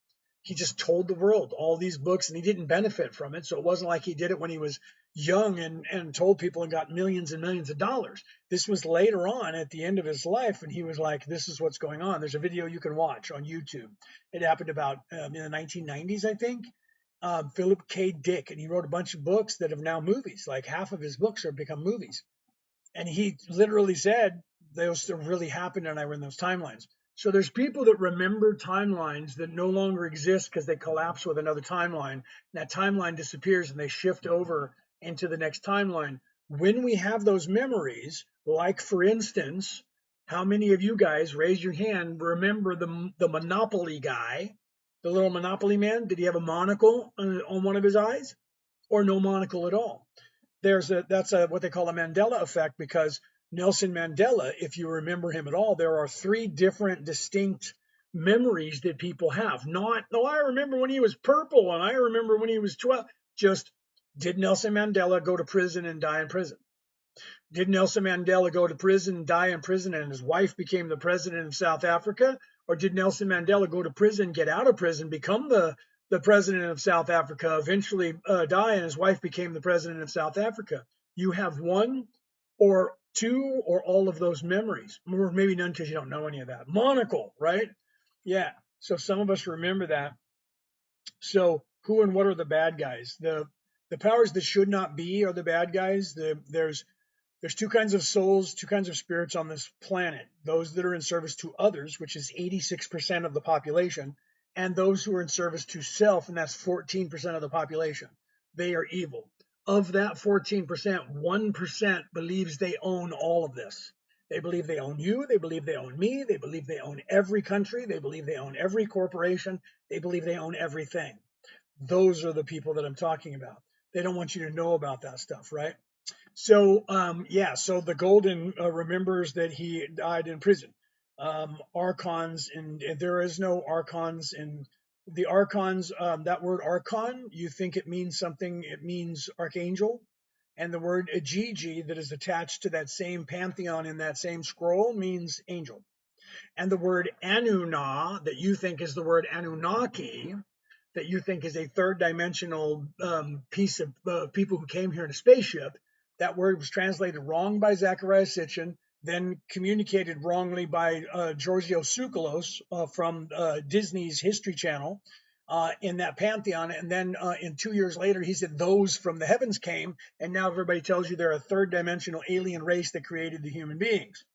He just told the world all these books, and he didn't benefit from it. So it wasn't like he did it when he was young and told people and got millions and millions of dollars. This was later on at the end of his life, and he was like, this is what's going on. There's a video you can watch on YouTube. It happened about in the 1990s, I think. Philip K. Dick, and he wrote a bunch of books that have now movies. Like half of his books have become movies. And he literally said those really happened and I were in those timelines. So there's people that remember timelines that no longer exist because they collapse with another timeline. And that timeline disappears and they shift over into the next timeline. When we have those memories, like for instance, how many of you guys, raise your hand, remember the Monopoly guy, the little Monopoly man? Did he have a monocle on one of his eyes or no monocle at all? That's what they call a Mandela effect, because Nelson Mandela, if you remember him at all, there are three different distinct memories that people have. Not, oh, I remember when he was purple and I remember when he was 12. Just, did Nelson Mandela go to prison and die in prison? Did Nelson Mandela go to prison, die in prison, and his wife became the president of South Africa? Or did Nelson Mandela go to prison, get out of prison, become the president of South Africa, eventually die, and his wife became the president of South Africa? You have one or two or all of those memories, or maybe none because you don't know any of that. Monocle, right? Yeah. So some of us remember that. So who and what are the bad guys? The powers that should not be are the bad guys. There's two kinds of souls, two kinds of spirits on this planet. Those that are in service to others, which is 86% of the population, and those who are in service to self, and that's 14% of the population. They are evil. Of that 14%, 1% believes they own all of this. They believe they own you. They believe they own me. They believe they own every country. They believe they own every corporation. They believe they own everything. Those are the people that I'm talking about. They don't want you to know about that stuff, right? So so the Golden remembers that he died in prison. Archons, and there is no archons in the archons. That word archon, you think it means something? It means archangel, and the word Ajiji that is attached to that same pantheon in that same scroll means angel. And the word Anuna that you think is the word Anunnaki, that you think is a third dimensional piece of people who came here in a spaceship. That word was translated wrong by Zecharia Sitchin, then communicated wrongly by Giorgio Tsoukalos from Disney's History Channel in that pantheon. And then in 2 years later, he said those from the heavens came, and now everybody tells you they're a third dimensional alien race that created the human beings.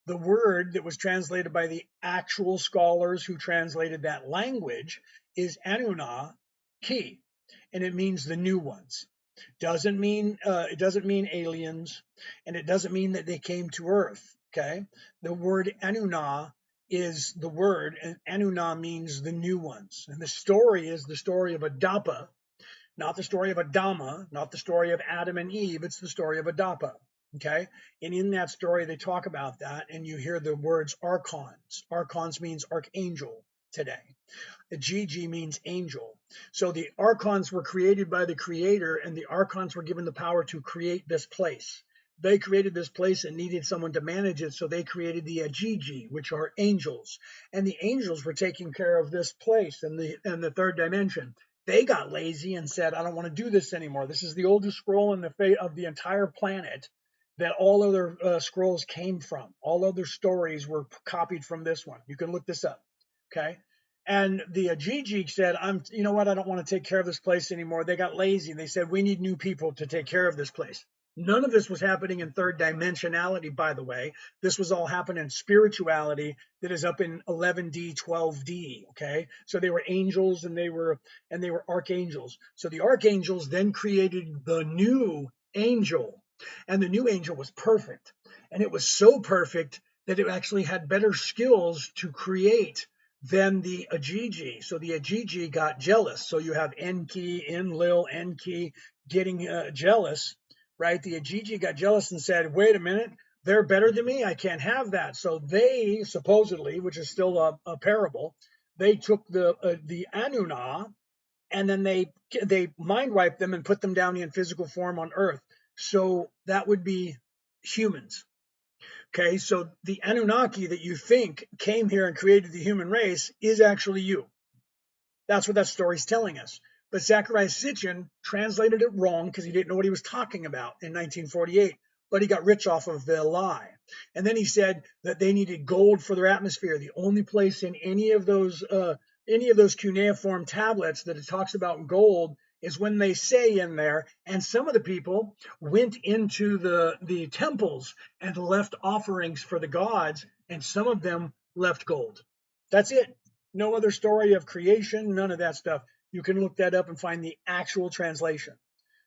The word that was translated by the actual scholars who translated that language is Anunnaki, and it means the new ones. It doesn't mean aliens, and it doesn't mean that they came to Earth. Okay, the word Anunna is the word, and Anunna means the new ones. And the story is the story of Adapa, not the story of Adama, not the story of Adam and Eve. It's the story of Adapa. Okay, and in that story they talk about that, and you hear the words archons. Archons means archangel today. Gigi means angel. So the archons were created by the creator, and the archons were given the power to create this place. They created this place and needed someone to manage it, so they created the Gigi, which are angels. And the angels were taking care of this place and the third dimension. They got lazy and said, I don't want to do this anymore. This is the oldest scroll in of the entire planet that all other scrolls came from. All other stories were copied from this one. You can look this up. Okay. And the Gigi said, you know what? I don't want to take care of this place anymore. They got lazy. They said, we need new people to take care of this place. None of this was happening in third dimensionality, by the way. This was all happening in spirituality that is up in 11D, 12D. Okay. So they were angels and they were archangels. So the archangels then created the new angel, and the new angel was perfect. And it was so perfect that it actually had better skills to create than the Ajiji. So the Ajiji got jealous. So you have Enki, Enlil, Enki getting jealous, right? The Ajiji got jealous and said, wait a minute, they're better than me. I can't have that. So they supposedly, which is still a parable, they took the Anunna, and then they mind wiped them and put them down in physical form on Earth. So that would be humans. Okay, so the Anunnaki that you think came here and created the human race is actually you. That's what that story's telling us. But Zecharia Sitchin translated it wrong because he didn't know what he was talking about in 1948. But he got rich off of the lie. And then he said that they needed gold for their atmosphere. The only place in any of those cuneiform tablets that it talks about gold is when they say in there, and some of the people went into the temples and left offerings for the gods, and some of them left gold. That's it. No other story of creation, none of that stuff. You can look that up and find the actual translation.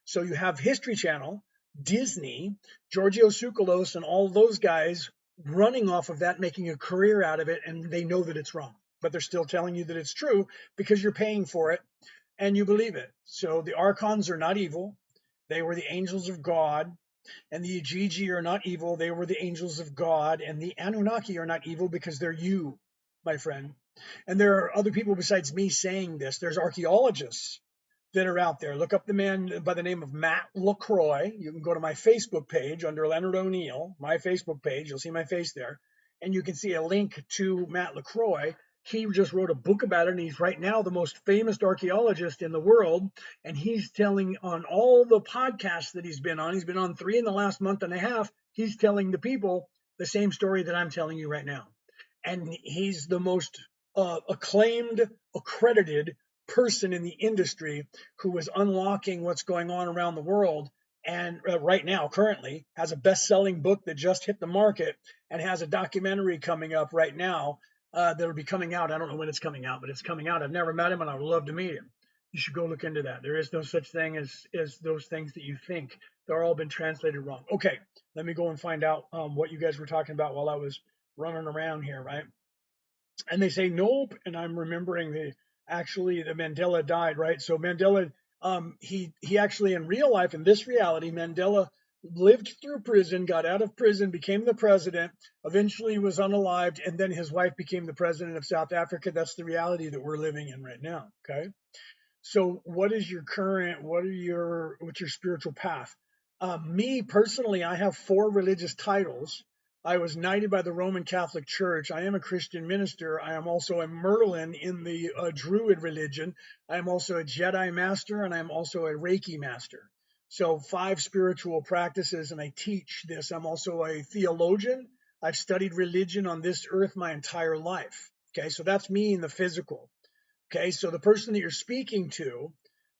So you have History Channel, Disney, Giorgio Tsoukalos, and all those guys running off of that, making a career out of it, and they know that it's wrong. But they're still telling you that it's true because you're paying for it and you believe it. So the Archons are not evil. They were the angels of God. And the Igigi are not evil. They were the angels of God. And the Anunnaki are not evil because they're you, my friend. And there are other people besides me saying this. There's archaeologists that are out there. Look up the man by the name of Matt LaCroix. You can go to my Facebook page under Leonard O'Neill, my Facebook page. You'll see my face there. And you can see a link to Matt LaCroix. He just wrote a book about it, and he's right now the most famous archaeologist in the world. And he's telling on all the podcasts that he's been on 3 in the last month and a half, he's telling the people the same story that I'm telling you right now. And he's the most acclaimed, accredited person in the industry who is unlocking what's going on around the world. And right now, currently, has a best-selling book that just hit the market and has a documentary coming up right now that'll be coming out. I don't know when it's coming out, but it's coming out. I've never met him, and I would love to meet him. You should go look into that. There is no such thing as those things that you think. They're all been translated wrong. Okay, let me go and find out what you guys were talking about while I was running around here, right? And they say nope, and I'm remembering the Mandela died, right? So Mandela, he actually in real life, in this reality, Mandela lived through prison, got out of prison, became the president, eventually was unalived, and then his wife became the president of South Africa. That's the reality that we're living in right now. Okay. So what's your spiritual path? Me personally, I have 4 religious titles. I was knighted by the Roman Catholic Church. I am a Christian minister. I am also a Merlin in the Druid religion. I am also a Jedi master, and I am also a Reiki master. So 5 spiritual practices, and I teach this. I'm also a theologian. I've studied religion on this earth my entire life. Okay, so that's me in the physical. Okay, so the person that you're speaking to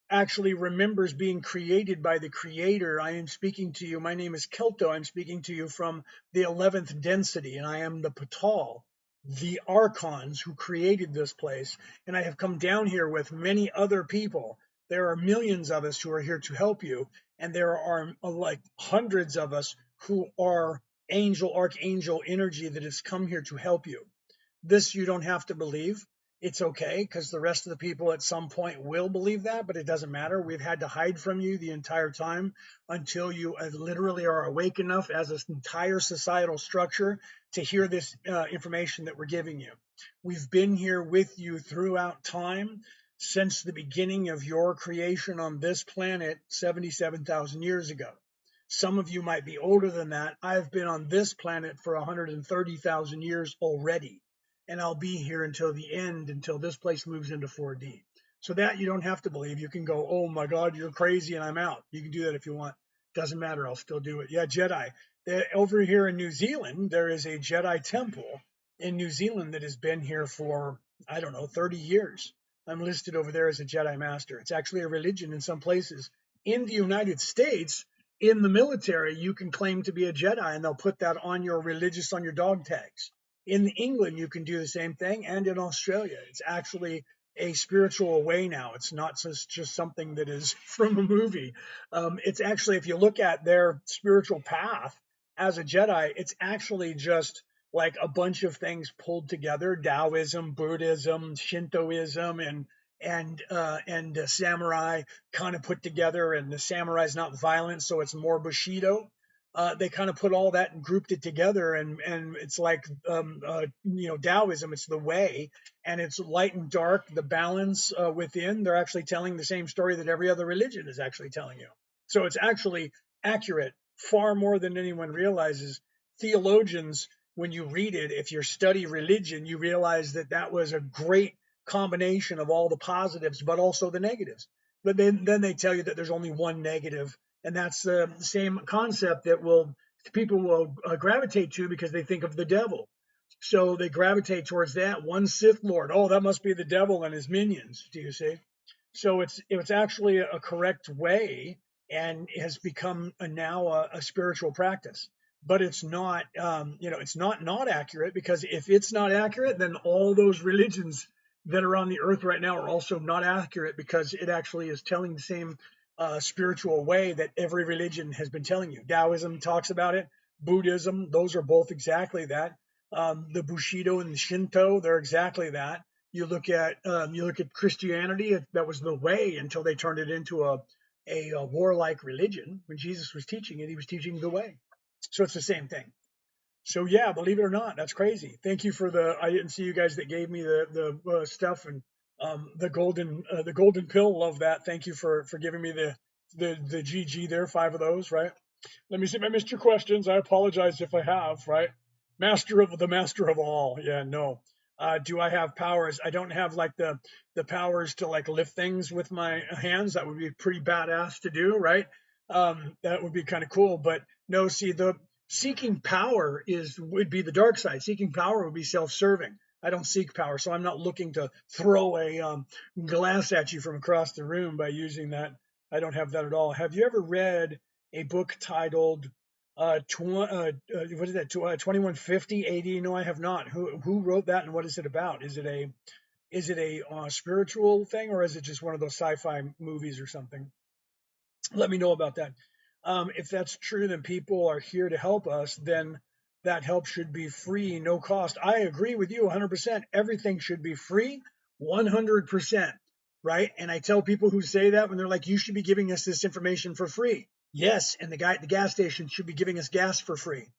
actually remembers being created by the creator. I am speaking to you. My name is Kelto. I'm speaking to you from the 11th density, and I am the Patal, the Archons who created this place. And I have come down here with many other people. There are millions of us who are here to help you, and there are like hundreds of us who are archangel energy that has come here to help you. This you don't have to believe. It's okay because the rest of the people at some point will believe that, but it doesn't matter. We've had to hide from you the entire time until you literally are awake enough as an entire societal structure to hear this information that we're giving you. We've been here with you throughout time since the beginning of your creation on this planet 77,000 years ago. Some of you might be older than that. I've been on this planet for 130,000 years already. And I'll be here until the end, until this place moves into 4D. So that you don't have to believe. You can go, oh my God, you're crazy, and I'm out. You can do that if you want. Doesn't matter. I'll still do it. Yeah, Jedi. Over here in New Zealand, there is a Jedi temple in New Zealand that has been here for, I don't know, 30 years. I'm listed over there as a Jedi Master. It's actually a religion in some places. In the United States, in the military, you can claim to be a Jedi, and they'll put that on your dog tags. In England, you can do the same thing, and in Australia. It's actually a spiritual way now. It's not just something that is from a movie. It's actually, if you look at their spiritual path as a Jedi, it's actually just like a bunch of things pulled together: Taoism, Buddhism, Shintoism, and samurai kind of put together. And the samurai is not violent, so it's more Bushido. They kind of put all that and grouped it together, and it's like Taoism. It's the way, and it's light and dark, the balance within. They're actually telling the same story that every other religion is actually telling you. So it's actually accurate far more than anyone realizes. Theologians, when you read it, if you study religion, you realize that that was a great combination of all the positives, but also the negatives. But then they tell you that there's only one negative, and that's the same concept that people will gravitate to because they think of the devil. So they gravitate towards that one Sith Lord. Oh, that must be the devil and his minions. Do you see? So it's actually a correct way and has become now a spiritual practice. But it's not, it's not accurate, because if it's not accurate, then all those religions that are on the earth right now are also not accurate, because it actually is telling the same spiritual way that every religion has been telling you. Taoism talks about it. Buddhism, those are both exactly that. The Bushido and the Shinto, they're exactly that. You look at Christianity. That was the way until they turned it into a warlike religion. When Jesus was teaching it, he was teaching the way. So it's the same thing. So yeah, believe it or not, that's crazy. Thank you for the. I didn't see you guys that gave me the stuff, and the golden pill. Love that. Thank you for giving me the GG there. 5 of those, right? Let me see if I missed your questions. I apologize if I have, right? Master of all. Yeah, no. Do I have powers? I don't have like the powers to like lift things with my hands. That would be pretty badass to do, right? That would be kind of cool. But no, see, the seeking power would be the dark side. Seeking power would be self-serving. I don't seek power, so I'm not looking to throw a glass at you from across the room by using that. I don't have that at all. Have you ever read a book titled what is that? 2150 AD? No, I have not. Who wrote that, and what is it about? Is it a spiritual thing, or is it just one of those sci-fi movies or something? Let me know about that. If that's true, then people are here to help us. Then that help should be free, no cost. I agree with you 100%. Everything should be free, 100%. Right? And I tell people who say that, when they're like, "You should be giving us this information for free." Yes, and the guy at the gas station should be giving us gas for free.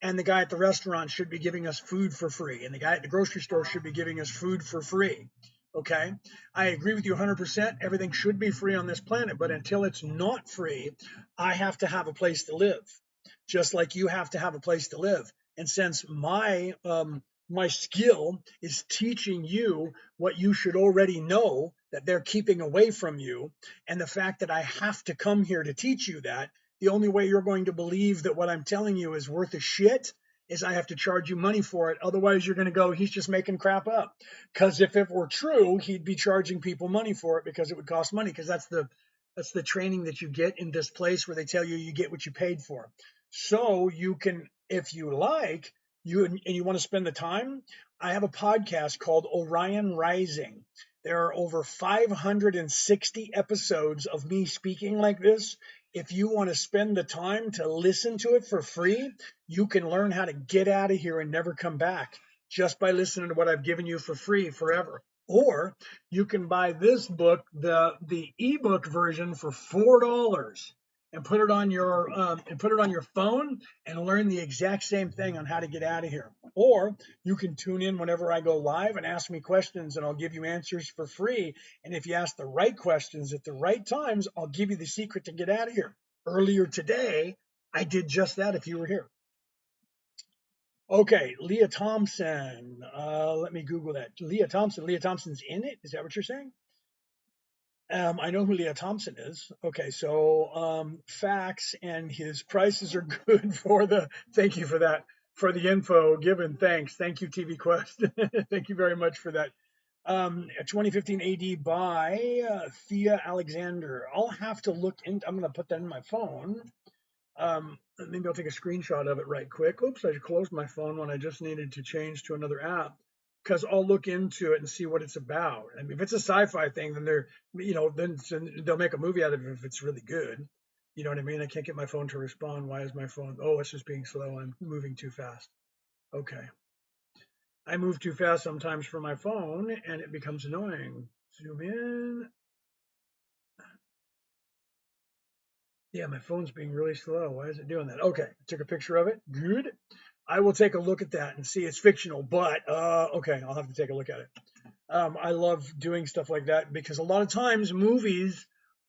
And the guy at the restaurant should be giving us food for free. And the guy at the grocery store should be giving us food for free. Okay? I agree with you 100%. Everything should be free on this planet, but until it's not free, I have to have a place to live, just like you have to have a place to live. And since my skill is teaching you what you should already know that they're keeping away from you, and the fact that I have to come here to teach you that, the only way you're going to believe that what I'm telling you is worth a shit is I have to charge you money for it. Otherwise, you're going to go, he's just making crap up. Because if it were true, he'd be charging people money for it, because it would cost money, because that's the training that you get in this place, where they tell you get what you paid for. So you can, if you like, you want to spend the time, I have a podcast called Orion Rising. There are over 560 episodes of me speaking like this. If you want to spend the time to listen to it for free, you can learn how to get out of here and never come back just by listening to what I've given you for free forever. Or you can buy this book, the ebook version, for $4, and put it on your phone and learn the exact same thing on how to get out of here. Or you can tune in whenever I go live and ask me questions, and I'll give you answers for free. And if you ask the right questions at the right times, I'll give you the secret to get out of here. Earlier today, I did just that, if you were here. Okay, Leah Thompson. Let me Google that. Leah Thompson. Leah Thompson's in it? Is that what you're saying? I know who Leah Thompson is. Okay, so facts, and his prices are good for the. Thank you for that, for the info given. Thanks. Thank you, TV Quest. Thank you very much for that. 2015 AD by Thea Alexander. I'll have to look in. I'm going to put that in my phone. Maybe I'll take a screenshot of it right quick. Oops, I closed my phone when I just needed to change to another app, because I'll look into it and see what it's about. I mean, if it's a sci-fi thing, then then they'll make a movie out of it if it's really good. You know what I mean? I can't get my phone to respond. Why is my phone? Oh, it's just being slow. I'm moving too fast. Okay. I move too fast sometimes for my phone, and it becomes annoying. Zoom in. Yeah, my phone's being really slow. Why is it doing that? Okay, took a picture of it. Good. I will take a look at that and see. It's fictional, but okay, I'll have to take a look at it. I love doing stuff like that, because a lot of times movies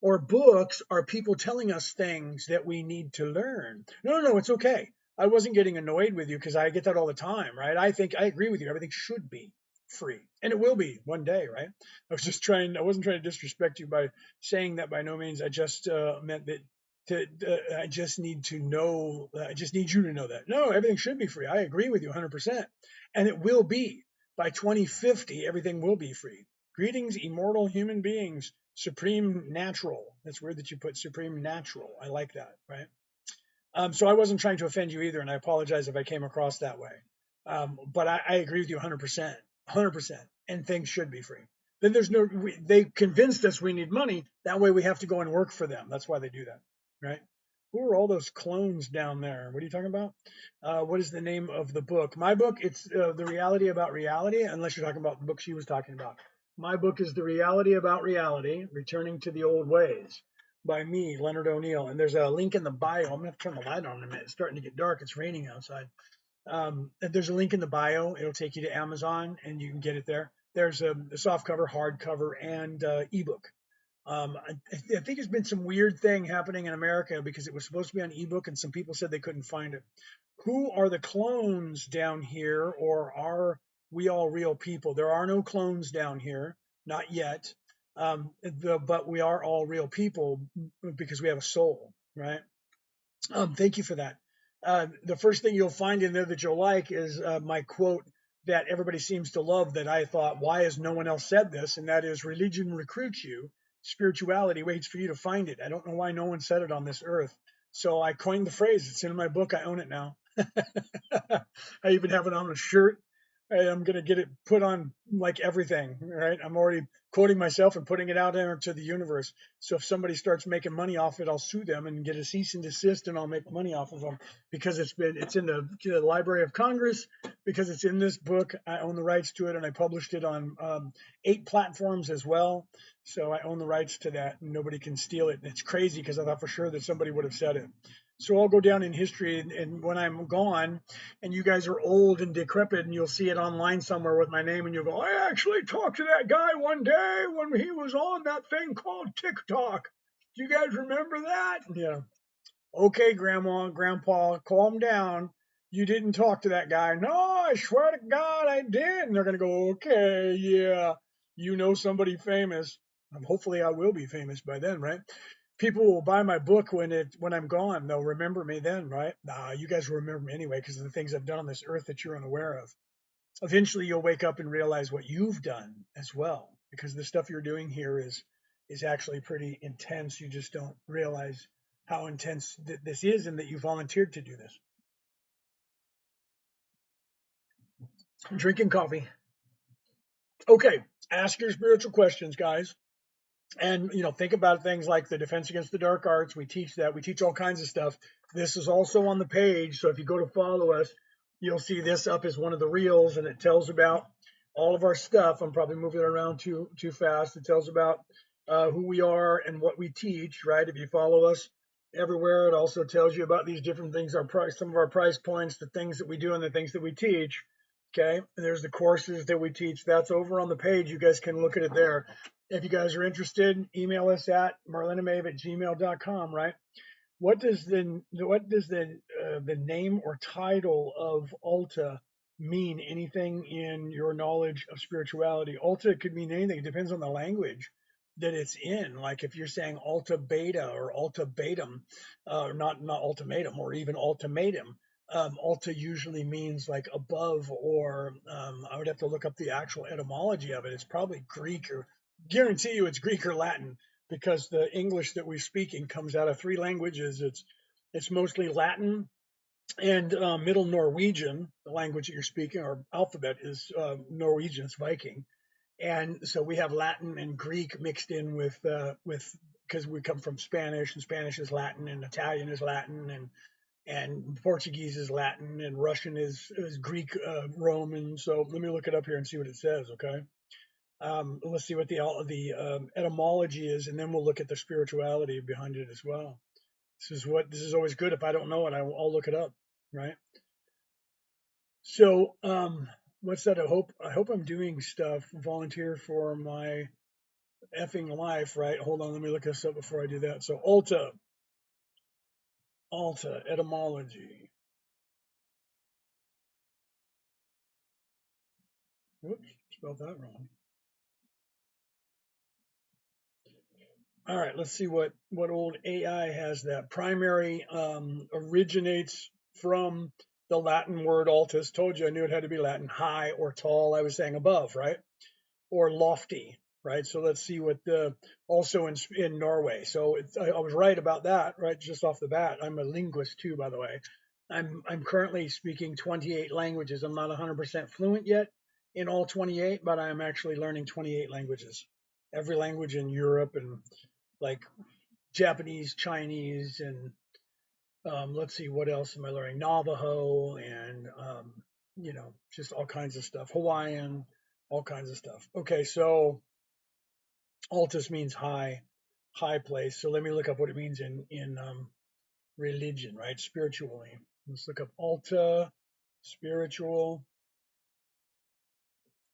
or books are people telling us things that we need to learn. No, it's okay. I wasn't getting annoyed with you because I get that all the time, right? I think I agree with you. Everything should be free, and it will be one day, right? I wasn't trying to disrespect you by saying that by no means. I just meant that I just need to know, I just need you to know that. No, everything should be free. I agree with you 100%. And it will be. By 2050, everything will be free. Greetings, immortal human beings, supreme natural. That's weird that you put supreme natural. I like that, right? So I wasn't trying to offend you either, and I apologize if I came across that way. But I agree with you 100%, 100%. And things should be free. Then they convinced us we need money. That way we have to go and work for them. That's why they do that, right? Who are all those clones down there? What are you talking about? What is the name of the book? My book, it's The Reality About Reality, unless you're talking about the book she was talking about. My book is The Reality About Reality, Returning to the Old Ways by me, Leonard O'Neill. And there's a link in the bio. I'm going to have to turn the light on in a minute. It's starting to get dark. It's raining outside. There's a link in the bio. It'll take you to Amazon and you can get it there. There's a soft cover, hardcover, and ebook. I think there's been some weird thing happening in America because it was supposed to be on ebook and some people said they couldn't find it. Who are the clones down here, or are we all real people? There are no clones down here, not yet. But we are all real people because we have a soul, right? Thank you for that. The first thing you'll find in there that you'll like is my quote that everybody seems to love that I thought, why has no one else said this? And that is, religion recruits you, spirituality waits for you to find it. I don't know why no one said it on this earth. So I coined the phrase. It's in my book. I own it now. I even have it on a shirt. I'm going to get it put on like everything, right? I'm already quoting myself and putting it out there to the universe. So if somebody starts making money off it, I'll sue them and get a cease and desist, and I'll make money off of them because it's in the Library of Congress, because it's in this book. I own the rights to it, and I published it on 8 platforms as well. So I own the rights to that, and nobody can steal it. And it's crazy because I thought for sure that somebody would have said it. So I'll go down in history, and when I'm gone, and you guys are old and decrepit, and you'll see it online somewhere with my name, and you'll go, I actually talked to that guy one day when he was on that thing called TikTok. Do you guys remember that? Yeah. Okay, Grandma, Grandpa, calm down. You didn't talk to that guy. No, I swear to God I did. And they're going to go, okay, yeah, you know somebody famous. Hopefully I will be famous by then, right? People will buy my book when I'm gone. They'll remember me then, right? Nah, you guys will remember me anyway because of the things I've done on this earth that you're unaware of. Eventually, you'll wake up and realize what you've done as well, because the stuff you're doing here is actually pretty intense. You just don't realize how intense this is, and that you volunteered to do this. I'm drinking coffee. Okay, ask your spiritual questions, guys. And think about things like the defense against the dark arts. We teach that. We teach all kinds of stuff. This is also on the page, so if you go to follow us, you'll see this up as one of the reels, and it tells about all of our stuff. I'm probably moving it around too fast. It tells about who we are and what we teach, right? If you follow us everywhere, it also tells you about these different things, our price, some of our price points, the things that we do, and the things that we teach. Okay, and there's the courses that we teach. That's over on the page. You guys can look at it there. If you guys are interested, email us at merlinandmaeve@gmail.com, right? What does the name or title of Alta mean? Anything in your knowledge of spirituality? Alta could mean anything. It depends on the language that it's in. Like if you're saying Alta Beta or Alta Betum, not ultimatum or even ultimatum. Alta usually means like above, or I would have to look up the actual etymology of it. It's probably Greek, or guarantee you it's Greek or Latin, because the English that we're speaking comes out of 3 languages. It's mostly Latin and Middle Norwegian. The language that you're speaking, or alphabet, is Norwegian. It's Viking, and so we have Latin and Greek mixed in with because we come from Spanish, and Spanish is Latin, and Italian is Latin, and Portuguese is Latin, and Russian is Greek Roman. So let me look it up here and see what it says. Okay. Let's see what the etymology is, and then we'll look at the spirituality behind it as well. This is always good. If I don't know it, I'll look it up, right? So, what's that? I hope I'm doing stuff. Volunteer for my effing life, right? Hold on, let me look this up before I do that. So Alta, etymology. Whoops, spelled that wrong. All right, let's see what old AI has. That primary originates from the Latin word altus. Told you I knew it had to be Latin. High or tall. I was saying above, right? Or lofty, right? So let's see what the also in Norway. So I was right about that, right? Just off the bat. I'm a linguist too, by the way. I'm currently speaking 28 languages. I'm not 100% fluent yet in all 28, but I'm actually learning 28 languages. Every language in Europe and like Japanese, Chinese, and let's see, what else am I learning? Navajo and just all kinds of stuff. Hawaiian, all kinds of stuff. Okay, so altus means high, high place. So let me look up what it means in religion, right? Spiritually. Let's look up alta, spiritual.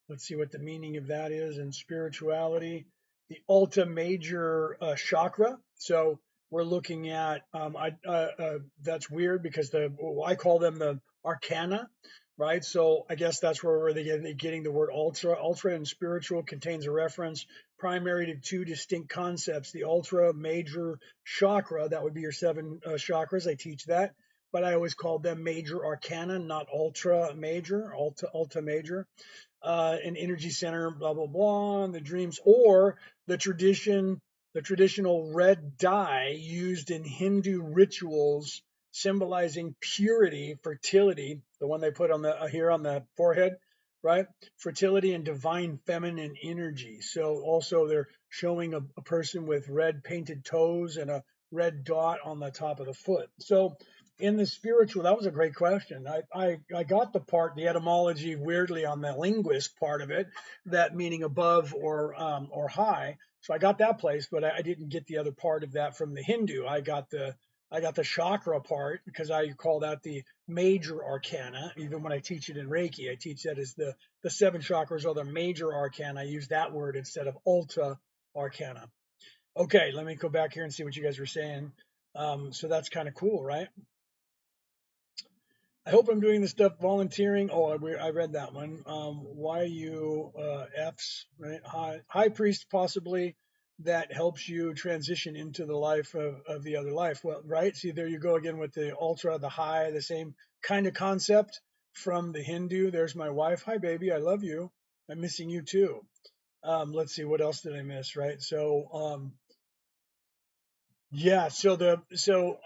Let's see what the meaning of that is in spirituality. The Alta Major chakra. So we're looking at that's weird because I call them the arcana, right? So I guess that's where they're getting the word ultra. Ultra and spiritual contains a reference primary to two distinct concepts: the ultra major chakra, that would be your seven chakras. I teach that, but I always call them major arcana, not ultra major, ultra major, an energy center, blah blah blah, and the dreams, or the traditional red dye used in Hindu rituals symbolizing purity, fertility, the one they put on the here on the forehead, right? Fertility and divine feminine energy. So also they're showing a person with red painted toes and a red dot on the top of the foot. So in the spiritual, that was a great question. I got the etymology weirdly on the linguist part of it, that meaning above or high. So I got that place, but I didn't get the other part of that from the Hindu. I got the chakra part because I call that the major arcana. Even when I teach it in Reiki, I teach that as the seven chakras are the major arcana. I use that word instead of ultra arcana. Okay, let me go back here and see what you guys were saying. So that's kind of cool, right? I hope I'm doing this stuff volunteering. Oh, I read that one. Why you F's, right? High priest possibly that helps you transition into the life of the other life. Well, right. See, there you go again with the ultra, the high, the same kind of concept from the Hindu. There's my wife. Hi, baby. I love you. I'm missing you too. Let's see. What else did I miss? Right. So, yeah,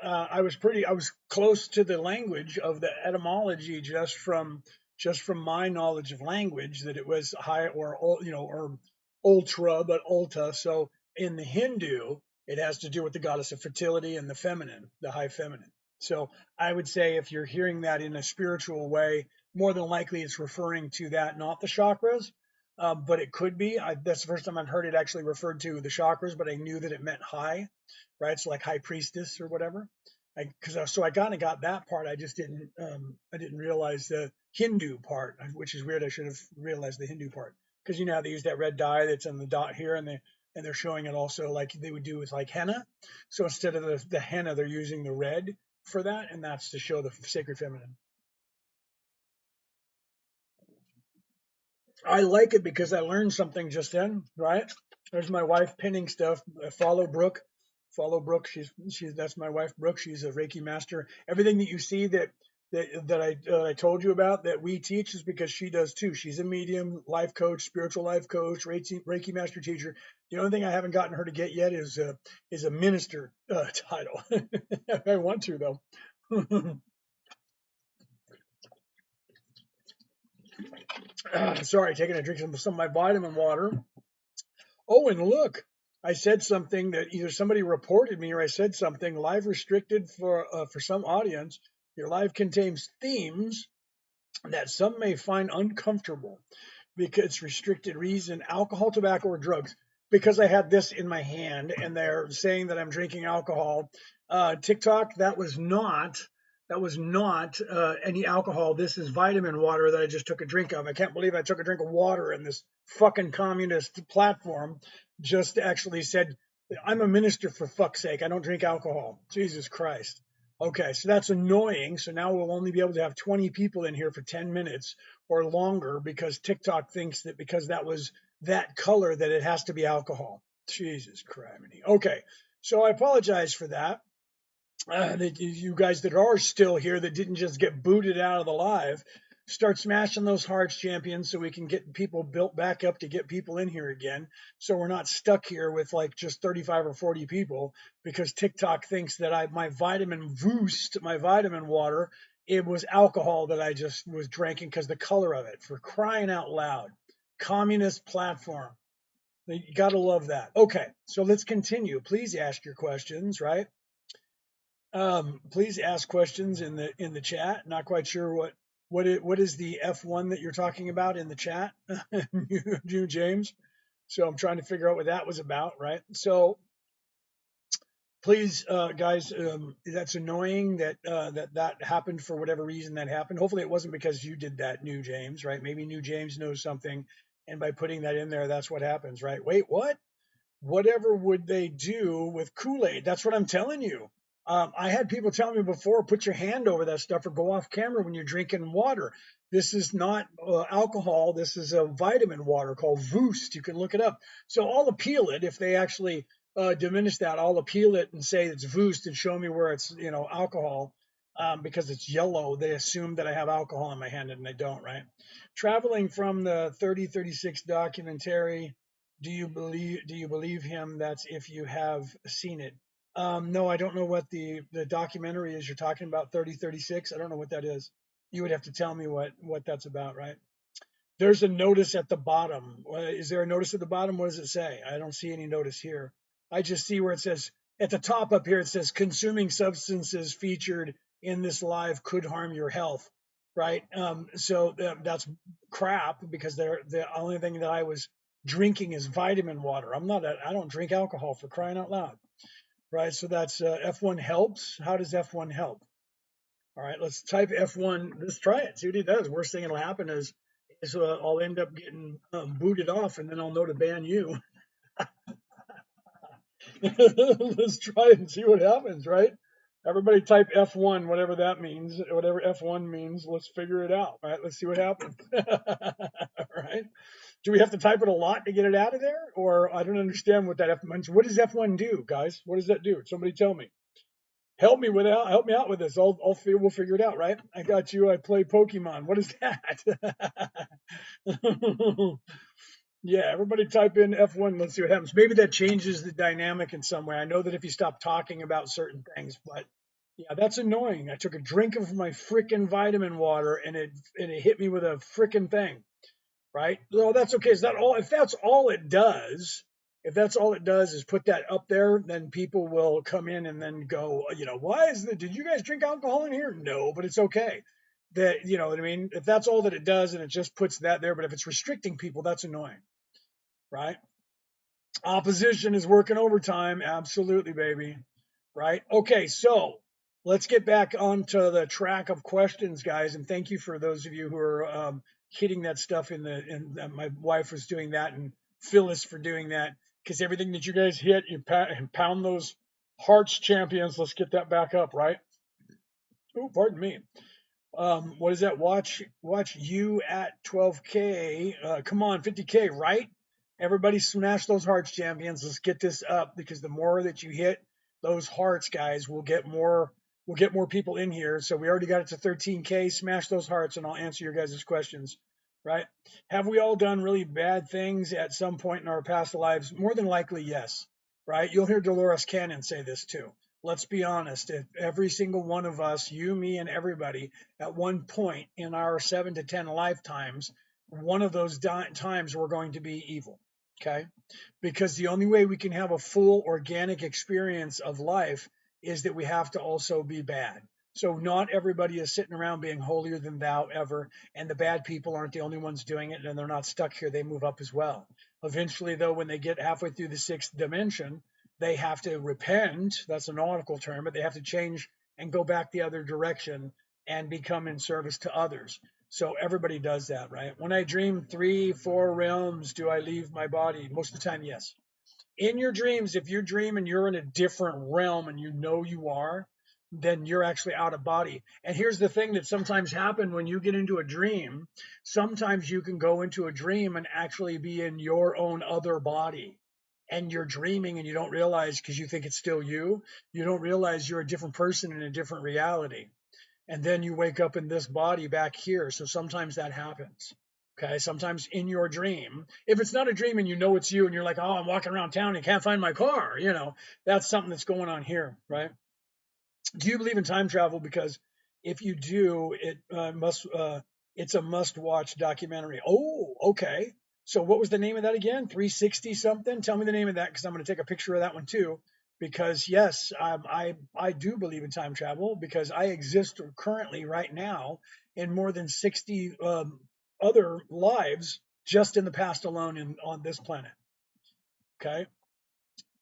I was close to the language of the etymology just from my knowledge of language, that it was high or ultra, but ulta. So in the Hindu, it has to do with the goddess of fertility and the feminine, the high feminine. So I would say if you're hearing that in a spiritual way, more than likely it's referring to that, not the chakras. But it could be. That's the first time I've heard it actually referred to the chakras, but I knew that it meant high, right? So like high priestess or whatever. So I kind of got that part. I didn't realize the Hindu part, which is weird. I should have realized the Hindu part because you know how they use that red dye that's on the dot here, and they're showing it also like they would do with like henna. So instead of the henna, they're using the red for that, and that's to show the sacred feminine. I like it because I learned something just then, right? There's my wife pinning stuff. Follow Brooke. Follow Brooke. She's that's my wife, Brooke. She's a Reiki master. Everything that you see that I told you about that we teach is because she does too. She's a medium, life coach, spiritual life coach, Reiki master teacher. The only thing I haven't gotten her to get yet is a minister title. I want to though. Sorry, taking a drink of some of my vitamin water. Oh, and look, I said something that either somebody reported me or I said something live restricted for some audience. Your live contains themes that some may find uncomfortable because it's restricted reason, alcohol, tobacco, or drugs. Because I had this in my hand and they're saying that I'm drinking alcohol. TikTok, that was not. That was not any alcohol. This is vitamin water that I just took a drink of. I can't believe I took a drink of water in this fucking communist platform. Just actually said, I'm a minister for fuck's sake. I don't drink alcohol. Jesus Christ. Okay, so that's annoying. So now we'll only be able to have 20 people in here for 10 minutes or longer because TikTok thinks that because that was that color that it has to be alcohol. Jesus Christ. Okay, so I apologize for that. That you guys that are still here that didn't just get booted out of the live, start smashing those hearts, champions, so we can get people built back up to get people in here again. So we're not stuck here with like just 35 or 40 people because TikTok thinks that my vitamin boost, my vitamin water, it was alcohol that I just was drinking because the color of it. For crying out loud, communist platform. You got to love that. Okay, so let's continue. Please ask your questions, right? Please ask questions in the chat. Not quite sure what is the F1 that you're talking about in the chat, you James. So I'm trying to figure out what that was about, right? So please, guys, that's annoying that happened for whatever reason that happened. Hopefully it wasn't because you did that, new James, right? Maybe new James knows something, and by putting that in there, that's what happens, right? Wait, what? Whatever would they do with Kool-Aid? That's what I'm telling you. I had people tell me before, put your hand over that stuff or go off camera when you're drinking water. This is not alcohol. This is a vitamin water called Voost. You can look it up. So I'll appeal it if they actually diminish that. I'll appeal it and say it's Voost and show me where it's alcohol because it's yellow. They assume that I have alcohol in my hand and I don't. Right? Traveling from the 3036 documentary. Do you believe him? That's if you have seen it. No, I don't know what the documentary is you're talking about. 3036. I don't know what that is. You would have to tell me what that's about, right? There's a notice at the bottom. Is there a notice at the bottom? What does it say? I don't see any notice here. I just see where it says at the top up here. It says consuming substances featured in this live could harm your health, right? So that's crap because the only thing that I was drinking is vitamin water. I don't drink alcohol, for crying out loud, right? So that's F1 helps. How does F1 help? All right, let's type F1. Let's try it. See what he does. Worst thing that'll happen is I'll end up getting booted off, and then I'll know to ban you. Let's try it and see what happens, right? Everybody type F1, whatever that means, whatever F1 means. Let's figure it out, right? Let's see what happens. Right? Do we have to type it a lot to get it out of there? Or I don't understand what that F means. What does F1 do, guys? What does that do? Somebody tell me. Help me out with this. We'll figure it out, right? I got you. I play Pokemon. What is that? Yeah, everybody type in F1. Let's see what happens. Maybe that changes the dynamic in some way. I know that if you stop talking about certain things, but yeah, that's annoying. I took a drink of my freaking vitamin water and it hit me with a freaking thing, right? Well, that's okay. Is that all? If that's all it does is put that up there, then people will come in and then go, why did you guys drink alcohol in here? No, but it's okay. That, you know what I mean? If that's all that it does and it just puts that there, but if it's restricting people, that's annoying, right? Opposition is working overtime. Absolutely, baby. Right? Okay, so let's get back onto the track of questions, guys. And thank you for those of you who are hitting that stuff my wife was doing that, and Phyllis for doing that. Because everything that you guys hit, you pound those hearts, champions. Let's get that back up, right? Oh, pardon me. What is that? Watch you at 12K. Come on, 50K, right? Everybody smash those hearts, champions. Let's get this up because the more that you hit those hearts, guys, we'll get more people in here. So we already got it to 13K. Smash those hearts and I'll answer your guys' questions, right? Have we all done really bad things at some point in our past lives? More than likely, yes, right? You'll hear Dolores Cannon say this too. Let's be honest. If every single one of us, you, me, and everybody, at one point in our 7 to 10 lifetimes, one of those times we're going to be evil. Okay. Because the only way we can have a full organic experience of life is that we have to also be bad. So not everybody is sitting around being holier than thou ever. And the bad people aren't the only ones doing it. And they're not stuck here. They move up as well. Eventually, though, when they get halfway through the 6th dimension, they have to repent. That's a nautical term, but they have to change and go back the other direction and become in service to others. So everybody does that, right? When I dream 3, 4 realms, do I leave my body? Most of the time, yes. In your dreams, if you dream and you're in a different realm and you know you are, then you're actually out of body. And here's the thing that sometimes happens when you get into a dream. Sometimes you can go into a dream and actually be in your own other body. And you're dreaming and you don't realize because you think it's still you. You don't realize you're a different person in a different reality. And then you wake up in this body back here. So sometimes that happens. Okay. Sometimes in your dream, if it's not a dream and you know it's you and you're like, oh, I'm walking around town and can't find my car, that's something that's going on here, right? Do you believe in time travel? Because if you do, it's a must watch documentary. Oh, okay. So what was the name of that again? 360 something? Tell me the name of that because I'm going to take a picture of that one too. Because yes, I do believe in time travel because I exist currently right now in more than 60 other lives just in the past alone on this planet. Okay.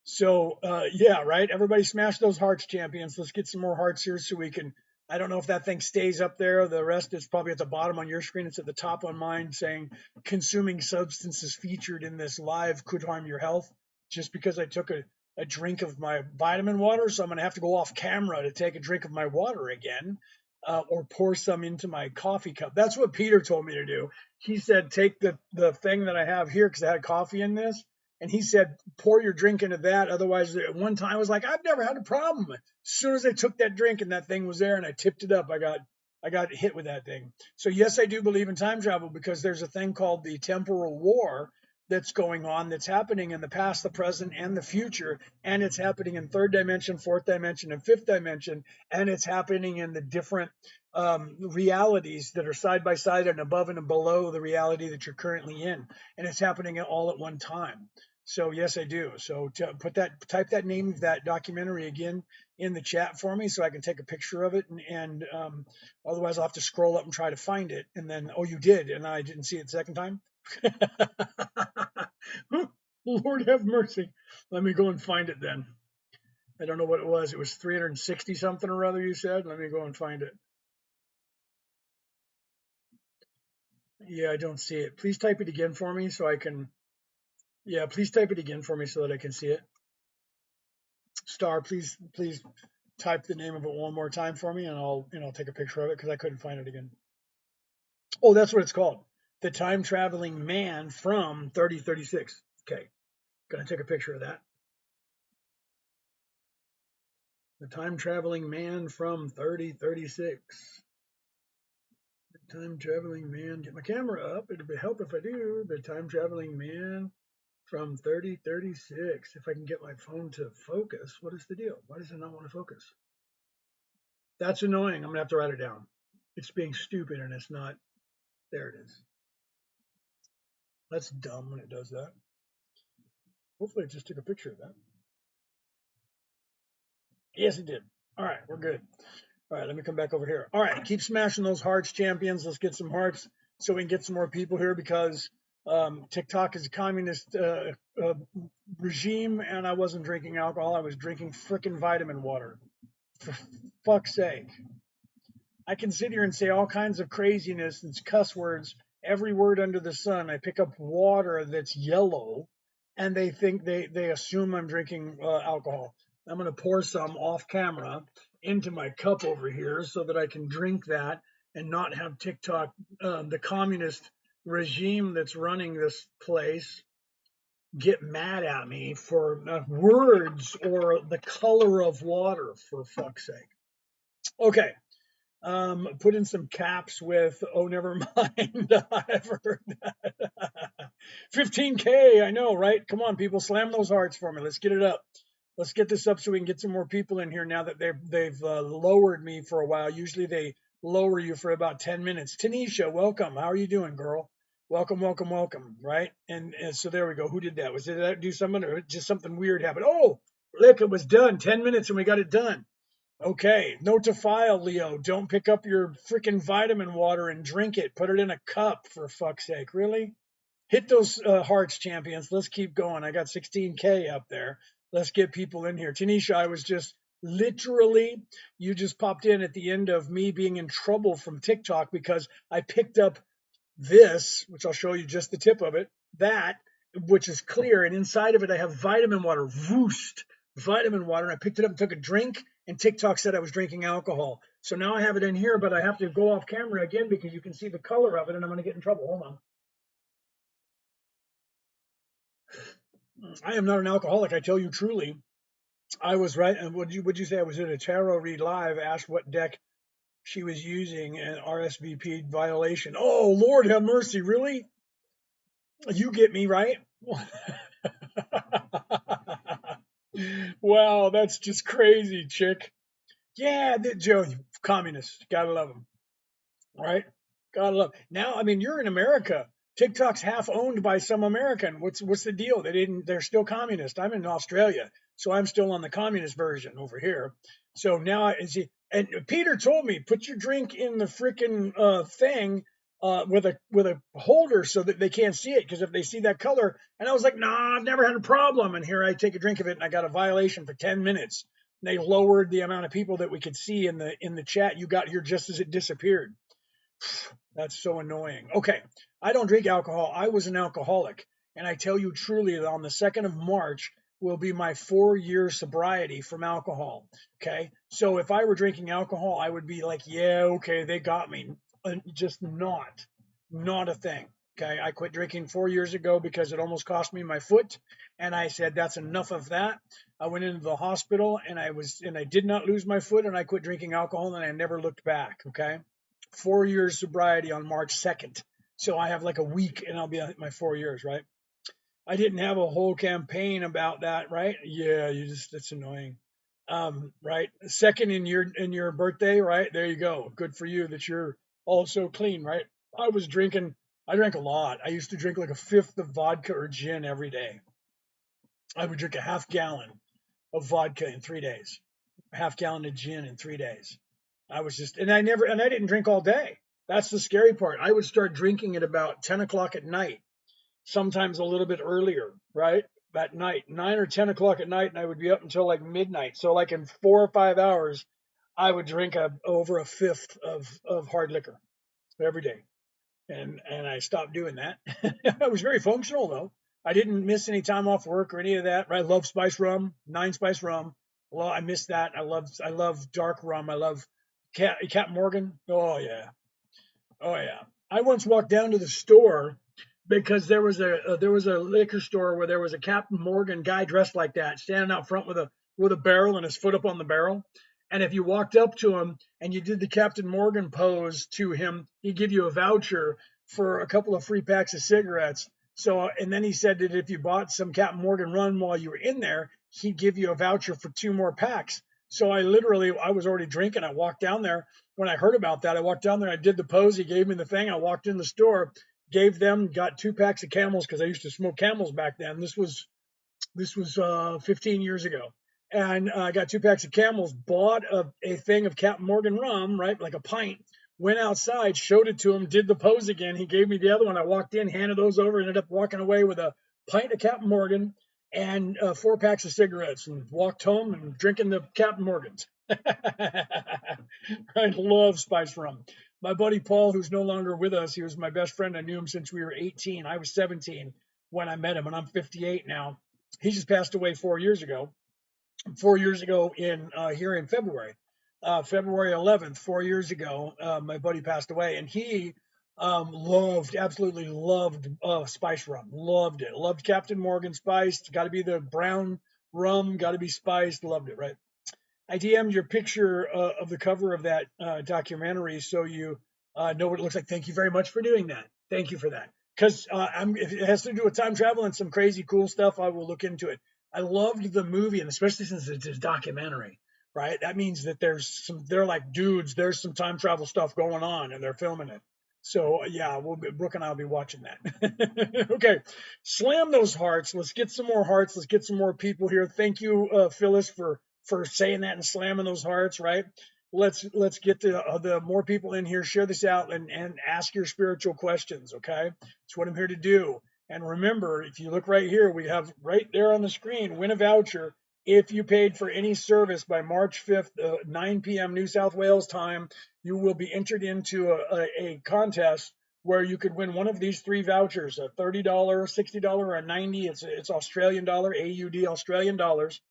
So yeah, right. Everybody smash those hearts, champions. Let's get some more hearts here so we can. I don't know if that thing stays up there. The rest is probably at the bottom on your screen. It's at the top on mine saying consuming substances featured in this live could harm your health. Just because I took a drink of my vitamin water, so I'm going to have to go off camera to take a drink of my water again, or pour some into my coffee cup. That's what Peter told me to do. He said take the thing that I have here because I had coffee in this and he said, pour your drink into that. Otherwise, at one time I was like, I've never had a problem. As soon as I took that drink and that thing was there and I tipped it up, I got hit with that thing. So yes, I do believe in time travel because there's a thing called the temporal war that's going on that's happening in the past, the present, and the future. And it's happening in third dimension, fourth dimension, and fifth dimension. And it's happening in the different realities that are side by side and above and below the reality that you're currently in. And it's happening all at one time. So yes, I do. So type that name of that documentary again in the chat for me so I can take a picture of it. And otherwise I'll have to scroll up and try to find it. And then, oh, you did. And I didn't see it the second time. Lord have mercy. Let me go and find it then. I don't know what it was. It was 360 something or other, you said. Let me go and find it. Yeah, I don't see it. Please type it again for me so I can. Yeah, please type it again for me so that I can see it. Star, please type the name of it one more time for me and I'll take a picture of it because I couldn't find it again. Oh, that's what it's called. The Time Traveling Man from 3036. Okay. Gonna take a picture of that. The Time Traveling Man from 3036. The Time Traveling Man. Get my camera up. It'd help if I do. The Time Traveling Man from 3036. If I can get my phone to focus. What is the deal? Why does it not want to focus? That's annoying. I'm going to have to write it down. It's being stupid and it's not. There it is. That's dumb when it does that. Hopefully it just took a picture of that. Yes, it did. All right, we're good. All right, let me come back over here. All right, keep smashing those hearts, champions. Let's get some hearts so we can get some more people here because TikTok is a communist regime and I wasn't drinking alcohol. I was drinking frickin' vitamin water. For fuck's sake. I can sit here and say all kinds of craziness and cuss words, every word under the sun. I pick up water that's yellow and they think they assume I'm drinking alcohol. I'm going to pour some off camera into my cup over here so that I can drink that and not have TikTok, the communist regime that's running this place, get mad at me for words or the color of water, for fuck's sake. Okay. Put in some caps with, oh, never mind. I've heard that. 15K, I know, right? Come on, people, slam those hearts for me. Let's get it up. Let's get this up so we can get some more people in here now that they've lowered me for a while. Usually they lower you for about 10 minutes. Tanisha, welcome. How are you doing, girl? Welcome, welcome, welcome, right? And so there we go. Who did that? Did that do something or just something weird happened? Oh, look, it was done. 10 minutes and we got it done. Okay, note to file, Leo. Don't pick up your freaking vitamin water and drink it. Put it in a cup, for fuck's sake. Really? Hit those hearts, champions. Let's keep going. I got 16K up there. Let's get people in here. Tanisha, I was just Literally, you just popped in at the end of me being in trouble from TikTok because I picked up this, which I'll show you just the tip of it, that, which is clear, and inside of it I have vitamin water, Voost vitamin water, and I picked it up and took a drink, and TikTok said I was drinking alcohol. So now I have it in here, but I have to go off camera again because you can see the color of it, and I'm going to get in trouble. Hold on. I am not an alcoholic, I tell you truly. I was right. And would you say I was at a tarot read live, asked what deck she was using, an RSVP violation. Oh, Lord have mercy, really? You get me, right? Wow, that's just crazy, chick. Yeah, Joe, communist. Gotta love them, right? Gotta love. Now, I mean, you're in America. TikTok's half owned by some American. What's the deal? They're still communist. I'm in Australia, so I'm still on the communist version over here. So now and Peter told me, put your drink in the freaking thing with a holder so that they can't see it, because if they see that color, and I was like, nah, I've never had a problem. And here I take a drink of it, and I got a violation for 10 minutes. They lowered the amount of people that we could see in the chat. You got here just as it disappeared. That's so annoying. Okay, I don't drink alcohol. I was an alcoholic. And I tell you truly that on the 2nd of March will be my 4-year sobriety from alcohol. Okay, so if I were drinking alcohol, I would be like, yeah, okay, they got me. Just not a thing. Okay, I quit drinking 4 years ago because it almost cost me my foot. And I said, that's enough of that. I went into the hospital and I did not lose my foot, and I quit drinking alcohol and I never looked back. Okay. 4 years sobriety on March 2nd. So I have like a week and I'll be at my 4 years, right? I didn't have a whole campaign about that, right? Yeah, it's annoying. Right. Second in your birthday, right? There you go. Good for you that you're also clean, right? I drank a lot. I used to drink like a fifth of vodka or gin every day. I would drink a half gallon of vodka in 3 days, a half gallon of gin in 3 days. I didn't drink all day. That's the scary part. I would start drinking at about 10 o'clock at night, sometimes a little bit earlier, right? At night, 9 or 10 o'clock at night, and I would be up until like midnight. So, like in 4 or 5 hours, I would drink over a fifth of hard liquor every day. And I stopped doing that. I was very functional though. I didn't miss any time off work or any of that. I love spice rum, 9 spice rum. Well, I miss that. I love dark rum. I love Captain Morgan. Oh yeah, oh yeah. I once walked down to the store because there was a liquor store where there was a Captain Morgan guy dressed like that, standing out front with a barrel and his foot up on the barrel. And if you walked up to him and you did the Captain Morgan pose to him, he'd give you a voucher for a couple of free packs of cigarettes. So, and then he said that if you bought some Captain Morgan rum while you were in there, he'd give you a voucher for 2 more packs. So I was already drinking. I walked down there. When I heard about that, I walked down there. I did the pose. He gave me the thing. I walked in the store, got 2 packs of Camels because I used to smoke Camels back then. This was 15 years ago, and I got 2 packs of Camels. Bought a thing of Captain Morgan rum, right, like a pint. Went outside, showed it to him, did the pose again. He gave me the other one. I walked in, handed those over, ended up walking away with a pint of Captain Morgan and 4 packs of cigarettes, and walked home and drinking the Captain Morgans. I love spice rum. My buddy Paul, who's no longer with us, he was my best friend. I knew him since we were 18. I was 17 when I met him, and I'm 58 now. He just passed away 4 years ago. 4 years ago in here in February, February 11th, 4 years ago, my buddy passed away, and he absolutely loved spice rum. Loved it. Loved Captain Morgan spiced. Got to be the brown rum. Got to be spiced. Loved it. Right. I DM'd your picture of the cover of that documentary so you know what it looks like. Thank you very much for doing that. Thank you for that. Because if it has to do with time travel and some crazy cool stuff, I will look into it. I loved the movie, and especially since it's a documentary, right? That means that they're like dudes, there's some time travel stuff going on, and they're filming it. So yeah, Brooke and I'll be watching that. Okay, slam those hearts. Let's get some more hearts. Let's get some more people here. Thank you, Phyllis, for saying that and slamming those hearts, right? Let's get the more people in here. Share this out and ask your spiritual questions, okay? It's what I'm here to do. And remember, if you look right here, we have right there on the screen, win a voucher If you paid for any service by March 5th, 9 p.m. New South Wales time, you will be entered into a contest where you could win one of these three vouchers: a $30, $60, or a 90. It's Australian dollar, AUD Australian dollars,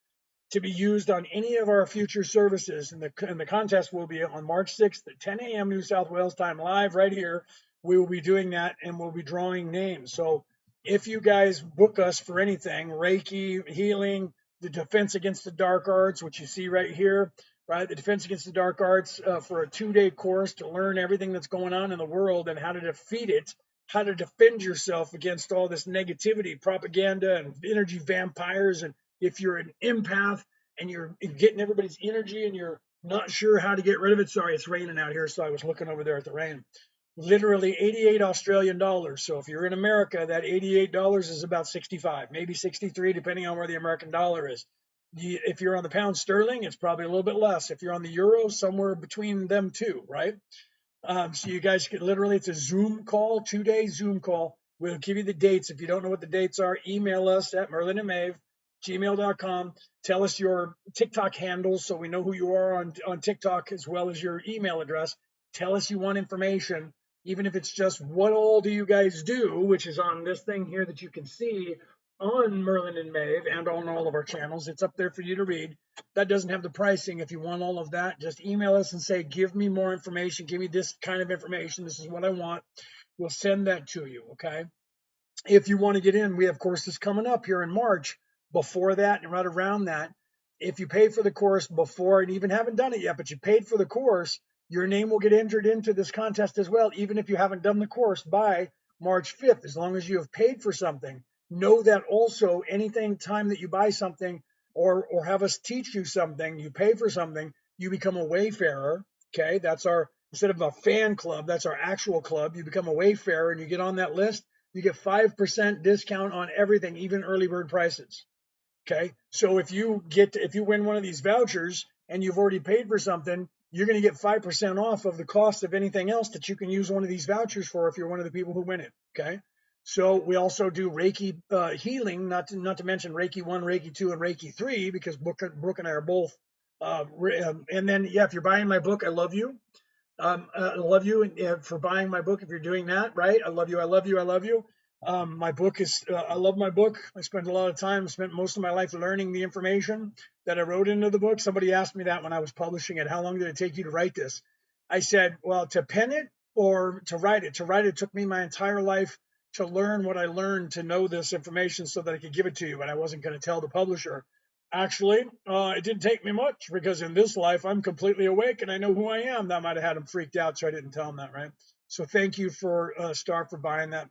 to be used on any of our future services. And the contest will be on March 6th at 10 a.m. New South Wales time, live right here. We will be doing that, and we'll be drawing names. So if you guys book us for anything, Reiki, healing, the defense against the dark arts, which you see right here, right? The defense against the dark arts, for a 2-day course to learn everything that's going on in the world and how to defeat it, how to defend yourself against all this negativity, propaganda, and energy vampires. And if you're an empath and you're getting everybody's energy and you're not sure how to get rid of it, sorry, it's raining out here, so I was looking over there at the rain. Literally 88 Australian dollars. So if you're in America, that $88 is about 65, maybe 63, depending on where the American dollar is. If you're on the pound sterling, it's probably a little bit less. If you're on the euro, somewhere between them two, right? So you guys can literally, it's a Zoom call, 2-day Zoom call. We'll give you the dates. If you don't know what the dates are, email us at merlinandmaeve22626prt2 Tell us your TikTok handles so we know who you are on TikTok, as well as your email address. Tell us you want information, even if it's just what all do you guys do, which is on this thing here that you can see on Merlin and Maeve and on all of our channels. It's up there for you to read. That doesn't have the pricing. If you want all of that, just email us and say, give me more information. Give me this kind of information. This is what I want. We'll send that to you. Okay. If you want to get in, we have courses coming up here in March. Before that and right around that, if you pay for the course before and even haven't done it yet, but you paid for the course, your name will get entered into this contest as well, even if you haven't done the course by March 5th, as long as you have paid for something. Know that also anything time that you buy something or have us teach you something, you pay for something, you become a wayfarer. Okay, that's our, instead of a fan club, that's our actual club. You become a wayfarer and you get on that list. You get 5% discount on everything, even early bird prices. Okay, so if you win one of these vouchers and you've already paid for something, you're going to get 5% off of the cost of anything else that you can use one of these vouchers for if you're one of the people who win it. Okay, so we also do Reiki healing, not to mention Reiki 1, Reiki 2, and Reiki 3, because Brooke and I are both. And then, yeah, if you're buying my book, I love you. I love you for buying my book. If you're doing that, right? I love you. I love you. I love you. My book is, I love my book. I spent a lot of time, spent most of my life learning the information that I wrote into the book. Somebody asked me that when I was publishing it. How long did it take you to write this? I said, well, to pen it or to write it. To write it took me my entire life to learn what I learned, to know this information so that I could give it to you. And I wasn't going to tell the publisher. Actually, it didn't take me much, because in this life, I'm completely awake and I know who I am. That might have had him freaked out, so I didn't tell him that, right? So thank you for Star for buying that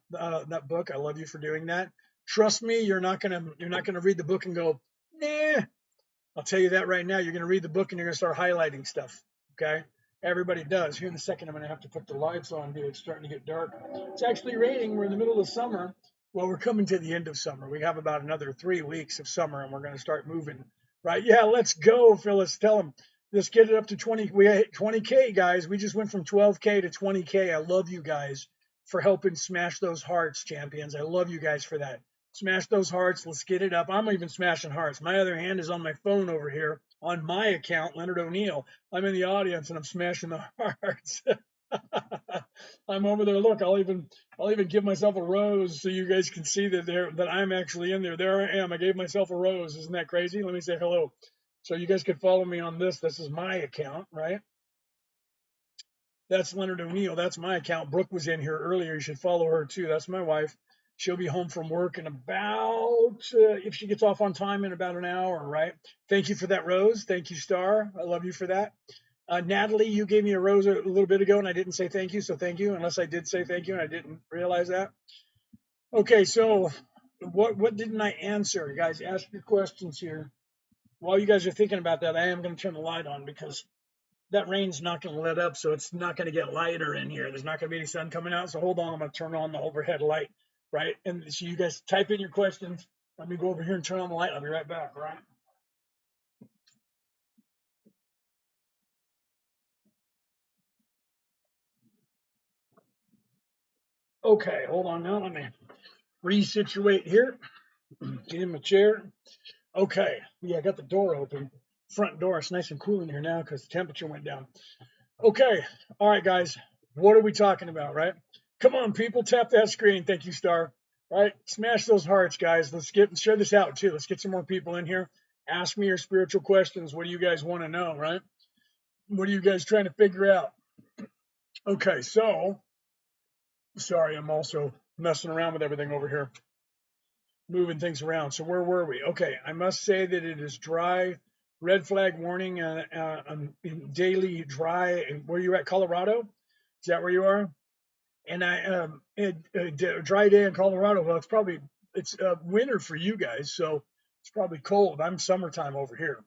book. I love you for doing that. Trust me, you're not gonna read the book and go, nah. I'll tell you that right now. You're gonna read the book and you're gonna start highlighting stuff. Okay? Everybody does. Here in a second, I'm gonna have to put the lights on here. It's starting to get dark. It's actually raining. We're in the middle of summer. Well, we're coming to the end of summer. We have about another 3 weeks of summer, and we're going to start moving. Right? Yeah, let's go, Phyllis. Tell them. Let's get it up to 20. We hit 20K, guys. We just went from 12K to 20K. I love you guys for helping smash those hearts, champions. I love you guys for that. Smash those hearts. Let's get it up. I'm even smashing hearts. My other hand is on my phone over here on my account, Leonard O'Neill. I'm in the audience and I'm smashing the hearts. I'm over there. Look, I'll even give myself a rose so you guys can see that I'm actually in there. There I am. I gave myself a rose. Isn't that crazy? Let me say hello. So you guys could follow me on this. This is my account, right? That's Leonard O'Neill. That's my account. Brooke was in here earlier. You should follow her too. That's my wife. She'll be home from work in about, if she gets off on time, in about an hour, right? Thank you for that rose. Thank you, Star. I love you for that. Natalie, you gave me a rose a little bit ago and I didn't say thank you, so thank you, unless I did say thank you and I didn't realize that. Okay, so what didn't I answer? Guys, ask your questions here. While you guys are thinking about that, I am going to turn the light on because that rain's not going to let up, so it's not going to get lighter in here. There's not going to be any sun coming out, so hold on. I'm going to turn on the overhead light, right? And so you guys type in your questions. Let me go over here and turn on the light. I'll be right back, all right? Okay, hold on now. Let me resituate here. Get in my chair. Okay, yeah, I got the door open, front door. It's nice and cool in here now because the temperature went down. Okay, all right, guys, what are we talking about, right? Come on, people, tap that screen. Thank you, Star. All right, smash those hearts, guys. Let's share this out too. Let's get some more people in here. Ask me your spiritual questions. What do you guys want to know, right? What are you guys trying to figure out? Okay, so sorry, I'm also messing around with everything over here, moving things around. So where were we? Okay, I must say that it is dry. Red flag warning. Daily dry. Where you at, Colorado? Is that where you are? And a dry day in Colorado. Well, it's winter for you guys, so it's probably cold. I'm summertime over here.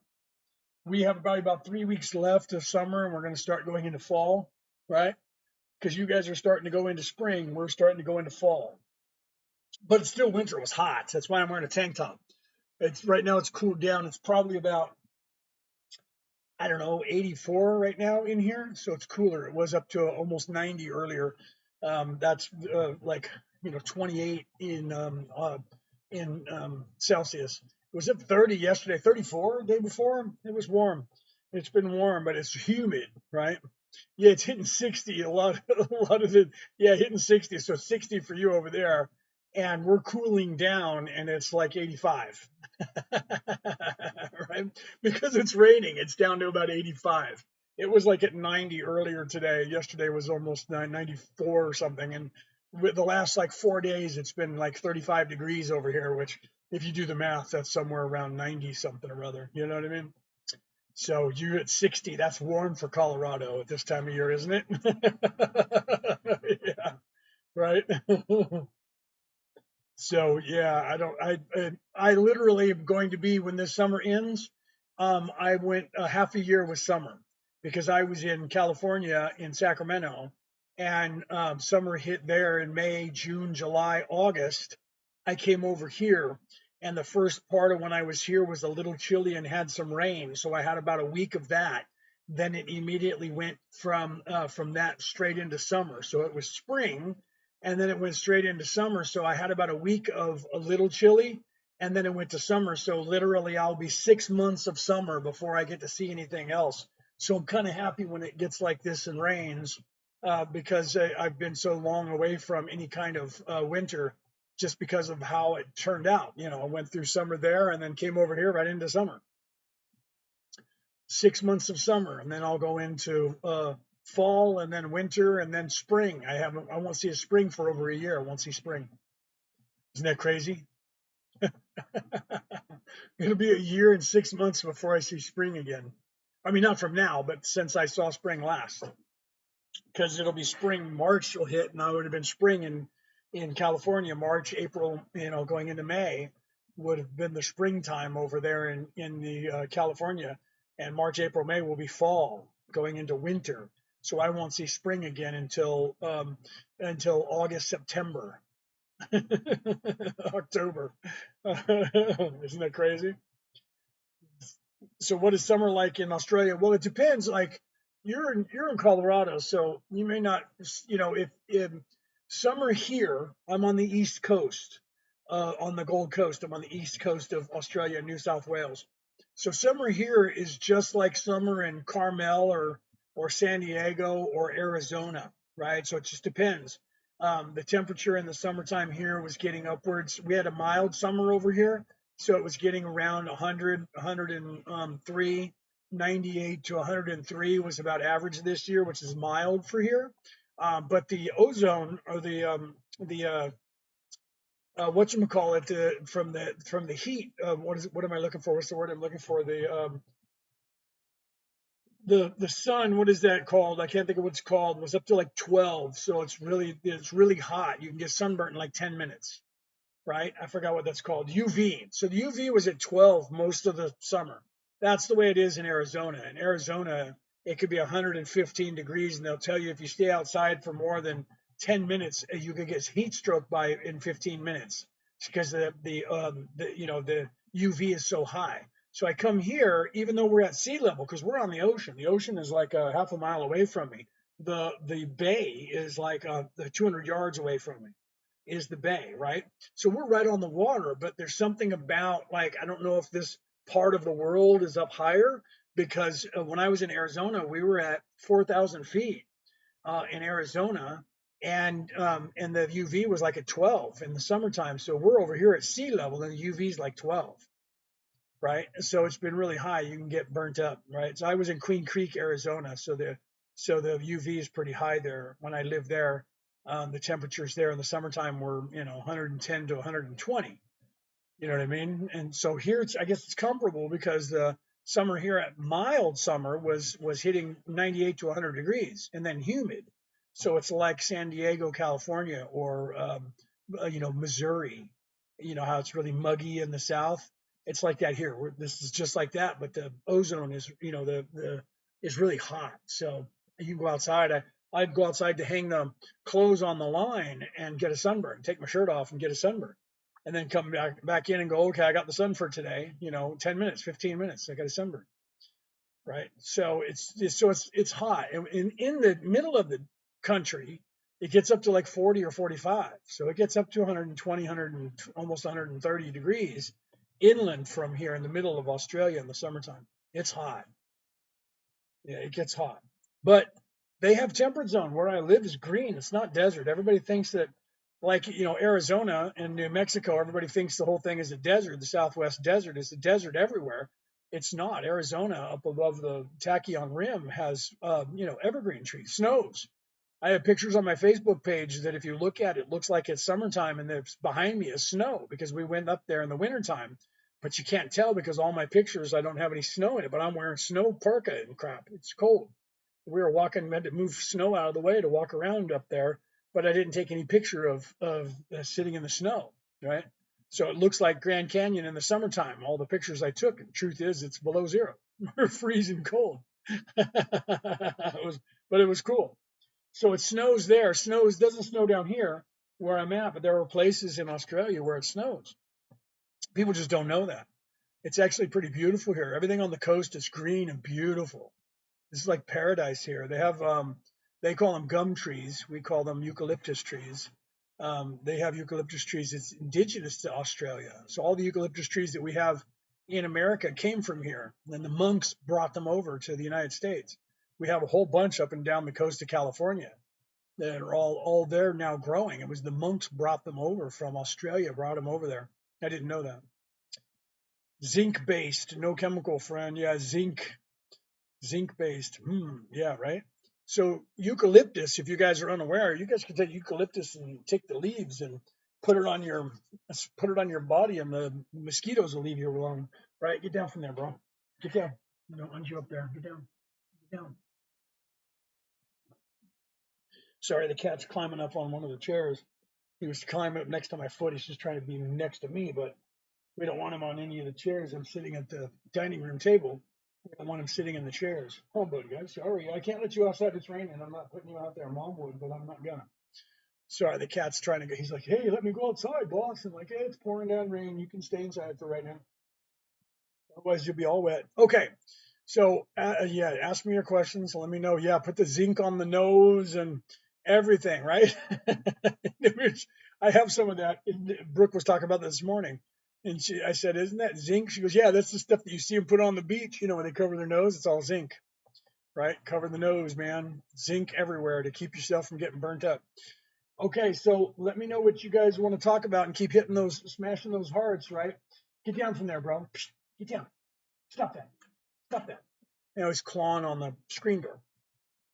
We have probably about 3 weeks left of summer, and we're going to start going into fall, right? Because you guys are starting to go into spring. We're starting to go into fall, but it's still winter. It was hot. That's why I'm wearing a tank top. It's right now. It's cooled down. It's probably about, I don't know, 84 right now in here, so it's cooler. It was up to almost 90 earlier. That's like 28 in Celsius. It was at 30 yesterday, 34 the day before. It was warm. It's been warm, but it's humid, right? Yeah, it's hitting 60. A lot, a lot of it. Yeah, hitting 60. So 60 for you over there, and we're cooling down, and it's like 85. Right? Because it's raining, it's down to about 85. It was like at 90 earlier today. Yesterday was almost 94 or something. And with the last like 4 days, it's been like 35 degrees over here, which if you do the math, that's somewhere around 90 something or other. You know what I mean? So you're at 60. That's warm for Colorado at this time of year, isn't it? Yeah, right. So yeah, I don't. I literally am going to be when this summer ends. I went a half a year with summer because I was in California in Sacramento, and summer hit there in May, June, July, August. I came over here, and the first part of when I was here was a little chilly and had some rain, so I had about a week of that. Then it immediately went from that straight into summer. So it was spring, and then it went straight into summer. So I had about a week of a little chilly, and then it went to summer. So literally, I'll be 6 months of summer before I get to see anything else. So I'm kind of happy when it gets like this and rains, because I've been so long away from any kind of winter, just because of how it turned out. I went through summer there and then came over here right into summer. 6 months of summer, and then I'll go into fall, and then winter, and then spring. I won't see a spring for over a year. I won't see spring. Isn't that crazy? It'll be a year and 6 months before I see spring again. I mean, not from now, but since I saw spring last, because it'll be spring. March will hit, and I would have been spring in California. March, April, going into May would have been the springtime over there in the California, and March, April, May will be fall, going into winter. So I won't see spring again until August, September, October. Isn't that crazy? So what is summer like in Australia? Well, it depends. Like you're in Colorado, so you may not, if summer here, I'm on the East Coast, on the Gold Coast. I'm on the East Coast of Australia, New South Wales. So summer here is just like summer in Carmel or San Diego or Arizona, right? So it just depends. The temperature in the summertime here was getting upwards. We had a mild summer over here, so it was getting around 100, 103, 98 to 103 was about average this year, which is mild for here. But the ozone, or the whatchamacallit, from the heat, what am I looking for? What's the word I'm looking for? The sun, what is that called? I can't think of what it's called. It was up to like 12, so it's really hot. You can get sunburnt in like 10 minutes, right? I forgot what that's called. UV. So the UV was at 12 most of the summer. That's the way it is in Arizona. In Arizona, it could be 115 degrees, and they'll tell you if you stay outside for more than 10 minutes, you could get heat stroke in 15 minutes because the UV is so high. So I come here, even though we're at sea level, because we're on the ocean. The ocean is like a half a mile away from me. The bay is like 200 yards away from me. is the bay, right? So we're right on the water, but there's something about, like, I don't know if this part of the world is up higher, because when I was in Arizona, we were at 4,000 feet in Arizona, and the UV was like at 12 in the summertime. So we're over here at sea level, and the UV is like 12, right? So it's been really high. You can get burnt up, right? So I was in Queen Creek, Arizona, so the UV is pretty high there. When I lived there, the temperatures there in the summertime were 110 to 120. You know what I mean? And so here it's, I guess it's comparable, because the summer here at mild summer was hitting 98 to 100 degrees and then humid. So it's like San Diego, California, or Missouri. You know how it's really muggy in the south. It's like that here. This is just like that, but the ozone is, the is really hot. So you can go outside. I'd go outside to hang the clothes on the line and get a sunburn. Take my shirt off and get a sunburn, and then come back in and go, okay, I got the sun for today. 10 minutes, 15 minutes, I got a sunburn, right? So it's hot, and in the middle of the country, it gets up to like 40 or 45. So it gets up to 120, 100, and almost 130 degrees inland from here in the middle of Australia in the summertime. It's hot. Yeah, it gets hot. But they have temperate zone. Where I live is green. It's not desert. Everybody thinks that, like, Arizona and New Mexico, everybody thinks the whole thing is a desert. The Southwest desert is a desert everywhere. It's not. Arizona, up above the Tachyon Rim, has, evergreen trees, snows. I have pictures on my Facebook page that if you look at it, looks like it's summertime, and there's behind me is snow, because we went up there in the wintertime. But you can't tell, because all my pictures, I don't have any snow in it, but I'm wearing snow parka and crap. It's cold. We were walking, had to move snow out of the way to walk around up there, but I didn't take any picture of sitting in the snow, right? So it looks like Grand Canyon in the summertime. All the pictures I took, the truth is, it's below zero. We're freezing cold. But it was cool. So it snows there. Snows doesn't snow down here where I'm at, but there are places in Australia where it snows. People just don't know that. It's actually pretty beautiful here. Everything on the coast is green and beautiful. This is like paradise here. They call them gum trees. We call them eucalyptus trees. They have eucalyptus trees. It's indigenous to Australia. So all the eucalyptus trees that we have in America came from here. And the monks brought them over to the United States. We have a whole bunch up and down the coast of California that are all there now growing. It was the monks brought them over from Australia, brought them over there. I didn't know that. Zinc based, no chemical, friend. Yeah, zinc based. Yeah, right. So eucalyptus, if you guys are unaware, you guys can take eucalyptus and take the leaves and put it on your body, and the mosquitoes will leave you alone. Right? Get down from there, bro. Get down. I don't want you up there. Get down. Get down. Sorry, the cat's climbing up on one of the chairs. He was climbing up next to my foot. He's just trying to be next to me, but we don't want him on any of the chairs. I'm sitting at the dining room table. We don't want him sitting in the chairs. Oh, buddy, I'm sorry. I can't let you outside. It's raining. I'm not putting you out there. Mom would, but I'm not gonna. Sorry, the cat's trying to go. He's like, hey, let me go outside, boss. I'm like, hey, it's pouring down rain. You can stay inside for right now. Otherwise, you'll be all wet. Okay. So, yeah, ask me your questions. Let me know. Yeah, put the zinc on the nose and everything, right? I have some of that. Brooke was talking about this morning. And I said, isn't that zinc? She goes, yeah, that's the stuff that you see them put on the beach, when they cover their nose. It's all zinc, right? Cover the nose, man. Zinc everywhere to keep yourself from getting burnt up. Okay, so let me know what you guys want to talk about, and keep hitting those, smashing those hearts, right? Get down from there, bro. Get down. Stop that. Stop that. He's clawing on the screen door.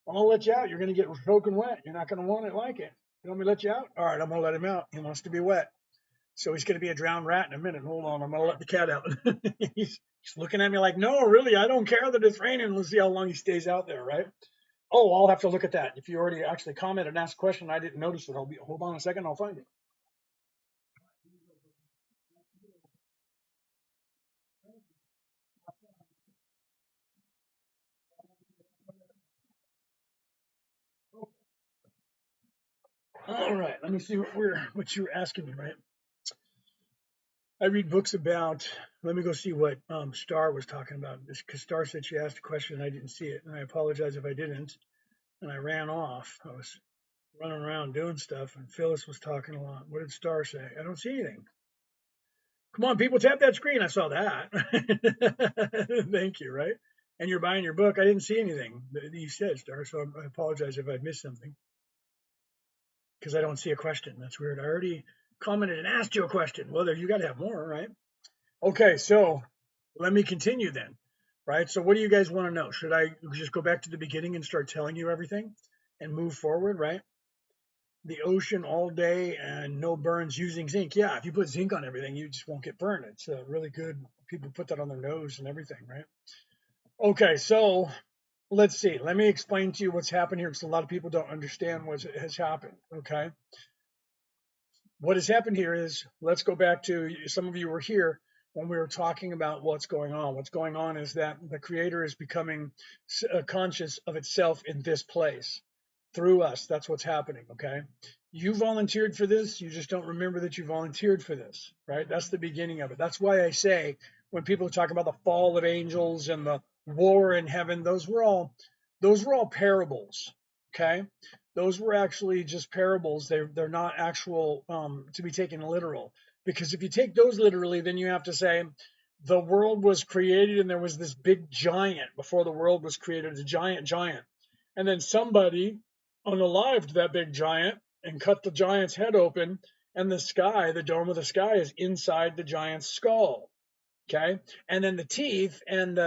I'll let you out. You're going to get soaking wet. You're not going to want it like it. You want me to let you out? All right, I'm going to let him out. He wants to be wet. So he's going to be a drowned rat in a minute. Hold on. I'm going to let the cat out. he's looking at me like, no, really, I don't care that it's raining. Let's see how long he stays out there, right? Oh, I'll have to look at that. If you already actually commented and asked a question, I didn't notice it. Hold on a second. I'll find it. All right. Let me see what you were asking me, right? I read books about. Let me go see what Star was talking about. Because Star said she asked a question and I didn't see it, and I apologize if I didn't. And I ran off. running around doing stuff, and Phyllis was talking a lot. What did Star say? I don't see anything. Come on, people, tap that screen. I saw that. Thank you, right? And you're buying your book. I didn't see anything that you said, Star, so I apologize if I missed something because I don't see a question. That's weird. I already commented and asked you a question. Well, there, you got to have more, right? Okay, so let me continue then, right? So what do you guys want to know? Should I just go back to the beginning and start telling you everything and move forward, right? The ocean all day and no burns using zinc. Yeah, if you put zinc on everything, you just won't get burned. It's really good. People put that on their nose and everything, right? Okay, so let's see. Let me explain to you what's happened here because a lot of people don't understand what has happened. Okay. What has happened here is, let's go back to, some of you were here when we were talking about what's going on. What's going on is that the creator is becoming conscious of itself in this place through us. That's what's happening. Okay. You volunteered for this. You just don't remember that you volunteered for this, right? That's the beginning of it. That's why I say when people talk about the fall of angels and the war in heaven, those were all parables. Okay. Those were actually just parables. They're not actual to be taken literal. Because if you take those literally, then you have to say the world was created and there was this big giant before the world was created, a giant. And then somebody unalived that big giant and cut the giant's head open, and the sky, the dome of the sky, is inside the giant's skull. Okay, and then the teeth and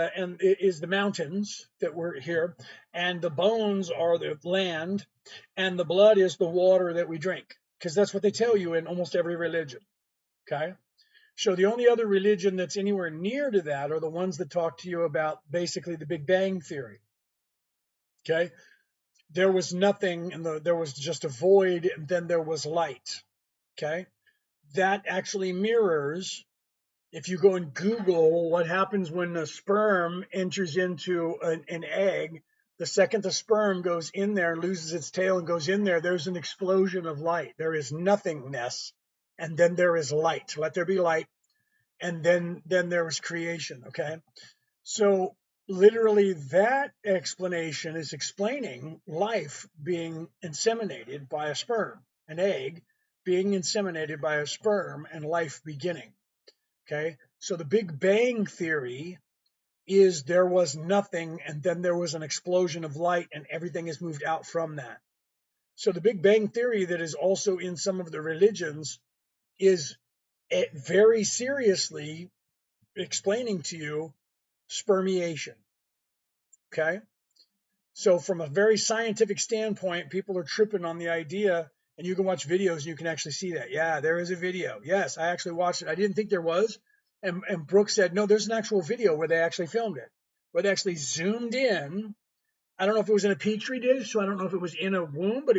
is the mountains that were here, and the bones are the land, and the blood is the water that we drink, because that's what they tell you in almost every religion. Okay, so the only other religion that's anywhere near to that are the ones that talk to you about basically the Big Bang theory. Okay, there was nothing, and there was just a void, and then there was light. Okay, that actually mirrors, if you go and Google what happens when a sperm enters into an egg, the second the sperm goes in there, loses its tail and goes in there, there's an explosion of light. There is nothingness, and then there is light. Let there be light, and then there was creation. Okay, so literally that explanation is explaining life being inseminated by a sperm, an egg being inseminated by a sperm, and life beginning. Okay, so the Big Bang theory is there was nothing and then there was an explosion of light and everything is moved out from that. So the Big Bang theory that is also in some of the religions is very seriously explaining to you spermiation. Okay, so from a very scientific standpoint, people are tripping on the idea, and you can watch videos and you can actually see that. Yeah, there is a video. Yes, I actually watched it. I didn't think there was. And Brooke said, no, there's an actual video where they actually filmed it, where they actually zoomed in. I don't know if it was in a petri dish, so I don't know if it was in a womb, but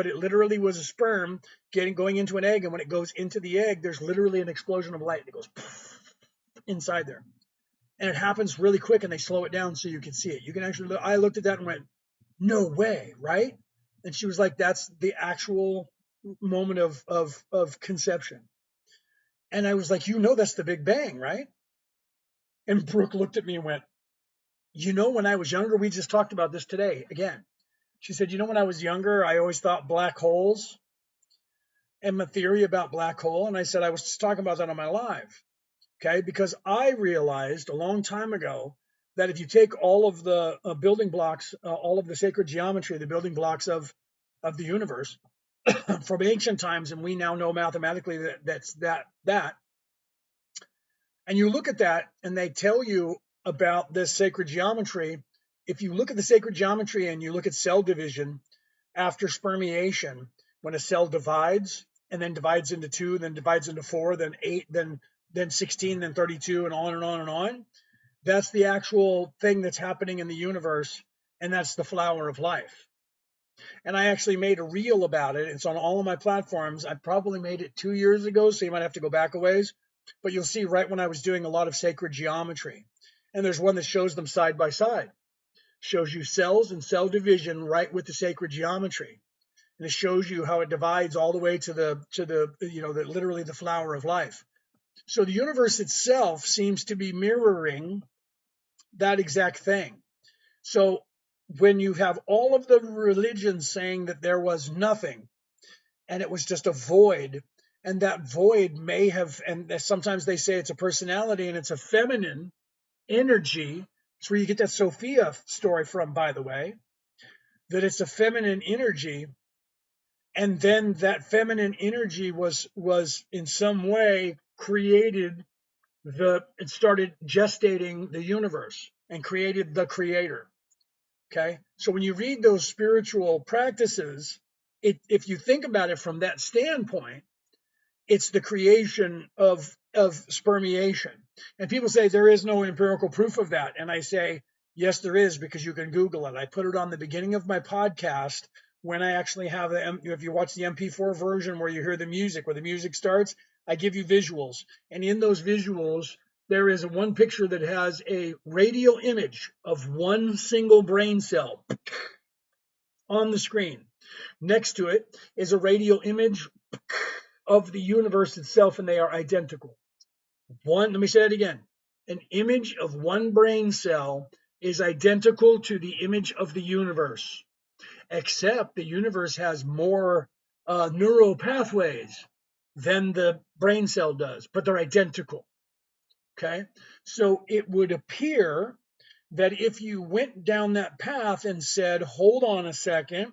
it literally was a sperm going into an egg, and when it goes into the egg, there's literally an explosion of light that goes inside there, and it happens really quick, and they slow it down so you can see it. You can actually. I looked at that and went, no way, right? And she was like, that's the actual moment of conception. And I was like, that's the Big Bang, right? And Brooke looked at me and went, when I was younger, we just talked about this today again. She said, when I was younger, I always thought black holes and my theory about black hole. And I said, I was just talking about that on my live. Okay. Because I realized a long time ago that if you take all of the building blocks, all of the sacred geometry, the building blocks of the universe from ancient times, and we now know mathematically that, and you look at that and they tell you about this sacred geometry. If you look at the sacred geometry and you look at cell division after spermiation, when a cell divides and then divides into 2, then divides into 4, then 8, then 16, then 32, and on and on and on, that's the actual thing that's happening in the universe, and that's the flower of life. And I actually made a reel about it. It's on all of my platforms. I probably made it 2 years ago, so you might have to go back a ways. But you'll see right when I was doing a lot of sacred geometry. And there's one that shows them side by side. Shows you cells and cell division right with the sacred geometry. And it shows you how it divides all the way to the literally the flower of life. So the universe itself seems to be mirroring that exact thing. So when you have all of the religions saying that there was nothing and it was just a void, and that void may have, and sometimes they say it's a personality and it's a feminine energy. It's where you get that Sophia story from, by the way, that it's a feminine energy. And then that feminine energy was in some way created it started gestating the universe and created the creator. Okay. So when you read those spiritual practices, if you think about it from that standpoint, it's the creation of spermiation. And people say there is no empirical proof of that. And I say, yes, there is, because you can Google it. I put it on the beginning of my podcast when I actually have if you watch the MP4 version where you hear the music, where the music starts, I give you visuals. And in those visuals, there is one picture that has a radial image of one single brain cell on the screen. Next to it is a radial image of the universe itself, and they are identical. Let me say that again. An image of one brain cell is identical to the image of the universe, except the universe has more neural pathways than the brain cell does, but they're identical. Okay. So it would appear that if you went down that path and said, hold on a second,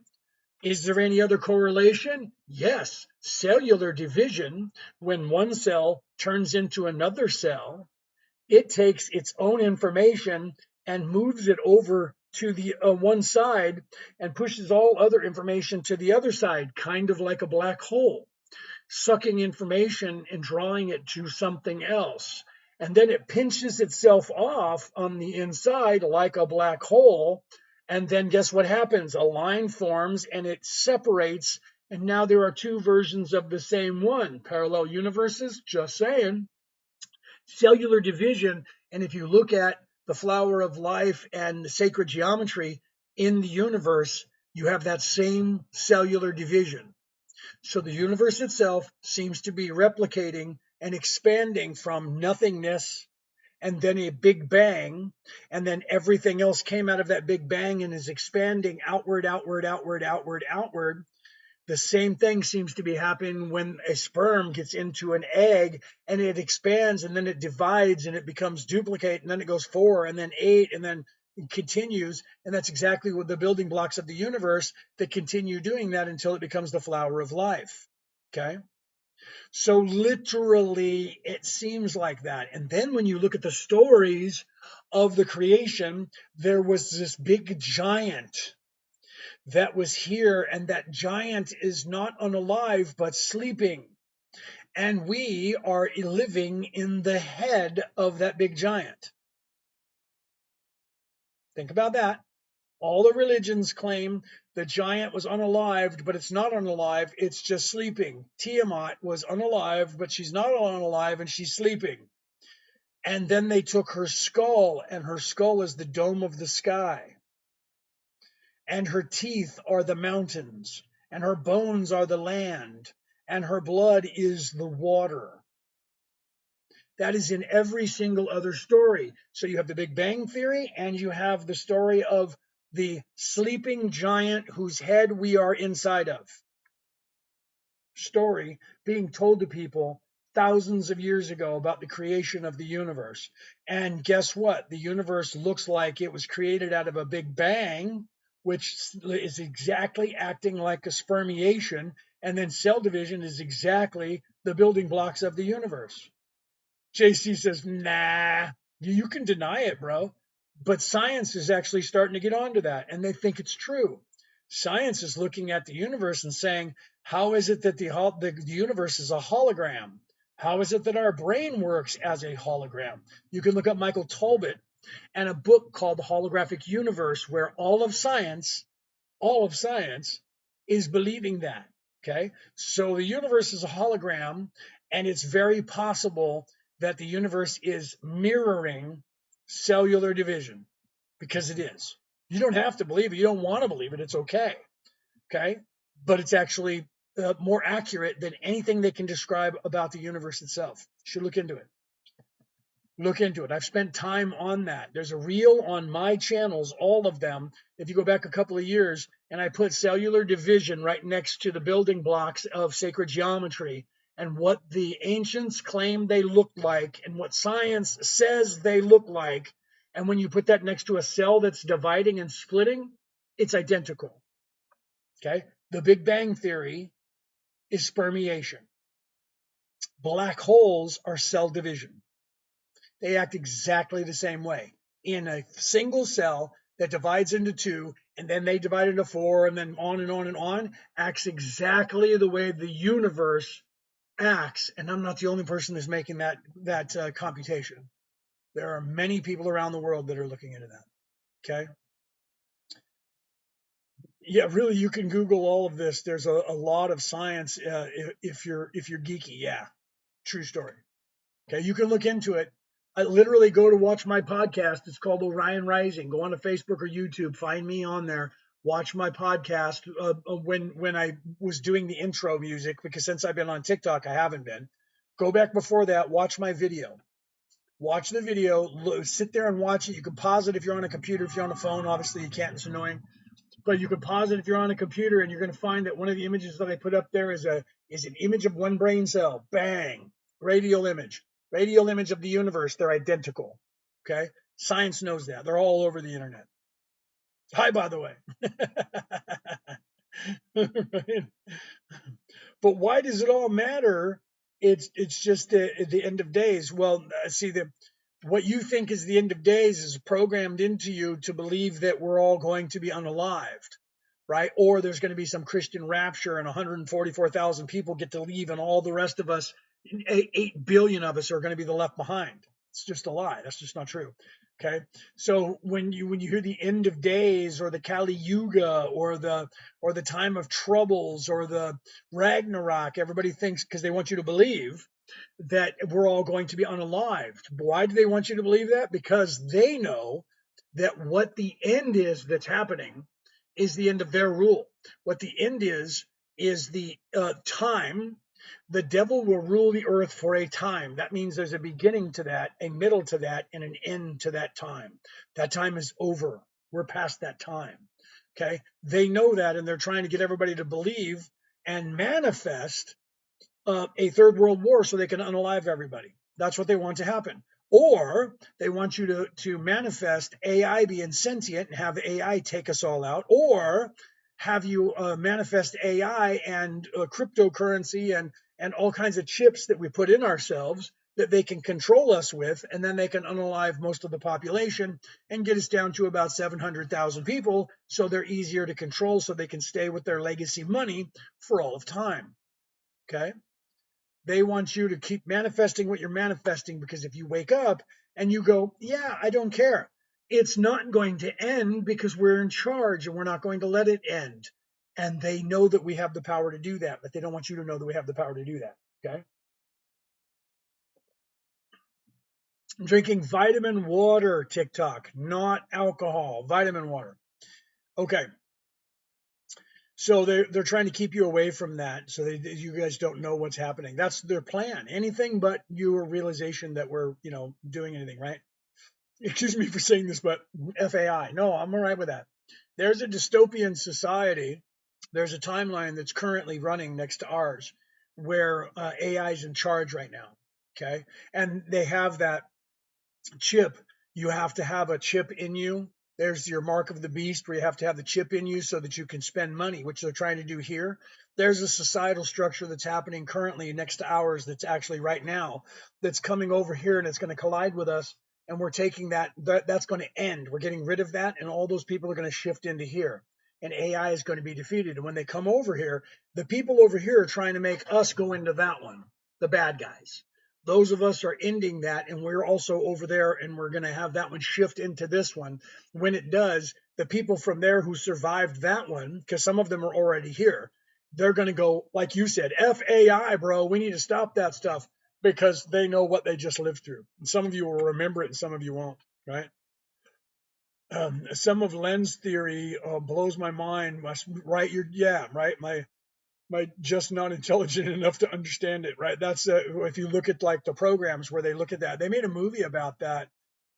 is there any other correlation? Yes. Cellular division, when one cell turns into another cell, it takes its own information and moves it over to the one side and pushes all other information to the other side, kind of like a black hole, sucking information and drawing it to something else. And then it pinches itself off on the inside like a black hole. And then guess what happens? A line forms and it separates. And now there are two versions of the same one. Parallel universes, just saying. Cellular division. And if you look at the flower of life and the sacred geometry in the universe, you have that same cellular division. So the universe itself seems to be replicating and expanding from nothingness and then a big bang, and then everything else came out of that big bang and is expanding outward, outward, outward, outward, outward. The same thing seems to be happening when a sperm gets into an egg and it expands and then it divides and it becomes duplicate and then it goes 4 and then 8 and then it continues. And that's exactly what the building blocks of the universe that continue doing that until it becomes the flower of life. Okay. So literally it seems like that. And then when you look at the stories of the creation, there was this big giant that was here, and that giant is not unalive but sleeping. And we are living in the head of that big giant. Think about that. All the religions claim the giant was unalived, but it's not unalive, it's just sleeping. Tiamat was unalive, but she's not unalive and she's sleeping. And then they took her skull, and her skull is the dome of the sky. And her teeth are the mountains, and her bones are the land, and her blood is the water. That is in every single other story. So you have the Big Bang Theory, and you have the story of the sleeping giant whose head we are inside of. Story being told to people thousands of years ago about the creation of the universe. And guess what? The universe looks like it was created out of a big bang, which is exactly acting like a spermiation. And then cell division is exactly the building blocks of the universe. JC says, nah, you can deny it, bro. But science is actually starting to get onto that, and they think it's true. Science is looking at the universe and saying, how is it that the universe is a hologram? How is it that our brain works as a hologram? You can look up Michael Talbot and a book called The Holographic Universe, where all of science is believing that. Okay. So the universe is a hologram, and it's very possible that the universe is mirroring cellular division, because it is. You don't have to believe it. You don't want to believe it. It's okay. Okay. But it's actually more accurate than anything they can describe about the universe itself. You should look into it. Look into it. I've spent time on that. There's a reel on my channels, all of them. If you go back a couple of years, and I put cellular division right next to the building blocks of sacred geometry and what the ancients claimed they looked like and what science says they look like. And when you put that next to a cell that's dividing and splitting, it's identical. Okay. The Big Bang Theory is spermiation. Black holes are cell division. They act exactly the same way. In a single cell that divides into two, and then they divide into four, and then on and on and on, acts exactly the way the universe acts. And I'm not the only person that's making that computation. There are many people around the world that are looking into that. Okay. Yeah, really, you can Google all of this. There's a lot of science if you're geeky. Yeah, true story. Okay, you can look into it. I literally go to watch my podcast. It's called Orion Rising. Go on to Facebook or YouTube. Find me on there. Watch my podcast when I was doing the intro music, because since I've been on TikTok, I haven't been. Go back before that. Watch my video. Watch the video. Sit there and watch it. You can pause it if you're on a computer. If you're on a phone, obviously you can't. It's annoying. But you can pause it if you're on a computer, and you're going to find that one of the images that I put up there is an image of one brain cell. Bang, radial image of the universe. They're identical. Okay, science knows that. They're all over the internet. Hi, by the way. Right? But why does it all matter? It's just the end of days. Well, see, what you think is the end of days is programmed into you to believe that we're all going to be unalived, right? Or there's going to be some Christian rapture and 144,000 people get to leave, and all the rest of us, 8 billion of us, are going to be the left behind. It's just a lie. That's just not true. Okay. So when you hear the end of days, or the Kali Yuga, or the time of troubles, or the Ragnarok, everybody thinks, because they want you to believe that we're all going to be unalived. Why do they want you to believe that? Because they know that what the end is that's happening is the end of their rule. What the end is the time. The devil will rule the earth for a time. That means there's a beginning to that, a middle to that, and an end to that time. That time is over. We're past that time. Okay. They know that, and they're trying to get everybody to believe and manifest a third world war so they can unalive everybody. That's what they want to happen. Or they want you to manifest AI being sentient and have AI take us all out, or have you manifest AI and cryptocurrency and all kinds of chips that we put in ourselves that they can control us with, and then they can unalive most of the population and get us down to about 700,000 people, so they're easier to control, so they can stay with their legacy money for all of time. Okay. They want you to keep manifesting what you're manifesting, because if you wake up and you go, yeah, I don't care, it's not going to end, because we're in charge and we're not going to let it end. And they know that we have the power to do that, but they don't want you to know that we have the power to do that. Okay. I'm drinking vitamin water, TikTok, not alcohol, vitamin water. Okay. So they're trying to keep you away from that, so you guys don't know what's happening. That's their plan. Anything but your realization that we're doing anything, right? Excuse me for saying this, but FAI. No, I'm all right with that. There's a dystopian society. There's a timeline that's currently running next to ours, where AI is in charge right now. Okay, and they have that chip. You have to have a chip in you. There's your mark of the beast, where you have to have the chip in you so that you can spend money, which they're trying to do here. There's a societal structure that's happening currently next to ours, that's actually right now, that's coming over here, and it's going to collide with us. And we're taking that's going to end. We're getting rid of that, and all those people are going to shift into here. And AI is going to be defeated. And when they come over here, the people over here are trying to make us go into that one, the bad guys. Those of us are ending that, and we're also over there, and we're going to have that one shift into this one. When it does, the people from there who survived that one, because some of them are already here, they're going to go, like you said, FAI, bro, we need to stop that stuff, because they know what they just lived through. And some of you will remember it, and some of you won't, right? Some of Len's theory blows my mind. Right, right. just not intelligent enough to understand it, right? That's if you look at like the programs where they look at that. They made a movie about that.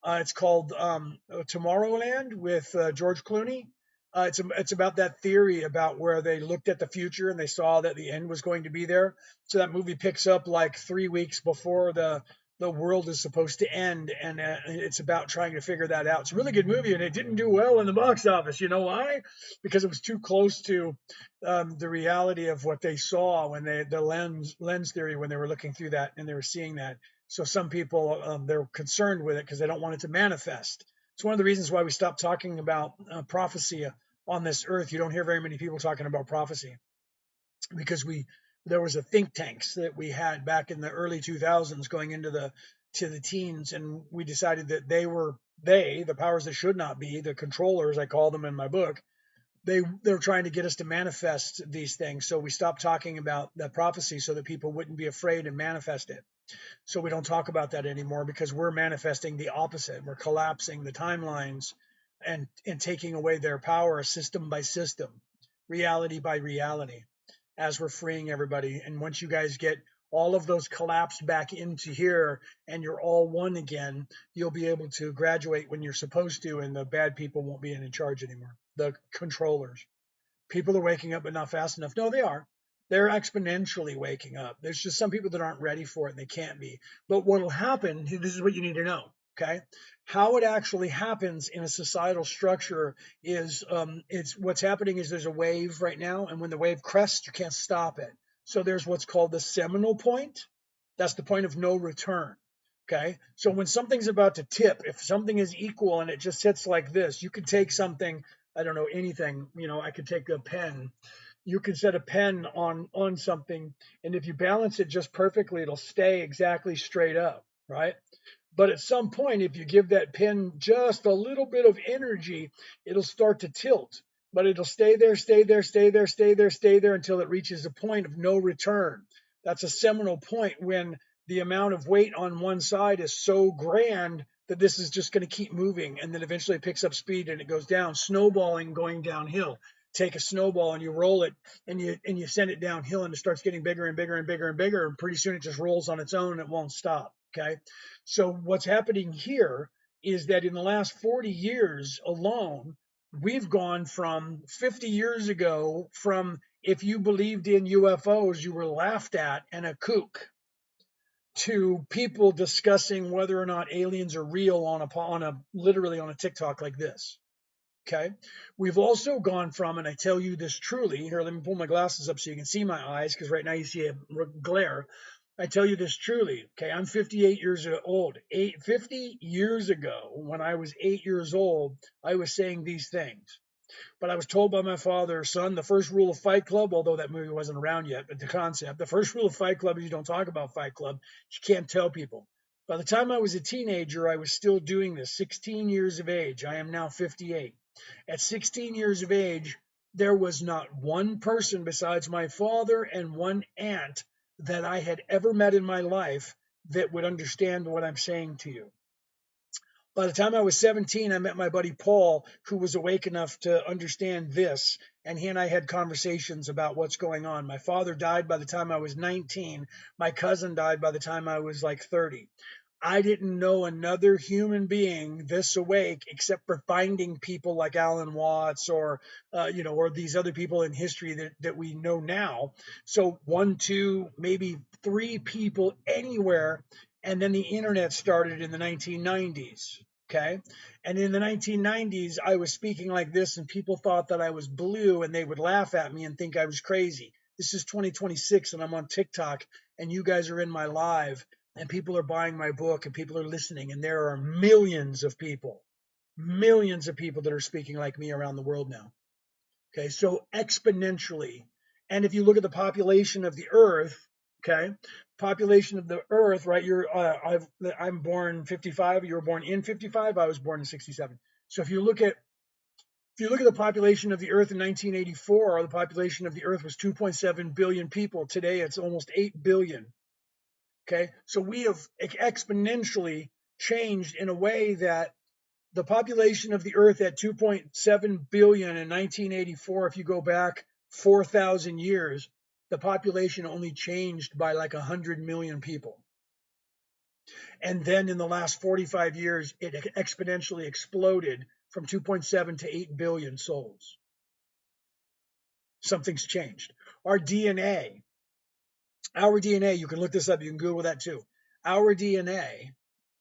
It's called Tomorrowland with George Clooney. It's about that theory about where they looked at the future and they saw that the end was going to be there. So that movie picks up like 3 weeks before the world is supposed to end, and it's about trying to figure that out. It's a really good movie, and it didn't do well in the box office. You know why? Because it was too close to the reality of what they saw when the lens theory, when they were looking through that and they were seeing that. So some people they're concerned with it because they don't want it to manifest. It's one of the reasons why we stopped talking about prophecy on this earth. You don't hear very many people talking about prophecy because there was a think tanks that we had back in the early 2000s going into the teens, and we decided that the powers that should not be, the controllers, I call them in my book, they're trying to get us to manifest these things. So we stopped talking about the prophecy so that people wouldn't be afraid and manifest it. So we don't talk about that anymore because we're manifesting the opposite. We're collapsing the timelines and taking away their power system by system, reality by reality, as we're freeing everybody. And once you guys get all of those collapsed back into here and you're all one again, you'll be able to graduate when you're supposed to, and the bad people won't be in charge anymore. The controllers. People are waking up but not fast enough. No, they are. They're exponentially waking up. There's just some people that aren't ready for it and they can't be. But what will happen, this is what you need to know, okay? How it actually happens in a societal structure is it's what's happening is there's a wave right now, and when the wave crests, you can't stop it. So there's what's called the seminal point. That's the point of no return. Okay. So when something's about to tip, if something is equal and it just sits like this, you could take something, I don't know, anything, I could take a pen. You could set a pen on something, and if you balance it just perfectly, it'll stay exactly straight up, right? But at some point, if you give that pen just a little bit of energy, it'll start to tilt. But it'll stay there, stay there, stay there, stay there, stay there until it reaches a point of no return. That's a seminal point when the amount of weight on one side is so grand that this is just going to keep moving, and then eventually it picks up speed and it goes down, snowballing, going downhill. Take a snowball and you roll it and you send it downhill, and it starts getting bigger and bigger and bigger and bigger, and pretty soon it just rolls on its own and it won't stop. Okay. So what's happening here is that in the last 40 years alone, we've gone from 50 years ago, from if you believed in UFOs, you were laughed at and a kook, to people discussing whether or not aliens are real on a literally on a TikTok like this. Okay. We've also gone from, and I tell you this truly, here, let me pull my glasses up so you can see my eyes, because right now you see a glare. I tell you this truly. Okay. I'm 58 years old. 50 years ago, when I was 8 years old, I was saying these things. But I was told by my father, son, the first rule of Fight Club, although that movie wasn't around yet, but the concept, the first rule of Fight Club is you don't talk about Fight Club. You can't tell people. By the time I was a teenager, I was still doing this. 16 years of age. I am now 58. At 16 years of age, there was not one person besides my father and one aunt that I had ever met in my life that would understand what I'm saying to you. By the time I was 17, I met my buddy Paul, who was awake enough to understand this, and he and I had conversations about what's going on. My father died by the time I was 19. My cousin died by the time I was like 30. I didn't know another human being this awake except for finding people like Alan Watts or these other people in history that we know now. So 1, 2, maybe 3 people anywhere. And then the internet started in the 1990s. Okay. And in the 1990s, I was speaking like this, and people thought that I was blue, and they would laugh at me and think I was crazy. This is 2026, and I'm on TikTok, and you guys are in my live, and people are buying my book, and people are listening, and there are millions of people that are speaking like me around the world now. Okay. So exponentially. And if you look at the population of the earth, okay, population of the earth, right? I'm born 55. You were born in 55. I was born in 67. So if you look at the population of the earth in 1984, the population of the earth was 2.7 billion people. Today it's almost 8 billion. Okay. So we have exponentially changed in a way that the population of the earth at 2.7 billion in 1984, if you go back 4,000 years, the population only changed by like 100 million people. And then in the last 45 years, it exponentially exploded from 2.7 to 8 billion souls. Something's changed. Our DNA, you can look this up, you can Google that too. Our DNA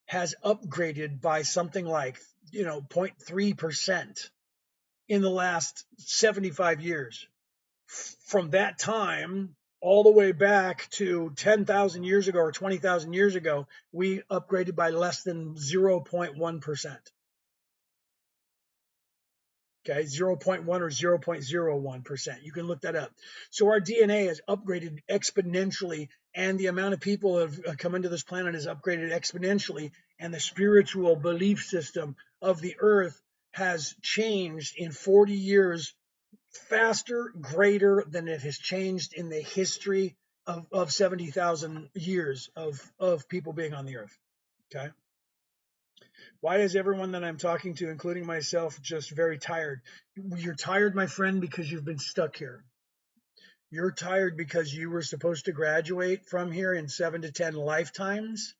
has upgraded by something like, 0.3% in the last 75 years. From that time all the way back to 10,000 years ago or 20,000 years ago, we upgraded by less than 0.1%. Okay, 0.1 or 0.01%. You can look that up. So our DNA has upgraded exponentially, and the amount of people have come into this planet has upgraded exponentially, and the spiritual belief system of the earth has changed in 40 years faster, greater than it has changed in the history of 70,000 years of people being on the earth. Okay. Why is everyone that I'm talking to, including myself, just very tired? You're tired, my friend, because you've been stuck here. You're tired because you were supposed to graduate from here in 7 to 10 lifetimes,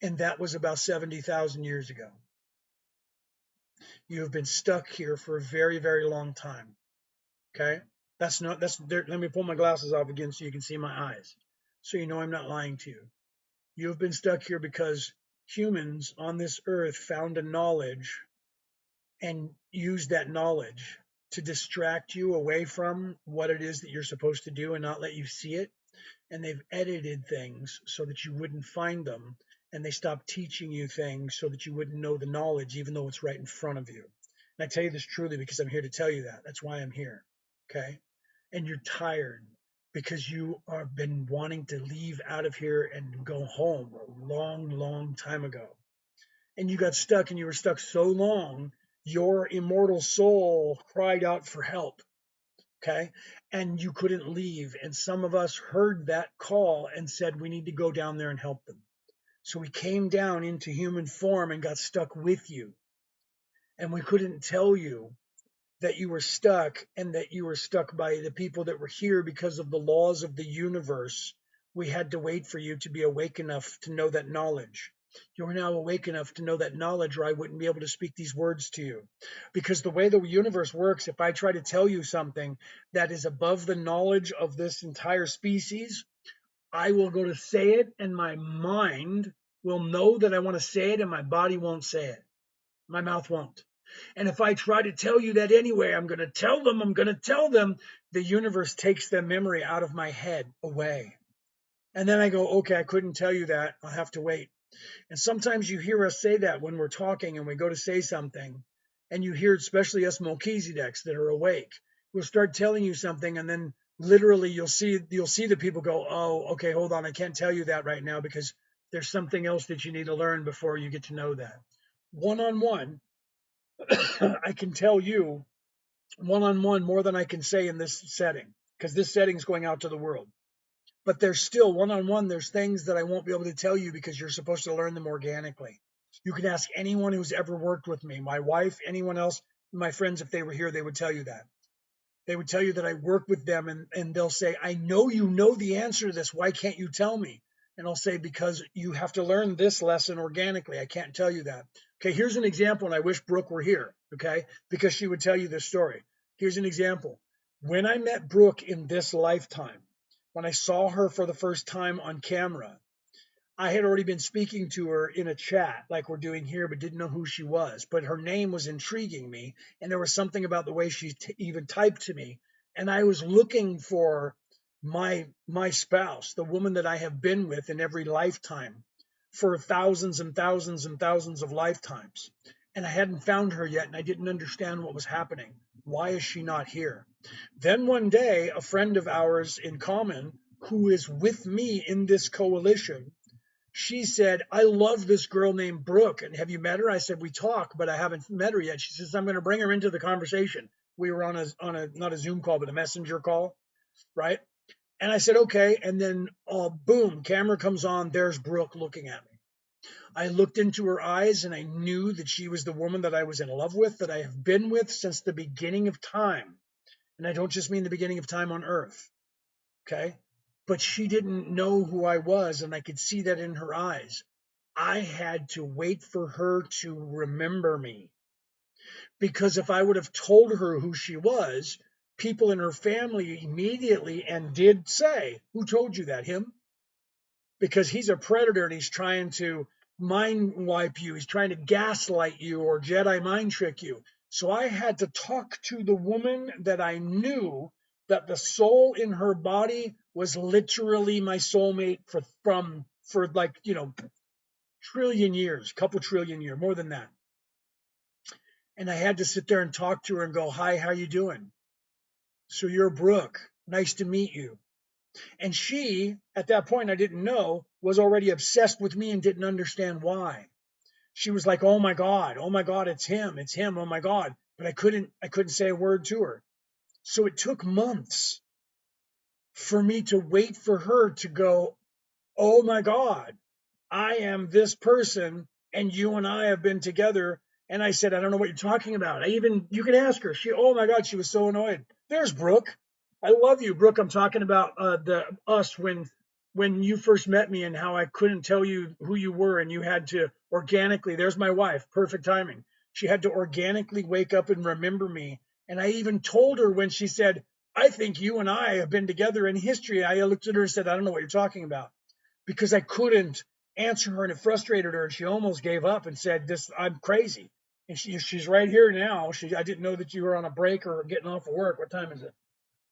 and that was about 70,000 years ago. You have been stuck here for a very, very long time. Okay? Let me pull my glasses off again so you can see my eyes. So you know I'm not lying to you. You have been stuck here because humans on this earth found a knowledge and used that knowledge to distract you away from what it is that you're supposed to do and not let you see it. And they've edited things so that you wouldn't find them. And they stopped teaching you things so that you wouldn't know the knowledge, even though it's right in front of you. And I tell you this truly because I'm here to tell you that. That's why I'm here. Okay? And you're tired because you have been wanting to leave out of here and go home a long, long time ago. And you got stuck, and you were stuck so long, your immortal soul cried out for help. Okay. And you couldn't leave. And some of us heard that call and said, we need to go down there and help them. So we came down into human form and got stuck with you. And we couldn't tell you that you were stuck and that you were stuck by the people that were here because of the laws of the universe. We had to wait for you to be awake enough to know that knowledge. You're now awake enough to know that knowledge, or I wouldn't be able to speak these words to you. Because the way the universe works, if I try to tell you something that is above the knowledge of this entire species, I will go to say it, and my mind will know that I want to say it, and my body won't say it. My mouth won't. And if I try to tell you that anyway, I'm going to tell them, the universe takes the memory out of my head away. And then I go, okay, I couldn't tell you that. I'll have to wait. And sometimes you hear us say that when we're talking and we go to say something, and you hear, especially us Melchizedeks that are awake, we'll start telling you something, and then literally you'll see the people go, oh, okay, hold on, I can't tell you that right now because there's something else that you need to learn before you get to know that. One-on-one, I can tell you one-on-one more than I can say in this setting, because this setting is going out to the world. But there's still one-on-one, there's things that I won't be able to tell you because you're supposed to learn them organically. You can ask anyone who's ever worked with me, my wife, anyone else, my friends, if they were here, they would tell you that. They would tell you that I work with them, and they'll say, I know you know the answer to this. Why can't you tell me? And I'll say, because you have to learn this lesson organically. I can't tell you that. Okay, here's an example, and I wish Brooke were here, okay, because she would tell you this story. Here's an example. When I met Brooke in this lifetime, when I saw her for the first time on camera, I had already been speaking to her in a chat like we're doing here, but didn't know who she was. But her name was intriguing me, and there was something about the way she even typed to me. And I was looking for my spouse, the woman that I have been with in every lifetime for thousands and thousands and thousands of lifetimes. And I hadn't found her yet, and I didn't understand what was happening. Why is she not here? Then one day, a friend of ours in common, who is with me in this coalition, she said, I love this girl named Brooke. And have you met her? I said, we talk, but I haven't met her yet. She says, I'm going to bring her into the conversation. We were on a not a Zoom call, but a messenger call, right? And I said, okay. And then, boom, camera comes on. There's Brooke looking at me. I looked into her eyes, and I knew that she was the woman that I was in love with, that I have been with since the beginning of time. And I don't just mean the beginning of time on earth. Okay. But she didn't know who I was, and I could see that in her eyes. I had to wait for her to remember me, because if I would have told her who she was, people in her family immediately and did say, "Who told you that? Him?" Because he's a predator and he's trying to mind wipe you. He's trying to gaslight you or Jedi mind trick you. So I had to talk to the woman that I knew, that the soul in her body was literally my soulmate for like, trillion years, couple trillion years, more than that. And I had to sit there and talk to her and go, "Hi, how you doing? So you're Brooke. Nice to meet you." And she, at that point, I didn't know, was already obsessed with me and didn't understand why. She was like, oh my God, it's him, oh my God. But I couldn't say a word to her. So it took months for me to wait for her to go, "Oh my God, I am this person, and you and I have been together." And I said, "I don't know what you're talking about." You can ask her. Oh my God, she was so annoyed. There's Brooke. I love you, Brooke. I'm talking about the us when you first met me and how I couldn't tell you who you were, and you had to organically. There's my wife. Perfect timing. She had to organically wake up and remember me. And I even told her when she said, "I think you and I have been together in history." I looked at her and said, "I don't know what you're talking about," because I couldn't answer her, and it frustrated her, and she almost gave up and said, "I'm crazy." And she's right here now. I didn't know that you were on a break or getting off of work. What time is it?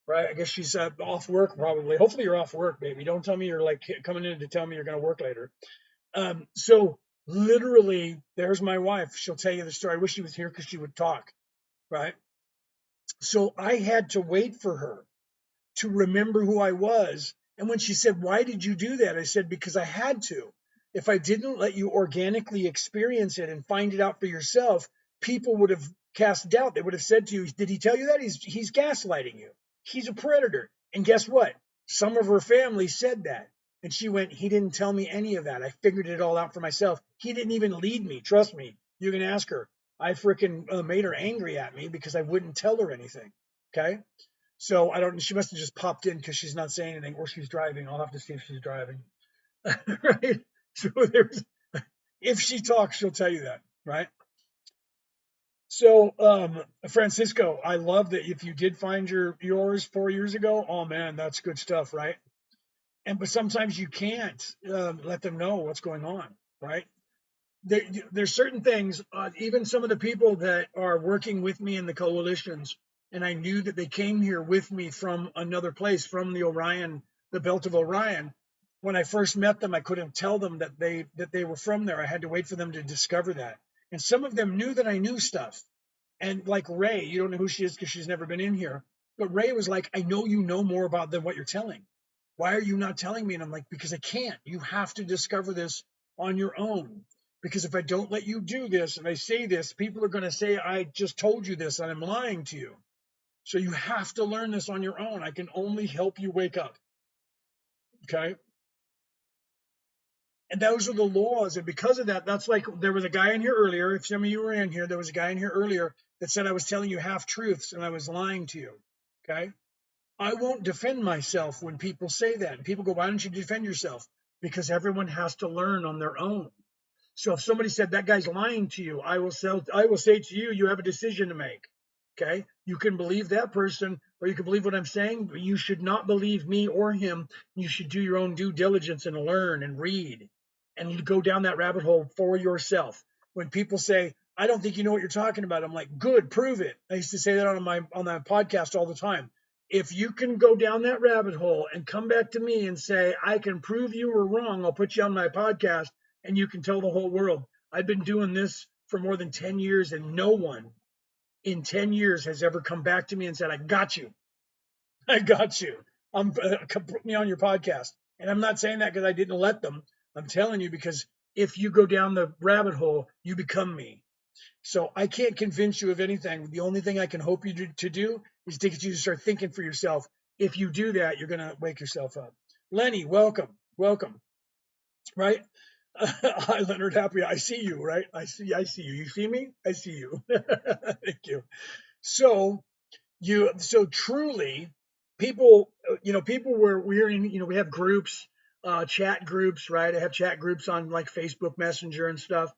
Right? I guess she's off work probably. Hopefully you're off work, baby. Don't tell me you're like coming in to tell me you're going to work later. So literally, there's my wife. She'll tell you the story. I wish she was here because she would talk. Right? So I had to wait for her to remember who I was. And when she said, "Why did you do that?" I said, "Because I had to. If I didn't let you organically experience it and find it out for yourself, people would have cast doubt. They would have said to you, 'Did he tell you that? He's gaslighting you. He's a predator.'" And guess what? Some of her family said that. And she went, "He didn't tell me any of that. I figured it all out for myself. He didn't even lead me. Trust me. You can ask her. I freaking made her angry at me because I wouldn't tell her anything." Okay. So I don't. She must have just popped in because she's not saying anything, or she's driving. I'll have to see if she's driving. Right. So if she talks, she'll tell you that. Right. So Francisco, I love that if you did find yours 4 years ago. Oh man, that's good stuff, right? But sometimes you can't let them know what's going on, right? There's certain things, even some of the people that are working with me in the coalitions, and I knew that they came here with me from another place, from the belt of Orion. When I first met them, I couldn't tell them that they were from there. I had to wait for them to discover that. And some of them knew that I knew stuff. And like Ray, you don't know who she is because she's never been in here. But Ray was like, "I know you know more about than what you're telling. Why are you not telling me?" And I'm like, "Because I can't. You have to discover this on your own. Because if I don't let you do this and I say this, people are going to say I just told you this and I'm lying to you. So you have to learn this on your own. I can only help you wake up." Okay. And those are the laws. And because of that, that's like there was a guy in here earlier. If some of you were in here, there was a guy in here earlier that said I was telling you half truths and I was lying to you. Okay. I won't defend myself when people say that. And people go, "Why don't you defend yourself?" Because everyone has to learn on their own. So if somebody said that guy's lying to you, I will say to you, you have a decision to make. Okay? You can believe that person or you can believe what I'm saying, but you should not believe me or him. You should do your own due diligence and learn and read and go down that rabbit hole for yourself. When people say, "I don't think you know what you're talking about," I'm like, "Good, prove it." I used to say that on my podcast all the time. If you can go down that rabbit hole and come back to me and say, "I can prove you were wrong," I'll put you on my podcast and you can tell the whole world. I've been doing this for more than 10 years, and no one in 10 years has ever come back to me and said, "I got you. I got you. Put me on your podcast." And I'm not saying that because I didn't let them. I'm telling you because if you go down the rabbit hole, you become me. So I can't convince you of anything. The only thing I can hope you to do is to get you to start thinking for yourself. If you do that, you're going to wake yourself up. Lenny, welcome. Welcome. Right? Hi, Leonard. Happy. I see you, right? I see you. You see me? I see you. Thank you. So truly, people, people we're in, we have groups, chat groups, right? I have chat groups on like Facebook Messenger and stuff.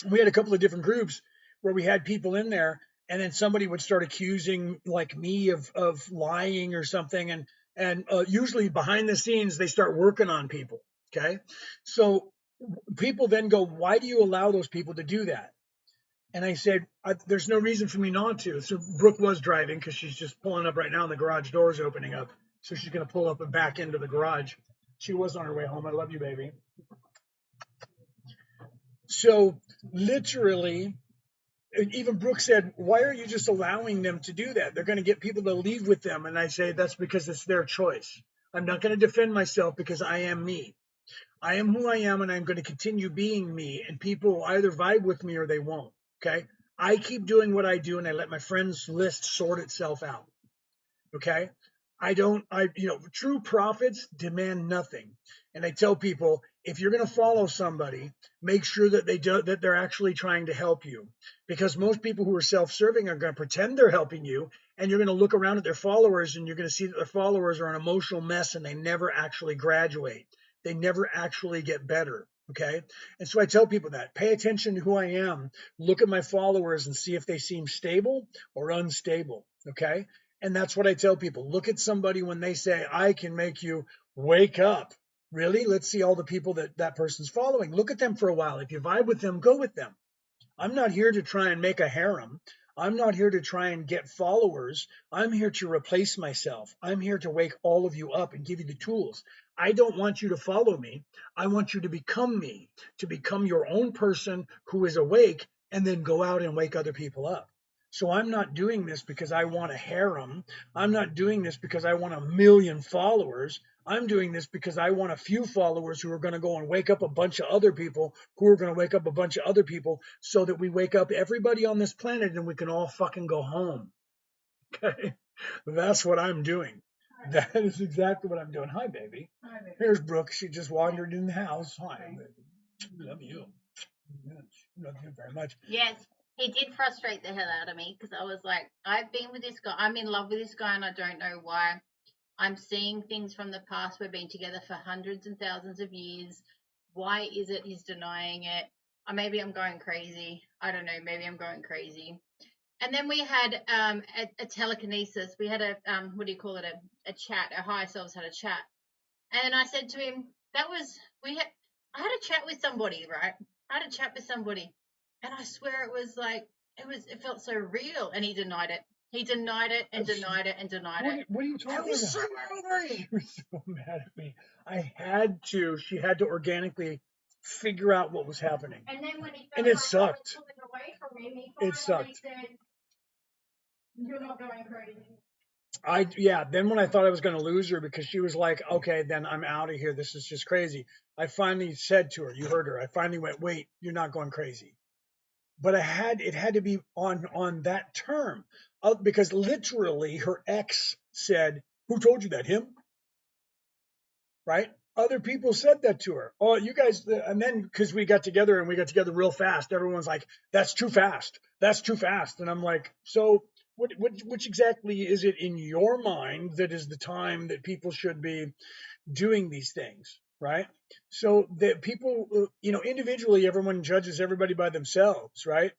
We had a couple of different groups where we had people in there, and then somebody would start accusing like me of lying or something, and usually behind the scenes they start working on people. Okay, so people then go, why do you allow those people to do that? And I said, there's no reason for me not to. So Brooke was driving because she's just pulling up right now, and the garage door is opening up, so she's going to pull up and back into the garage. She was on her way home. I love you, baby. So literally, even Brooke said, why are you just allowing them to do that? They're going to get people to leave with them. And I say, that's because it's their choice. I'm not going to defend myself because I am me. I am who I am, and I'm going to continue being me. And people will either vibe with me or they won't. Okay. I keep doing what I do, and I let my friends list sort itself out. Okay. True prophets demand nothing. And I tell people, if you're going to follow somebody, make sure that that they're actually trying to help you, because most people who are self-serving are going to pretend they're helping you, and you're going to look around at their followers and you're going to see that their followers are an emotional mess and they never actually graduate. They never actually get better. Okay. And so I tell people that pay attention to who I am, look at my followers and see if they seem stable or unstable. Okay. And that's what I tell people. Look at somebody when they say, I can make you wake up. Really? Let's see all the people that person's following. Look at them for a while. If you vibe with them, go with them. I'm not here to try and make a harem. I'm not here to try and get followers. I'm here to replace myself. I'm here to wake all of you up and give you the tools. I don't want you to follow me. I want you to become me, to become your own person who is awake, and then go out and wake other people up. So I'm not doing this because I want a harem. I'm not doing this because I want 1,000,000 followers. I'm doing this because I want a few followers who are going to go and wake up a bunch of other people who are going to wake up a bunch of other people, so that we wake up everybody on this planet and we can all fucking go home. Okay. That's what I'm doing. That is exactly what I'm doing. Hi, baby. Hi, baby. Here's Brooke. She just wandered in the house. Hi, baby. Love you. Love you very much. Yes, he did frustrate the hell out of me, because I was like, I've been with this guy. I'm in love with this guy, and I don't know why. I'm seeing things from the past. We've been together for hundreds and thousands of years. Why is it he's denying it? Maybe I'm going crazy. I don't know. Maybe I'm going crazy. And then we had a telekinesis. We had a what do you call it? A chat. Our higher selves had a chat. And I said to him, I had a chat with somebody, right? I had a chat with somebody, and I swear it felt so real. And he denied it. He denied it and denied it and denied it. What are you talking about? I was so angry. She was so mad at me. She had to organically figure out what was happening. And then when he felt it sucked. Away from him, he finally said, "You're not going crazy." Then when I thought I was going to lose her because she was like, okay, then I'm out of here. This is just crazy. I finally said to her, you heard her. I finally went, wait, you're not going crazy. But it had to be on that term, because literally her ex said, who told you that? Him? Right? Other people said that to her. Oh, you guys, and then because we got together real fast, everyone's like, that's too fast. That's too fast. And I'm like, so which exactly is it in your mind that is the time that people should be doing these things, right? So that people, individually, everyone judges everybody by themselves, right?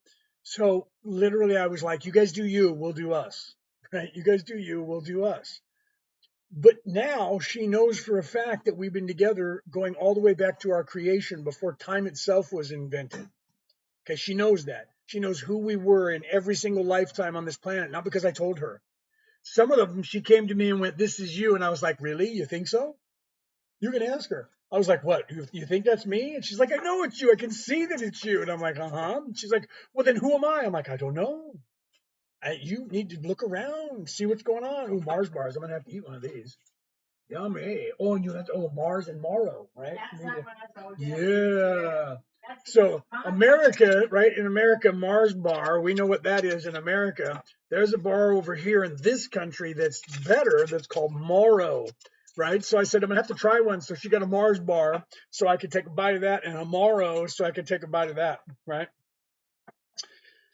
So literally, I was like, you guys do you, we'll do us, right? You guys do you, we'll do us. But now she knows for a fact that we've been together going all the way back to our creation before time itself was invented. Okay, she knows that. She knows who we were in every single lifetime on this planet, not because I told her. Some of them, she came to me and went, this is you. And I was like, really? You think so? You can ask her. I was like, what? You think that's me? And she's like, I know it's you. I can see that it's you. And I'm like, uh-huh. And she's like, well, then who am I? I'm like, I don't know. You need to look around, see what's going on. Ooh, Mars bars. I'm going to have to eat one of these. Yummy. Oh, and Mars and Morrow, right? That's not what I told you. Yeah. So America, right? In America, Mars bar, we know what that is in America. There's a bar over here in this country that's better, that's called Morrow, right? So I said, I'm gonna have to try one. So she got a Mars bar, so I could take a bite of that, and a Morrow, so I could take a bite of that, right?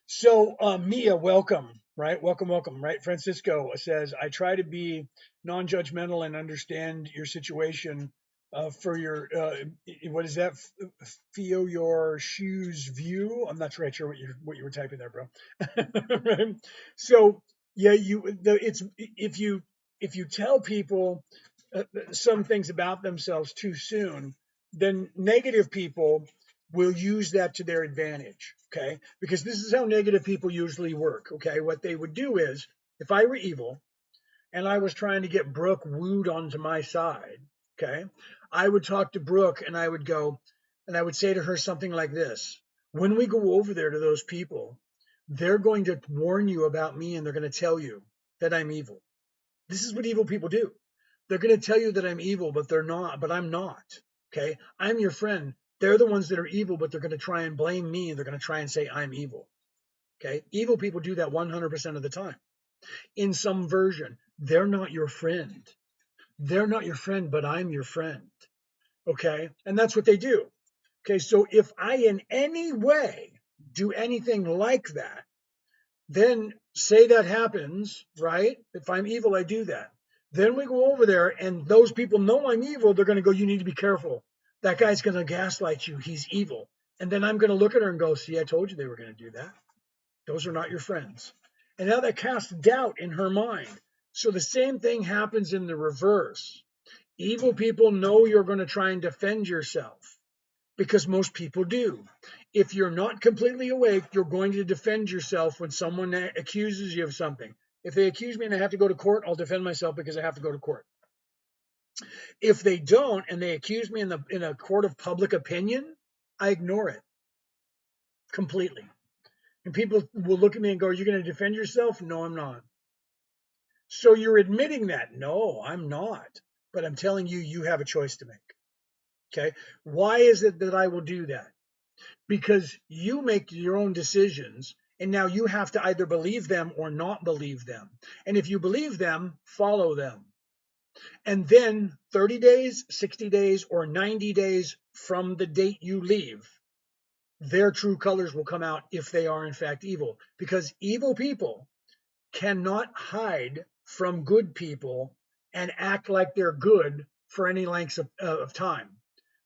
So Mia, welcome, right? Welcome, welcome, right? Francisco says, I try to be non-judgmental and understand your situation for your, what is that? Feel your shoes view. I'm not sure what you were typing there, bro. Right? So yeah, it's, if you tell people some things about themselves too soon, then negative people will use that to their advantage. Okay. Because this is how negative people usually work. Okay. What they would do is, if I were evil and I was trying to get Brooke wooed onto my side, okay, I would talk to Brooke and I would go, and I would say to her something like this: when we go over there to those people, they're going to warn you about me and they're going to tell you that I'm evil. This is what evil people do. They're going to tell you that I'm evil, but they're not, but I'm not. Okay. I'm your friend. They're the ones that are evil, but they're going to try and blame me and they're going to try and say I'm evil. Okay. Evil people do that 100% of the time. In some version, they're not your friend. They're not your friend, but I'm your friend. Okay. And that's what they do. Okay. So if I in any way do anything like that, then say that happens, right? If I'm evil, I do that. Then we go over there and those people know I'm evil. They're going to go, you need to be careful. That guy's going to gaslight you. He's evil. And then I'm going to look at her and go, see, I told you they were going to do that. Those are not your friends. And now that casts doubt in her mind. So the same thing happens in the reverse. Evil people know you're going to try and defend yourself, because most people do. If you're not completely awake, you're going to defend yourself when someone accuses you of something. If they accuse me and I have to go to court, I'll defend myself because I have to go to court. If they don't and they accuse me in a court of public opinion, I ignore it completely. And people will look at me and go, are you going to defend yourself? No, I'm not. So you're admitting that. No, I'm not. But I'm telling you, you have a choice to make. Okay. Why is it that I will do that? Because you make your own decisions and now you have to either believe them or not believe them. And if you believe them, follow them. And then 30 days, 60 days, or 90 days from the date you leave, their true colors will come out if they are in fact evil. Because evil people cannot hide from good people and act like they're good for any length of time,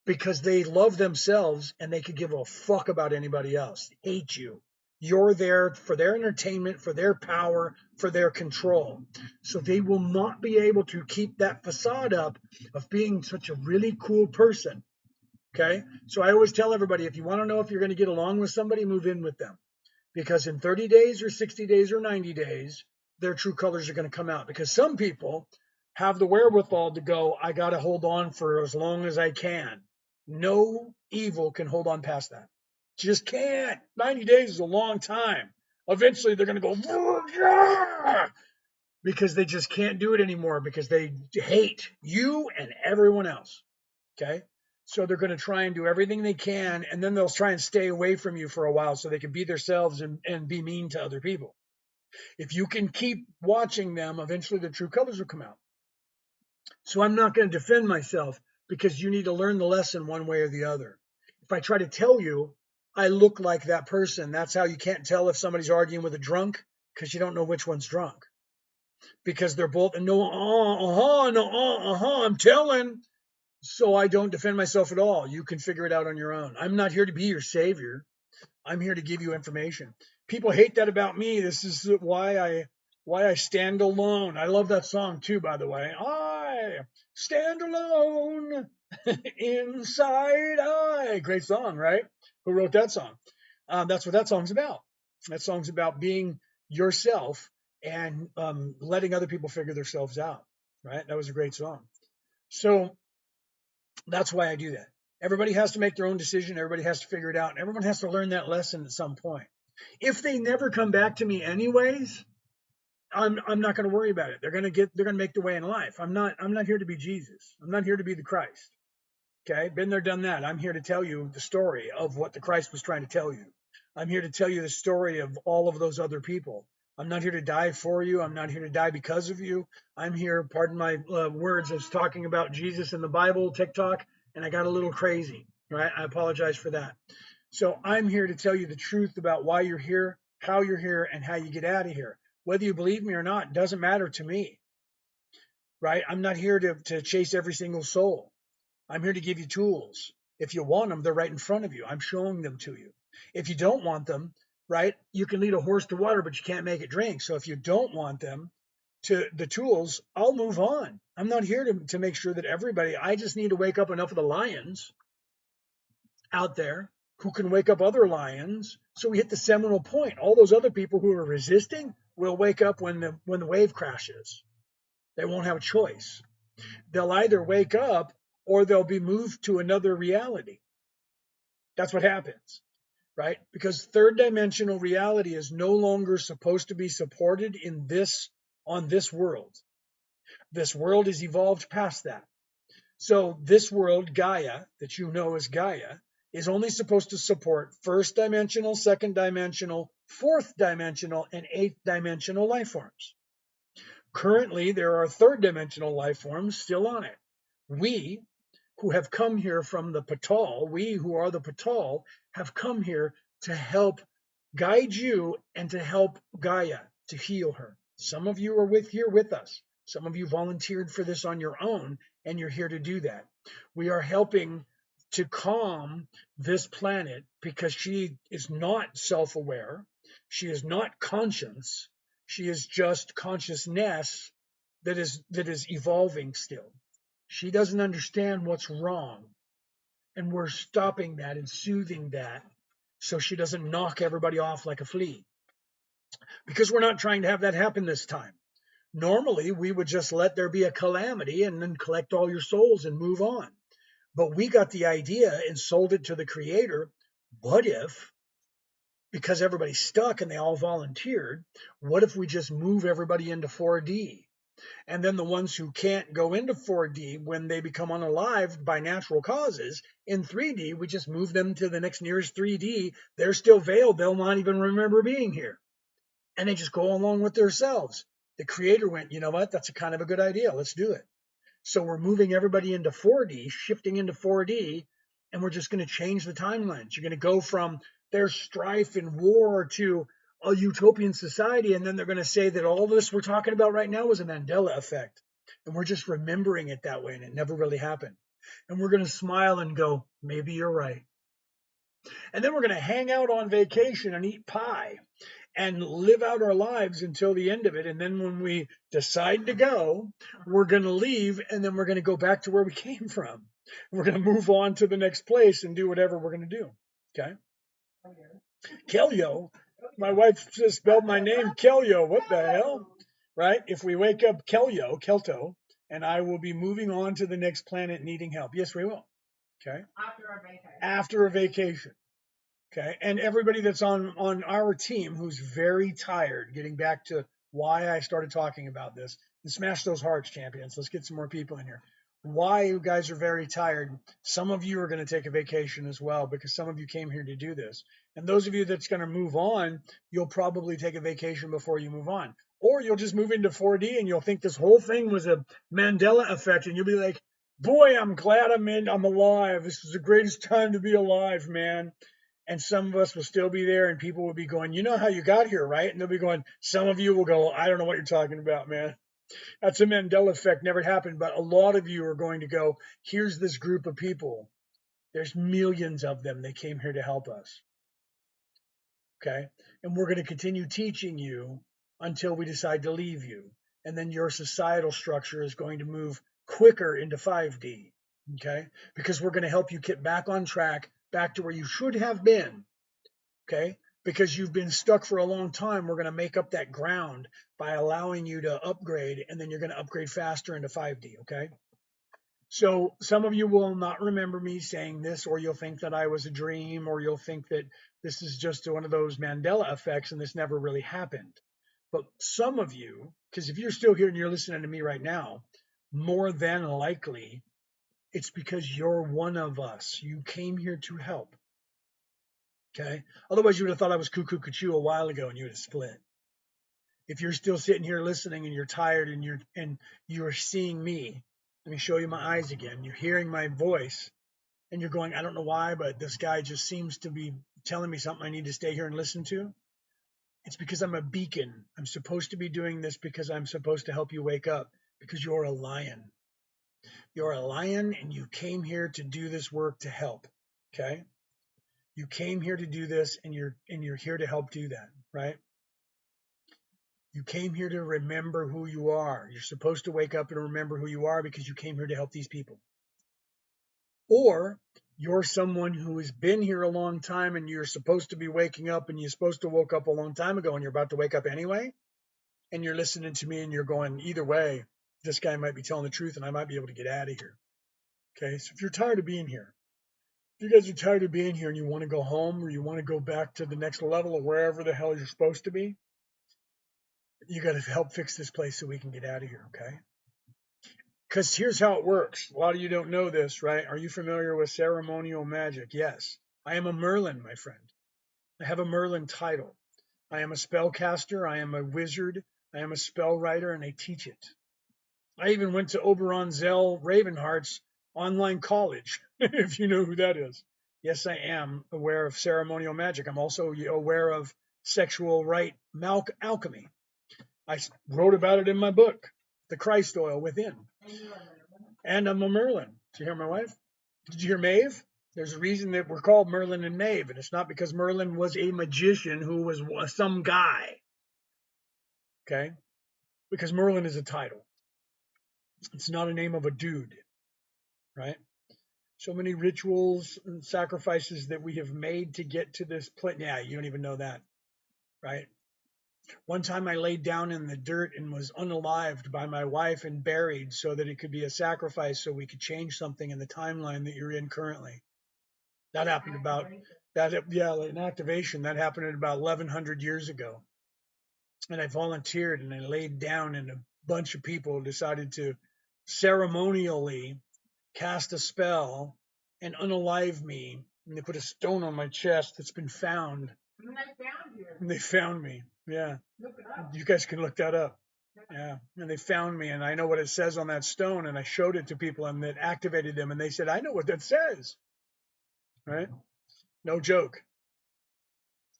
because they love themselves and they could give a fuck about anybody else. They hate you. You're there for their entertainment, for their power, for their control. So they will not be able to keep that facade up of being such a really cool person. Okay. So I always tell everybody, if you want to know if you're going to get along with somebody, move in with them. Because in 30 days or 60 days or 90 days, their true colors are going to come out. Because some people have the wherewithal to go, I got to hold on for as long as I can. No evil can hold on past that. Just can't. 90 days is a long time. Eventually, they're going to go, because they just can't do it anymore because they hate you and everyone else. Okay. So they're going to try and do everything they can, and then they'll try and stay away from you for a while so they can be themselves and be mean to other people. If you can keep watching them, eventually the true colors will come out. So I'm not going to defend myself, because you need to learn the lesson one way or the other. If I try to tell you I look like that person, that's how you can't tell if somebody's arguing with a drunk, because you don't know which one's drunk. Because they're both, I'm telling. So I don't defend myself at all. You can figure it out on your own. I'm not here to be your savior. I'm here to give you information. People hate that about me. This is why I stand alone. I love that song too, by the way. I stand alone inside I. Great song, right? Who wrote that song? That's what that song's about. That song's about being yourself and letting other people figure themselves out. Right? That was a great song. So that's why I do that. Everybody has to make their own decision. Everybody has to figure it out. And everyone has to learn that lesson at some point. If they never come back to me anyways, I'm not going to worry about it. They're going to make their way in life. I'm not here to be Jesus. I'm not here to be the Christ. Okay. Been there, done that. I'm here to tell you the story of what the Christ was trying to tell you. I'm here to tell you the story of all of those other people. I'm not here to die for you. I'm not here to die because of you. I'm here, pardon my words, I was talking about Jesus in the Bible, TikTok, and I got a little crazy, right? I apologize for that. So I'm here to tell you the truth about why you're here, how you're here, and how you get out of here. Whether you believe me or not doesn't matter to me, right? I'm not here to chase every single soul. I'm here to give you tools. If you want them, they're right in front of you. I'm showing them to you. If you don't want them, right, you can lead a horse to water, but you can't make it drink. So if you don't want them, to the tools, I'll move on. I'm not here to make sure that everybody, I just need to wake up enough of the lions out there who can wake up other lions. So we hit the seminal point. All those other people who are resisting will wake up when the wave crashes. They won't have a choice. They'll either wake up or they'll be moved to another reality. That's what happens, right? Because third dimensional reality is no longer supposed to be supported in this on this world. This world has evolved past that. So this world, Gaia, that you know as Gaia, is only supposed to support first dimensional, second dimensional, fourth dimensional, and eighth dimensional life forms. Currently, there are third dimensional life forms still on it. We, who have come here from the Patal, we who are the Patal, have come here to help guide you and to help Gaia to heal her. Some of you are here with us. Some of you volunteered for this on your own, and you're here to do that. We are helping to calm this planet because she is not self-aware. She is not conscious. She is just consciousness that is evolving still. She doesn't understand what's wrong, and we're stopping that and soothing that so she doesn't knock everybody off like a flea. Because we're not trying to have that happen this time. Normally, we would just let there be a calamity and then collect all your souls and move on. But we got the idea and sold it to the creator. What if, because everybody's stuck and they all volunteered, what if we just move everybody into 4D? And then the ones who can't go into 4D, when they become unalived by natural causes, in 3D, we just move them to the next nearest 3D. They're still veiled. They'll not even remember being here. And they just go along with themselves. The creator went, you know what? That's a kind of a good idea. Let's do it. So we're moving everybody into 4D, shifting into 4D, and we're just going to change the timelines. You're going to go from there's strife and war to a utopian society, and then they're going to say that all this we're talking about right now was a Mandela effect. And we're just remembering it that way, and it never really happened. And we're going to smile and go, maybe you're right. And then we're going to hang out on vacation and eat pie and live out our lives until the end of it. And then when we decide to go, we're going to leave, and then we're going to go back to where we came from. We're going to move on to the next place and do whatever we're going to do. Okay? Kelyo. My wife just spelled my name Kelyo. What the hell? Right? If we wake up Kelyo, Kelto, and I will be moving on to the next planet needing help. Yes, we will. Okay? After a vacation. Okay. And everybody that's on our team who's very tired, getting back to why I started talking about this, and smash those hearts, champions. Let's get some more people in here. Why you guys are very tired. Some of you are going to take a vacation as well because some of you came here to do this. And those of you that's going to move on, you'll probably take a vacation before you move on. Or you'll just move into 4D and you'll think this whole thing was a Mandela effect, and you'll be like, boy, I'm glad I'm alive. This is the greatest time to be alive, man. And some of us will still be there, and people will be going, you know how you got here, right? And they'll be going, some of you will go, I don't know what you're talking about, man. That's a Mandela effect, never happened. But a lot of you are going to go, here's this group of people. There's millions of them. They came here to help us. Okay. And we're going to continue teaching you until we decide to leave you. And then your societal structure is going to move quicker into 5D. Okay. Because we're going to help you get back on track, back to where you should have been. Okay. Because you've been stuck for a long time, we're going to make up that ground by allowing you to upgrade, and then you're going to upgrade faster into 5D. Okay. So some of you will not remember me saying this, or you'll think that I was a dream, or you'll think that this is just one of those Mandela effects and this never really happened. But some of you, because if you're still here and you're listening to me right now, more than likely, it's because you're one of us. You came here to help. Okay. Otherwise, you would have thought I was cuckoo cuckoo a while ago, and you would have split. If you're still sitting here listening and you're tired and you're seeing me, let me show you my eyes again. You're hearing my voice, and you're going, I don't know why, but this guy just seems to be telling me something I need to stay here and listen to. It's because I'm a beacon. I'm supposed to be doing this because I'm supposed to help you wake up, because you're a lion. You're a lion and you came here to do this work to help. Okay? You came here to do this and you're here to help do that, right? You came here to remember who you are. You're supposed to wake up and remember who you are because you came here to help these people. Or you're someone who has been here a long time and you're supposed to be waking up and you're supposed to woke up a long time ago and you're about to wake up anyway. And you're listening to me and you're going, either way, this guy might be telling the truth and I might be able to get out of here. Okay. So if you're tired of being here, if you guys are tired of being here and you want to go home or you want to go back to the next level or wherever the hell you're supposed to be, you got to help fix this place so we can get out of here. Okay. Because here's how it works. A lot of you don't know this, right? Are you familiar with ceremonial magic? Yes. I am a Merlin, my friend. I have a Merlin title. I am a spellcaster. I am a wizard. I am a spell writer, and I teach it. I even went to Oberon Zell Ravenheart's online college, if you know who that is. Yes, I am aware of ceremonial magic. I'm also aware of sexual rite alchemy. I wrote about it in my book, The Christ Oil Within. And I'm a Merlin. Did you hear my wife? Did you hear Maeve? There's a reason that we're called Merlin and Maeve, and it's not because Merlin was a magician who was some guy. Okay? Because Merlin is a title. It's not a name of a dude, right? So many rituals and sacrifices that we have made to get to this place. Yeah, you don't even know that, right? One time I laid down in the dirt and was unalived by my wife and buried so that it could be a sacrifice so we could change something in the timeline that you're in currently. That happened about like an activation that happened at about 1100 years ago. And I volunteered and I laid down and a bunch of people decided to ceremonially cast a spell and unalive me. And they put a stone on my chest that's been found. And they found me. Yeah. You guys can look that up. Yeah. And they found me and I know what it says on that stone and I showed it to people and it activated them and they said, I know what that says. Right? No joke.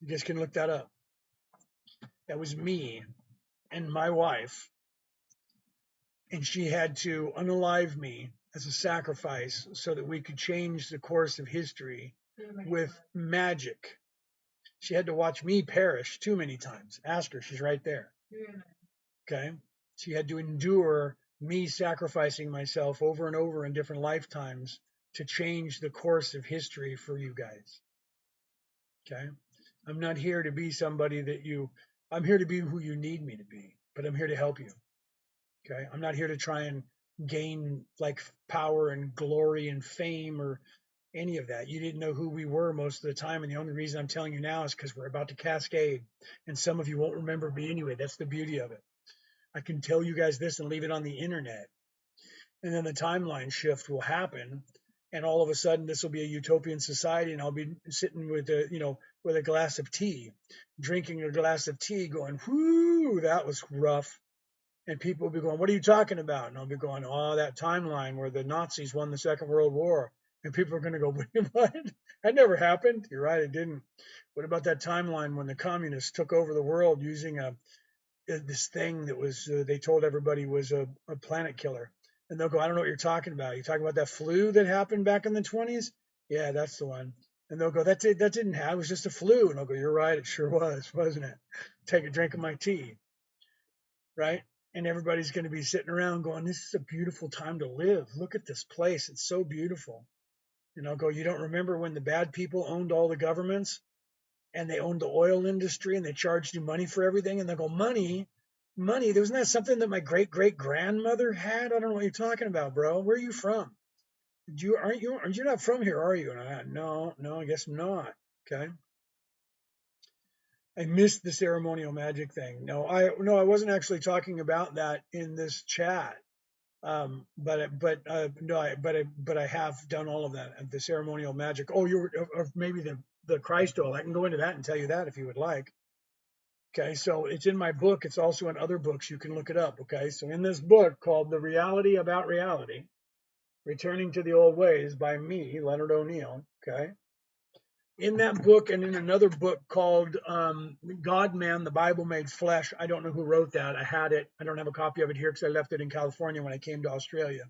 You guys can look that up. That was me and my wife. And she had to unalive me as a sacrifice so that we could change the course of history with magic. She had to watch me perish too many times. Ask her, she's right there. Okay. She had to endure me sacrificing myself over and over in different lifetimes to change the course of history for you guys. Okay. I'm not here to be somebody I'm here to be who you need me to be, but I'm here to help you. Okay. I'm not here to try and gain like power and glory and fame or any of that. You didn't know who we were most of the time. And the only reason I'm telling you now is because we're about to cascade. And some of you won't remember me anyway. That's the beauty of it. I can tell you guys this and leave it on the internet. And then the timeline shift will happen. And all of a sudden, this will be a utopian society. And I'll be sitting with with a glass of tea, drinking a glass of tea, going, whoo, that was rough. And people will be going, what are you talking about? And I'll be going, oh, that timeline where the Nazis won the Second World War. And people are going to go, wait, what? That never happened. You're right, it didn't. What about that timeline when the communists took over the world using this thing that was, they told everybody was a planet killer? And they'll go, I don't know what you're talking about. You're talking about that flu that happened back in the 20s? Yeah, that's the one. And they'll go, that didn't happen. It was just a flu. And I'll go, you're right. It sure was, wasn't it? Take a drink of my tea. Right? And everybody's going to be sitting around going, this is a beautiful time to live. Look at this place. It's so beautiful. And I'll go, you don't remember when the bad people owned all the governments and they owned the oil industry and they charged you money for everything? And they'll go, money? Wasn't that something that my great great grandmother had? I don't know what you're talking about, bro. Where are you from? You're not from here, are you? And I, no, I guess I'm not. Okay. I missed the ceremonial magic thing. No, I wasn't actually talking about that in this chat. But I have done all of that, the ceremonial magic. Oh, or maybe the Christ oil. I can go into that and tell you that if you would like. Okay, so it's in my book. It's also in other books. You can look it up. Okay, so in this book called The Reality About Reality, Returning to the Old Ways by me, Leonard O'Neill. Okay, In that book and in another book called God Man, the Bible Made Flesh. I don't know who wrote that. I had it. I don't have a copy of it here because I left it in California when I came to Australia.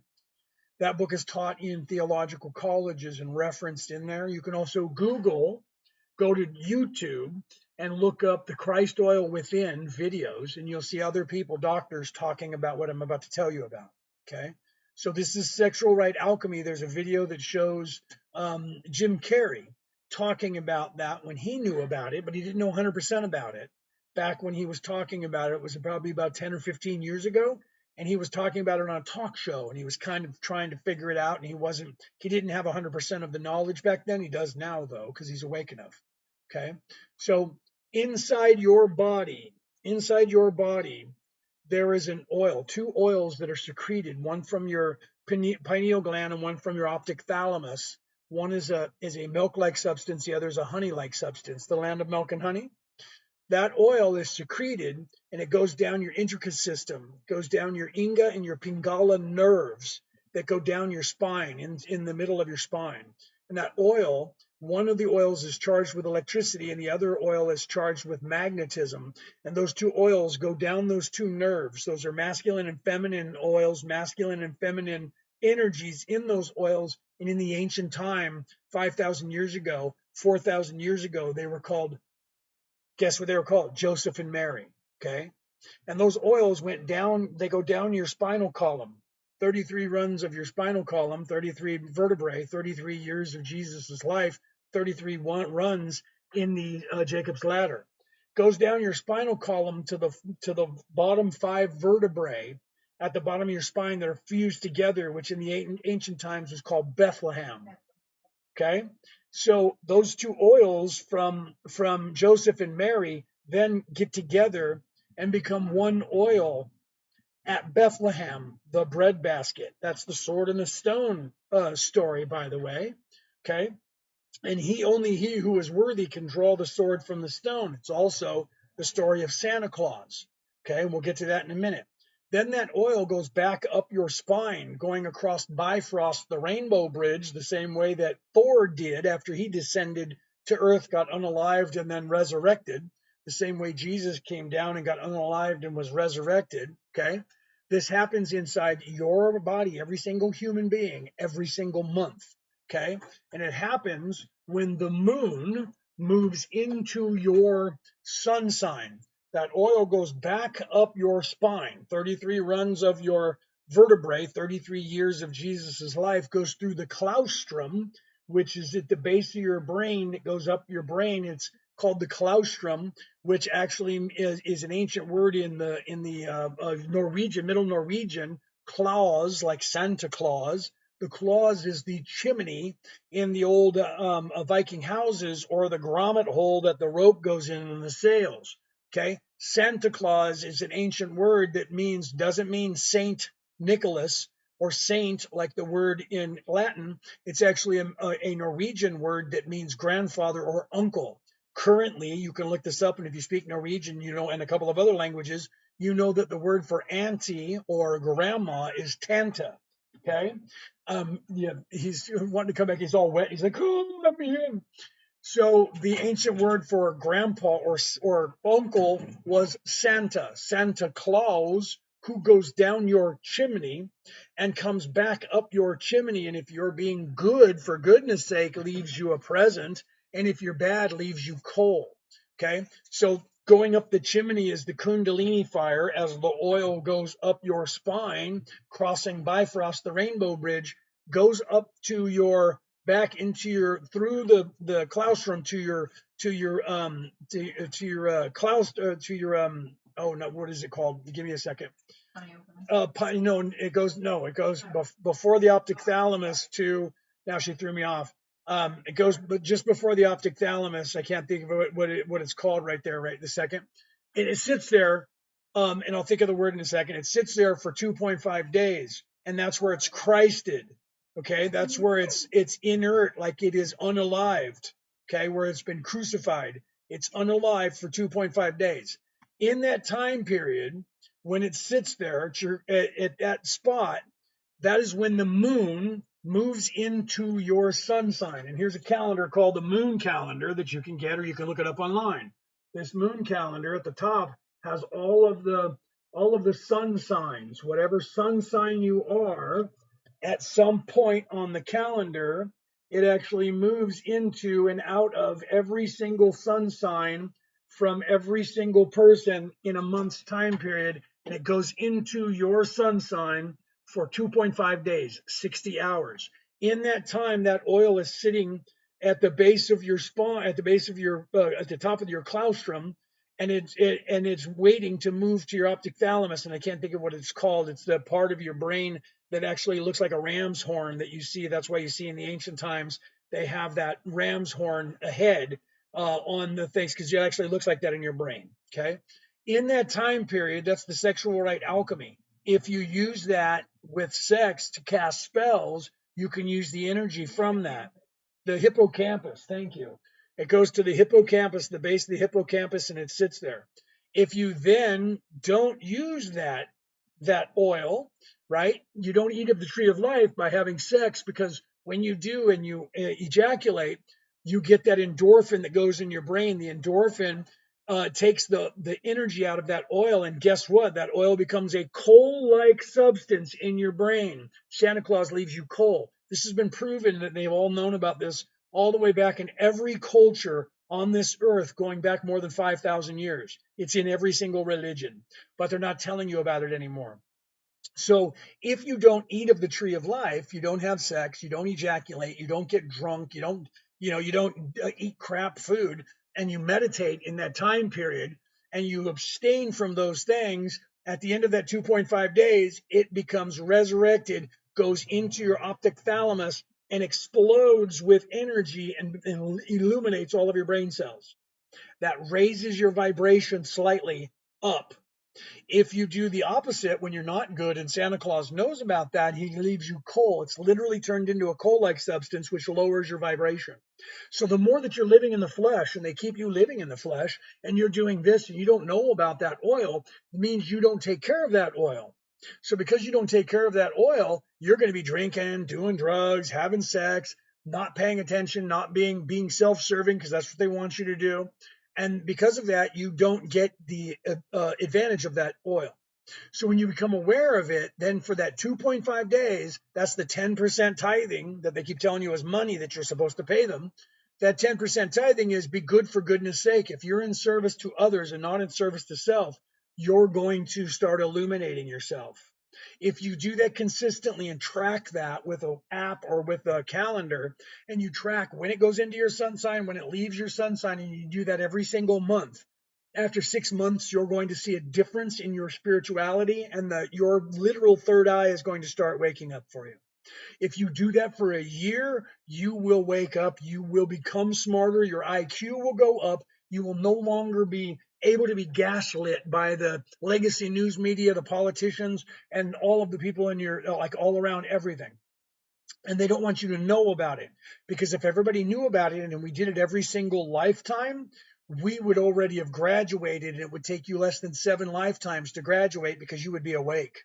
That book is taught in theological colleges and referenced in there. You can also go to YouTube and look up the Christ Oil Within videos, and you'll see other people, doctors, talking about what I'm about to tell you about. Okay. So this is Sexual Right Alchemy. There's a video that shows Jim Carrey talking about that when he knew about it, but he didn't know 100% about it. Back when he was talking about it, it was probably about 10 or 15 years ago. And he was talking about it on a talk show, and he was kind of trying to figure it out. And he didn't have 100% of the knowledge back then. He does now, though, because he's awake enough. Okay. So inside your body, there is an oil, two oils that are secreted, one from your pineal gland and one from your optic thalamus. One is a milk-like substance, the other is a honey-like substance, the land of milk and honey. That oil is secreted and it goes down your intricate system, goes down your Inga and your Pingala nerves that go down your spine, in the middle of your spine. And that oil, one of the oils is charged with electricity and the other oil is charged with magnetism. And those two oils go down those two nerves. Those are masculine and feminine oils, masculine and feminine energies in those oils. And in the ancient time, 5,000 years ago, 4,000 years ago, they were called, guess what they were called? Joseph and Mary. Okay. And those oils went down, they go down your spinal column. 33 runs of your spinal column, 33 vertebrae, 33 years of Jesus's life, 33 runs in the Jacob's ladder. Goes down your spinal column to the bottom 5 vertebrae at the bottom of your spine that are fused together, which in the ancient times was called Bethlehem. Okay. So those two oils from Joseph and Mary then get together and become one oil at Bethlehem, the breadbasket. That's the sword and the stone story, by the way. Okay. And only he who is worthy can draw the sword from the stone. It's also the story of Santa Claus. Okay. And we'll get to that in a minute. Then that oil goes back up your spine, going across Bifrost, the Rainbow Bridge, the same way that Thor did after he descended to earth, got unalived, and then resurrected. The same way Jesus came down and got unalived and was resurrected. Okay. This happens inside your body, every single human being, every single month. Okay. And it happens when the moon moves into your sun sign. That oil goes back up your spine. 33 runs of your vertebrae, 33 years of Jesus's life goes through the claustrum, which is at the base of your brain. It goes up your brain. It's called the claustrum, which actually is an ancient word in the Norwegian, Middle Norwegian, claus, like Santa Claus. The claus is the chimney in the old Viking houses, or the grommet hole that the rope goes in the sails. Okay, Santa Claus is an ancient word that doesn't mean Saint Nicholas or saint like the word in Latin. It's actually a Norwegian word that means grandfather or uncle. Currently, you can look this up, and if you speak Norwegian, and a couple of other languages, you know that the word for auntie or grandma is tanta. Okay, yeah, he's wanting to come back. He's all wet. He's like, "Oh, let me in." So the ancient word for grandpa or uncle was Santa Claus, who goes down your chimney and comes back up your chimney. And if you're being good, for goodness sake, leaves you a present. And if you're bad, leaves you coal. Okay. So going up the chimney is the Kundalini fire as the oil goes up your spine, crossing Bifrost, the Rainbow Bridge, goes up to your back into your through the claustrum to your oh no, what is it called? Give me a second. It goes before the optic thalamus to, now she threw me off. It goes but just before the optic thalamus. I can't think of what it's called right there right this second. And it sits there, and I'll think of the word in a second. It sits there for 2.5 days, and that's where it's Christed. Okay, that's where it's inert, like it is unalived. Okay, where it's been crucified. It's unalived for 2.5 days. In that time period, when it sits there at that spot, that is when the moon moves into your sun sign. And here's a calendar called the moon calendar that you can get, or you can look it up online. This moon calendar at the top has all of the sun signs. Whatever sun sign you are, at some point on the calendar, it actually moves into and out of every single sun sign from every single person in a month's time period, and it goes into your sun sign for 2.5 days, 60 hours. In that time, that oil is sitting at the base of your spine, at the base of your, at the top of your claustrum, and it's waiting to move to your optic thalamus. And I can't think of what it's called. It's the part of your brain that actually looks like a ram's horn that you see. That's why you see in the ancient times they have that ram's horn ahead on the things, because it actually looks like that in your brain. Okay, in that time period, that's the sexual right alchemy. If you use that with sex to cast spells, you can use the energy from that. The hippocampus, thank you. It goes to the hippocampus, the base of the hippocampus, and it sits there. If you then don't use that oil, right? You don't eat of the tree of life by having sex, because when you do and you ejaculate, you get that endorphin that goes in your brain. The endorphin takes the energy out of that oil, and guess what? That oil becomes a coal-like substance in your brain. Santa Claus leaves you coal. This has been proven that they've all known about this all the way back in every culture on this earth, going back more than 5,000 years. It's in every single religion, but they're not telling you about it anymore. So if you don't eat of the tree of life, you don't have sex, you don't ejaculate, you don't get drunk, you don't eat crap food, and you meditate in that time period, and you abstain from those things, at the end of that 2.5 days, it becomes resurrected, goes into your optic thalamus, and explodes with energy and illuminates all of your brain cells. That raises your vibration slightly up. If you do the opposite when you're not good and Santa Claus knows about that, he leaves you coal. It's literally turned into a coal-like substance, which lowers your vibration. So the more that you're living in the flesh, and they keep you living in the flesh, and you're doing this and you don't know about that oil, it means you don't take care of that oil. So because you don't take care of that oil, you're going to be drinking, doing drugs, having sex, not paying attention, not being self-serving, because that's what they want you to do. And because of that, you don't get the advantage of that oil. So when you become aware of it, then for that 2.5 days, that's the 10% tithing that they keep telling you is money that you're supposed to pay them. That 10% tithing is be good for goodness sake. If you're in service to others and not in service to self, you're going to start illuminating yourself. If you do that consistently and track that with an app or with a calendar, and you track when it goes into your sun sign, when it leaves your sun sign, and you do that every single month, after 6 months, you're going to see a difference in your spirituality, and your literal third eye is going to start waking up for you. If you do that for a year, you will wake up, you will become smarter, your IQ will go up, you will no longer be able to be gaslit by the legacy news media, the politicians, and all of the people in your, like, all around everything. And they don't want you to know about it, because if everybody knew about it and we did it every single lifetime, we would already have graduated, and it would take you less than 7 lifetimes to graduate because you would be awake.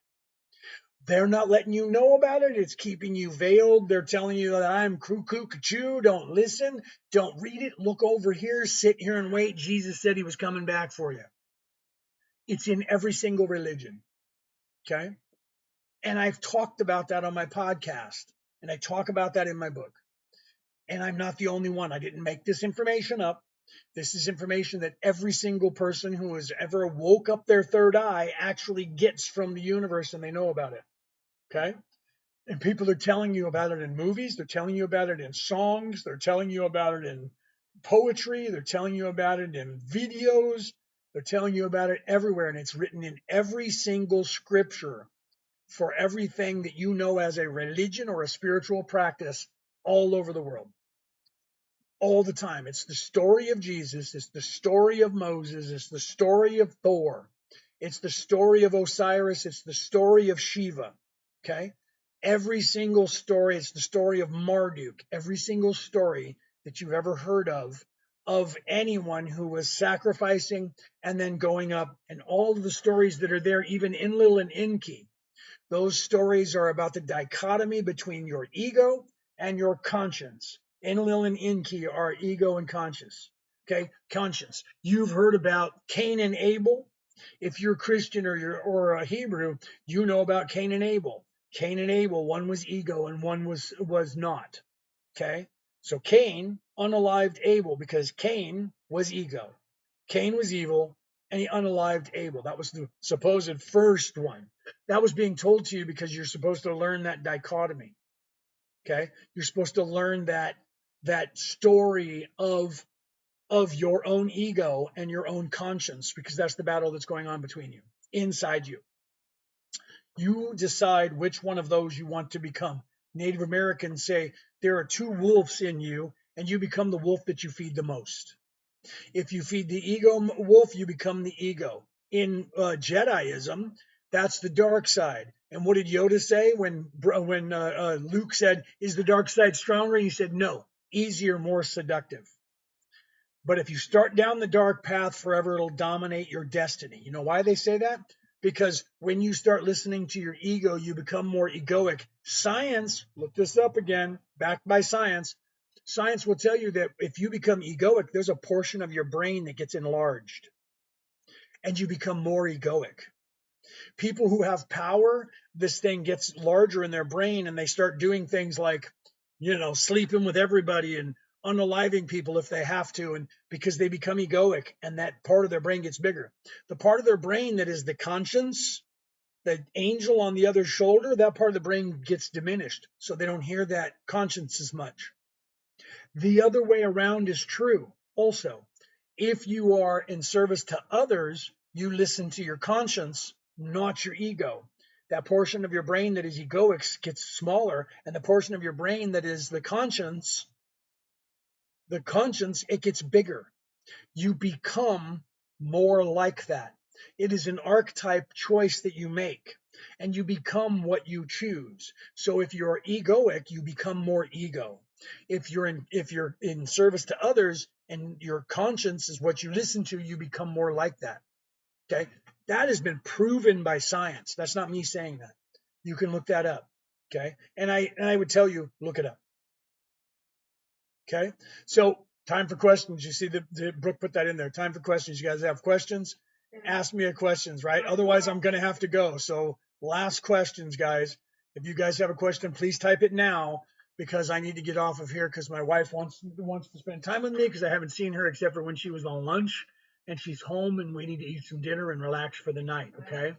They're not letting you know about it. It's keeping you veiled. They're telling you that I'm cuckoo, cuckoo. Don't listen. Don't read it. Look over here. Sit here and wait. Jesus said he was coming back for you. It's in every single religion. Okay. And I've talked about that on my podcast, and I talk about that in my book. And I'm not the only one. I didn't make this information up. This is information that every single person who has ever woke up their third eye actually gets from the universe, and they know about it. Okay. And people are telling you about it in movies. They're telling you about it in songs. They're telling you about it in poetry. They're telling you about it in videos. They're telling you about it everywhere. And it's written in every single scripture for everything that you know as a religion or a spiritual practice all over the world. All the time. It's the story of Jesus. It's the story of Moses. It's the story of Thor. It's the story of Osiris. It's the story of Shiva. Okay? Every single story, it's the story of Marduk. Every single story that you've ever heard of anyone who was sacrificing and then going up, and all of the stories that are there, even Enlil and Enki. Those stories are about the dichotomy between your ego and your conscience. Enlil and Enki are ego and conscience. Okay, conscience. You've heard about Cain and Abel. If you're Christian or a Hebrew, you know about Cain and Abel. Cain and Abel, one was ego and one was not. Okay, so Cain unalived Abel because Cain was ego. Cain was evil and he unalived Abel. That was the supposed first one. That was being told to you because you're supposed to learn that dichotomy. Okay, you're supposed to learn that story of your own ego and your own conscience, because that's the battle that's going on between you, inside you. You decide which one of those you want to become. Native Americans say there are two wolves in you, and you become the wolf that you feed the most. If you feed the ego wolf, you become the ego. In Jediism, that's the dark side. And what did Yoda say when Luke said, "Is the dark side stronger?" He said, "No, easier, more seductive." But if you start down the dark path forever, it'll dominate your destiny. You know why they say that? Because when you start listening to your ego, you become more egoic. Science, look this up again, backed by science. Science will tell you that if you become egoic, there's a portion of your brain that gets enlarged and you become more egoic. People who have power, this thing gets larger in their brain and they start doing things like, sleeping with everybody and unaliving people if they have to, and because they become egoic and that part of their brain gets bigger. The part of their brain that is the conscience, the angel on the other shoulder, that part of the brain gets diminished, so they don't hear that conscience as much. The other way around is true also. If you are in service to others, you listen to your conscience, not your ego. That portion of your brain that is egoic gets smaller, and the portion of your brain that is the conscience, it gets bigger. You become more like that. It is an archetype choice that you make, and you become what you choose. So if you're egoic, you become more ego. If you're in service to others and your conscience is what you listen to, you become more like that. Okay? That has been proven by science. That's not me saying that. You can look that up. Okay? And I would tell you, look it up. Okay? So time for questions. You see the Brooke put that in there. Time for questions. You guys have questions? Ask me a questions, right? Otherwise, I'm going to have to go. So last questions, guys. If you guys have a question, please type it now, because I need to get off of here because my wife wants to spend time with me, because I haven't seen her except for when she was on lunch, and she's home and we need to eat some dinner and relax for the night. Okay.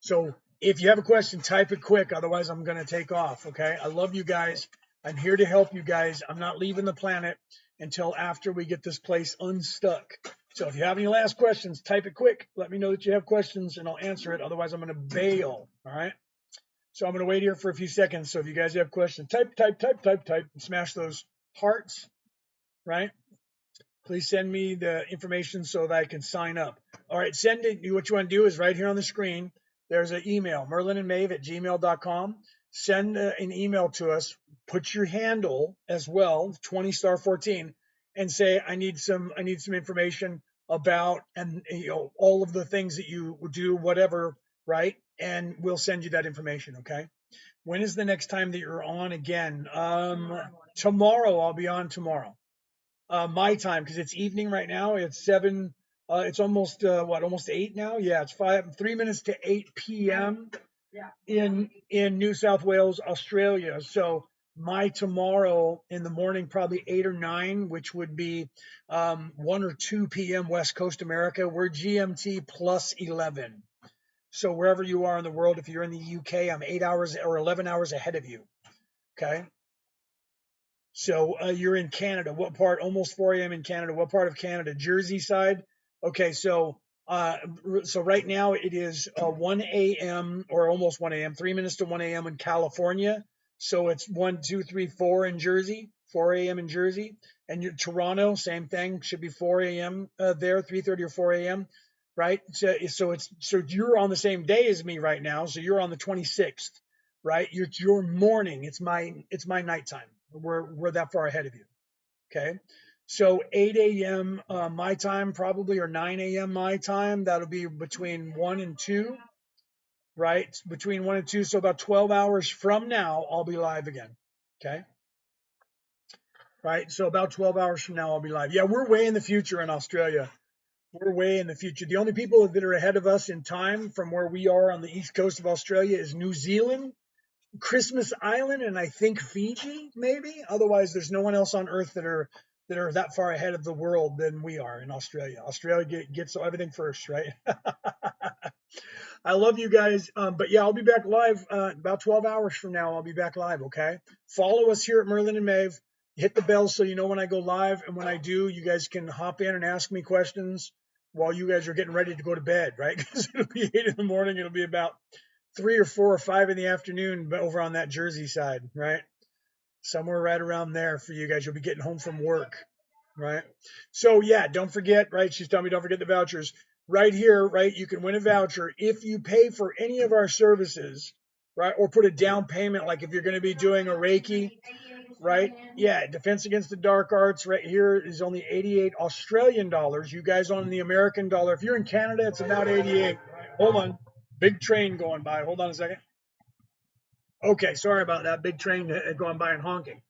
So if you have a question, type it quick. Otherwise, I'm going to take off. Okay. I love you guys. I'm here to help you guys. I'm not leaving the planet until after we get this place unstuck. So if you have any last questions, type it quick. Let me know that you have questions and I'll answer it. Otherwise, I'm going to bail. All right. So I'm going to wait here for a few seconds. So if you guys have questions, type, and smash those hearts, right? Please send me the information so that I can sign up. All right. Send it. What you want to do is right here on the screen, there's an email, merlinandmaeve@gmail.com. Send an email to us. Put your handle as well, 20star14, and say, I need some information about, and all of the things that you do, whatever, right? And we'll send you that information. Okay. When is the next time that you're on again? Tomorrow. I'll be on tomorrow. My time, because it's evening right now. It's 7. It's almost almost 8 now. Yeah, it's 3 minutes to 8 p.m. in New South Wales, Australia. So my tomorrow in the morning, probably 8 or 9, which would be 1 or 2 p.m. West Coast America. We're GMT plus 11. So wherever you are in the world, if you're in the UK, I'm 8 hours or 11 hours ahead of you. Okay. So you're in Canada. What part? Almost 4 a.m. in Canada. What part of Canada? Jersey side. Okay, so right now it is 1 a.m. or almost 1 a.m. 3 minutes to 1 a.m. in California. So it's 1, 2, 3, 4 in Jersey. 4 a.m. in Jersey. And Toronto, same thing. Should be 4 a.m. There. 3:30 or 4 a.m. Right. So you're on the same day as me right now. So you're on the 26th. Right. It's your morning. It's my nighttime. We're that far ahead of you. Okay. So 8 a.m. My time probably, or 9 a.m. my time. That'll be between 1 and 2. right? Between 1 and 2. So about 12 hours from now, I'll be live again. Okay. Right. So about 12 hours from now, I'll be live. Yeah, we're way in the future in Australia. We're way in the future. The only people that are ahead of us in time from where we are on the east coast of Australia is New Zealand, Christmas Island, and I think Fiji, maybe. Otherwise, there's no one else on Earth that are that far ahead of the world than we are in Australia. Australia gets everything first, right? I love you guys. But yeah, I'll be back live about 12 hours from now. I'll be back live. Okay. Follow us here at Merlin and Maeve. Hit the bell so you know when I go live. And when I do, you guys can hop in and ask me questions while you guys are getting ready to go to bed, right? Because it'll be 8 in the morning. It'll be about 3 or 4 or 5 in the afternoon over on that Jersey side, right? Somewhere right around there for you guys. You'll be getting home from work, right? So yeah, don't forget, right? She's telling me don't forget the vouchers. Right here, right? You can win a voucher if you pay for any of our services, right? Or put a down payment, like if you're going to be doing a Reiki, right? Yeah, Defense Against the Dark Arts right here is only 88 Australian dollars. You guys on the American dollar. If you're in Canada, it's about 88. Right? Hold on. Big train going by. Hold on a second. Okay, sorry about that. Big train going by and honking.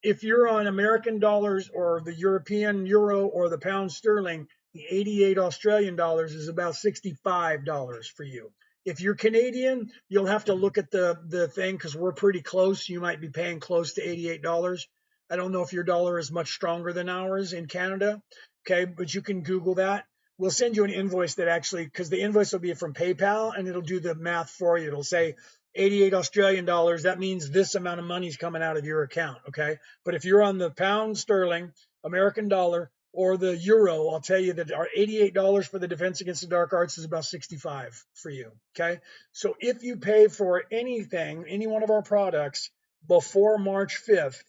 If you're on American dollars or the European euro or the pound sterling, the 88 Australian dollars is about $65 for you. If you're Canadian, you'll have to look at the thing because we're pretty close. You might be paying close to $88. I don't know if your dollar is much stronger than ours in Canada. Okay, but you can Google that. We'll send you an invoice that actually, because the invoice will be from PayPal and it'll do the math for you. It'll say 88 Australian dollars. That means this amount of money is coming out of your account. Okay. But if you're on the pound sterling, American dollar, or the euro, I'll tell you that our $88 for the Defense Against the Dark Arts is about 65 for you. Okay. So if you pay for anything, any one of our products before March 5th,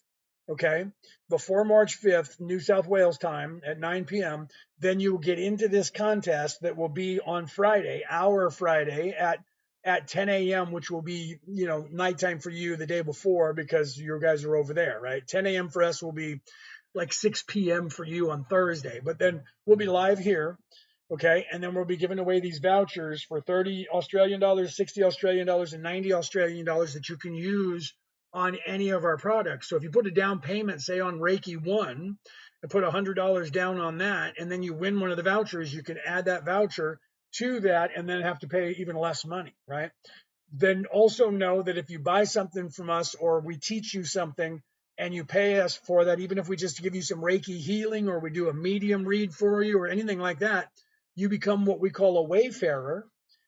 okay, before March 5th, New South Wales time at 9 p.m., then you will get into this contest that will be on Friday, our Friday at 10 a.m., which will be, nighttime for you the day before because your guys are over there, right? 10 a.m. for us will be like 6 p.m. for you on Thursday. But then we'll be live here, okay? And then we'll be giving away these vouchers for 30 Australian dollars, 60 Australian dollars, and 90 Australian dollars that you can use on any of our products. So if you put a down payment, say on Reiki 1, and put $100 down on that, and then you win one of the vouchers, you can add that voucher to that and then have to pay even less money, right? Then also know that if you buy something from us or we teach you something and you pay us for that, even if we just give you some Reiki healing or we do a medium read for you or anything like that, you become what we call a wayfarer.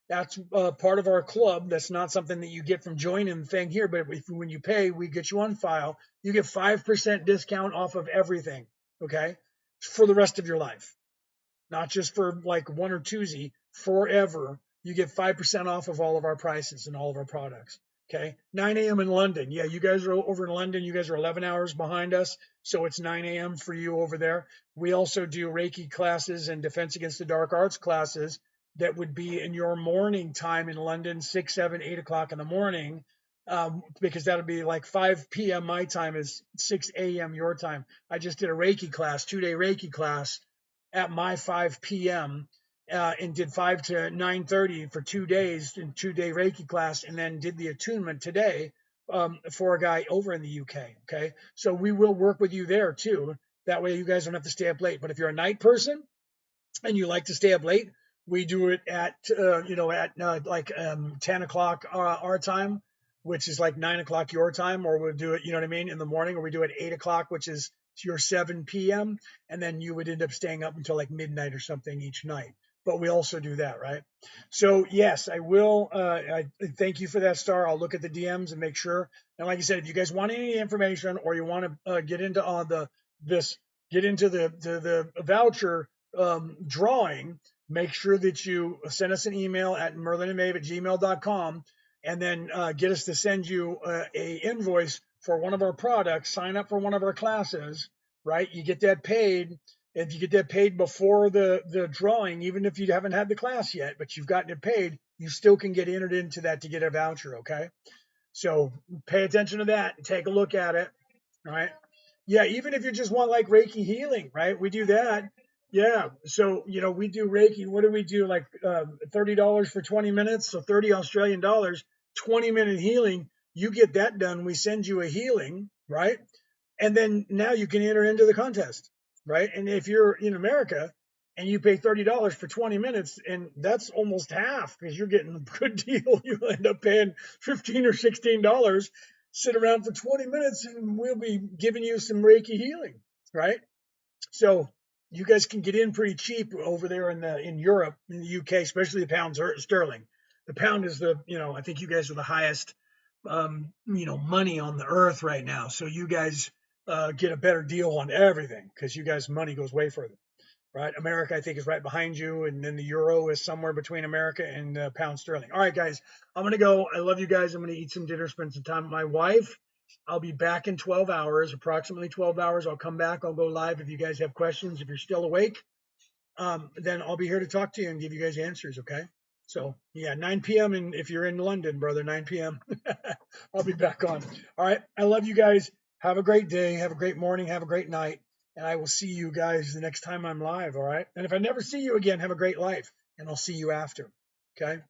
That's part of our club. That's not something that you get from joining the thing here, but when you pay, we get you on file. You get 5% discount off of everything, okay, for the rest of your life, not just for like one or twosie, forever. You get 5% off of all of our prices and all of our products. Okay. 9 a.m. in London. Yeah, you guys are over in London. You guys are 11 hours behind us. So it's 9 a.m. for you over there. We also do Reiki classes and Defense Against the Dark Arts classes that would be in your morning time in London, 6, 7, 8 o'clock in the morning. Because that'll be like 5 p.m. my time is 6 a.m. your time. I just did a Reiki class, 2-day Reiki class at my 5 p.m. And did 5 to 9:30 for 2 days in 2-day Reiki class, and then did the attunement today for a guy over in the UK. Okay, so we will work with you there too. That way, you guys don't have to stay up late. But if you're a night person and you like to stay up late, we do it at 10 o'clock our time, which is like 9 o'clock your time, or we'll do it, you know what I mean, in the morning, or we do it 8 o'clock, which is your 7 p.m. And then you would end up staying up until like midnight or something each night. But we also do that, right? So yes, I will. I thank you for that, Star. I'll look at the DMs and make sure. And like I said, if you guys want any information or you want to get into the voucher drawing, make sure that you send us an email at merlinandmaeve@gmail.com and then get us to send you a invoice for one of our products. Sign up for one of our classes, right? You get that paid. If you get that paid before the drawing, even if you haven't had the class yet, but you've gotten it paid, you still can get entered into that to get a voucher, okay? So pay attention to that and take a look at it, all right? Yeah, even if you just want like Reiki healing, right? We do that. Yeah. So, we do Reiki. What do we do? Like $30 for 20 minutes. So 30 Australian dollars, 20-minute healing. You get that done. We send you a healing, right? And then now you can enter into the contest, right? And if you're in America and you pay $30 for 20 minutes, and that's almost half because you're getting a good deal, you'll end up paying $15 or $16, sit around for 20 minutes, and we'll be giving you some Reiki healing, right? So you guys can get in pretty cheap over there in Europe, in the UK, especially the pound sterling. The pound is I think you guys are the highest money on the earth right now. So you guys get a better deal on everything because you guys money goes way further, right? America, I think, is right behind you, and then the euro is somewhere between America and pound sterling. All right, guys, I'm gonna go. I love you guys. I'm gonna eat some dinner, spend some time with my wife. I'll be back in 12 hours, approximately 12 hours. I'll come back. I'll go live if you guys have questions. If you're still awake, then I'll be here to talk to you and give you guys answers. Okay. So yeah, 9 p.m. and if you're in London, brother, 9 p.m. I'll be back on. All right. I love you guys. Have a great day. Have a great morning. Have a great night. And I will see you guys the next time I'm live. All right. And if I never see you again, have a great life. And I'll see you after. Okay.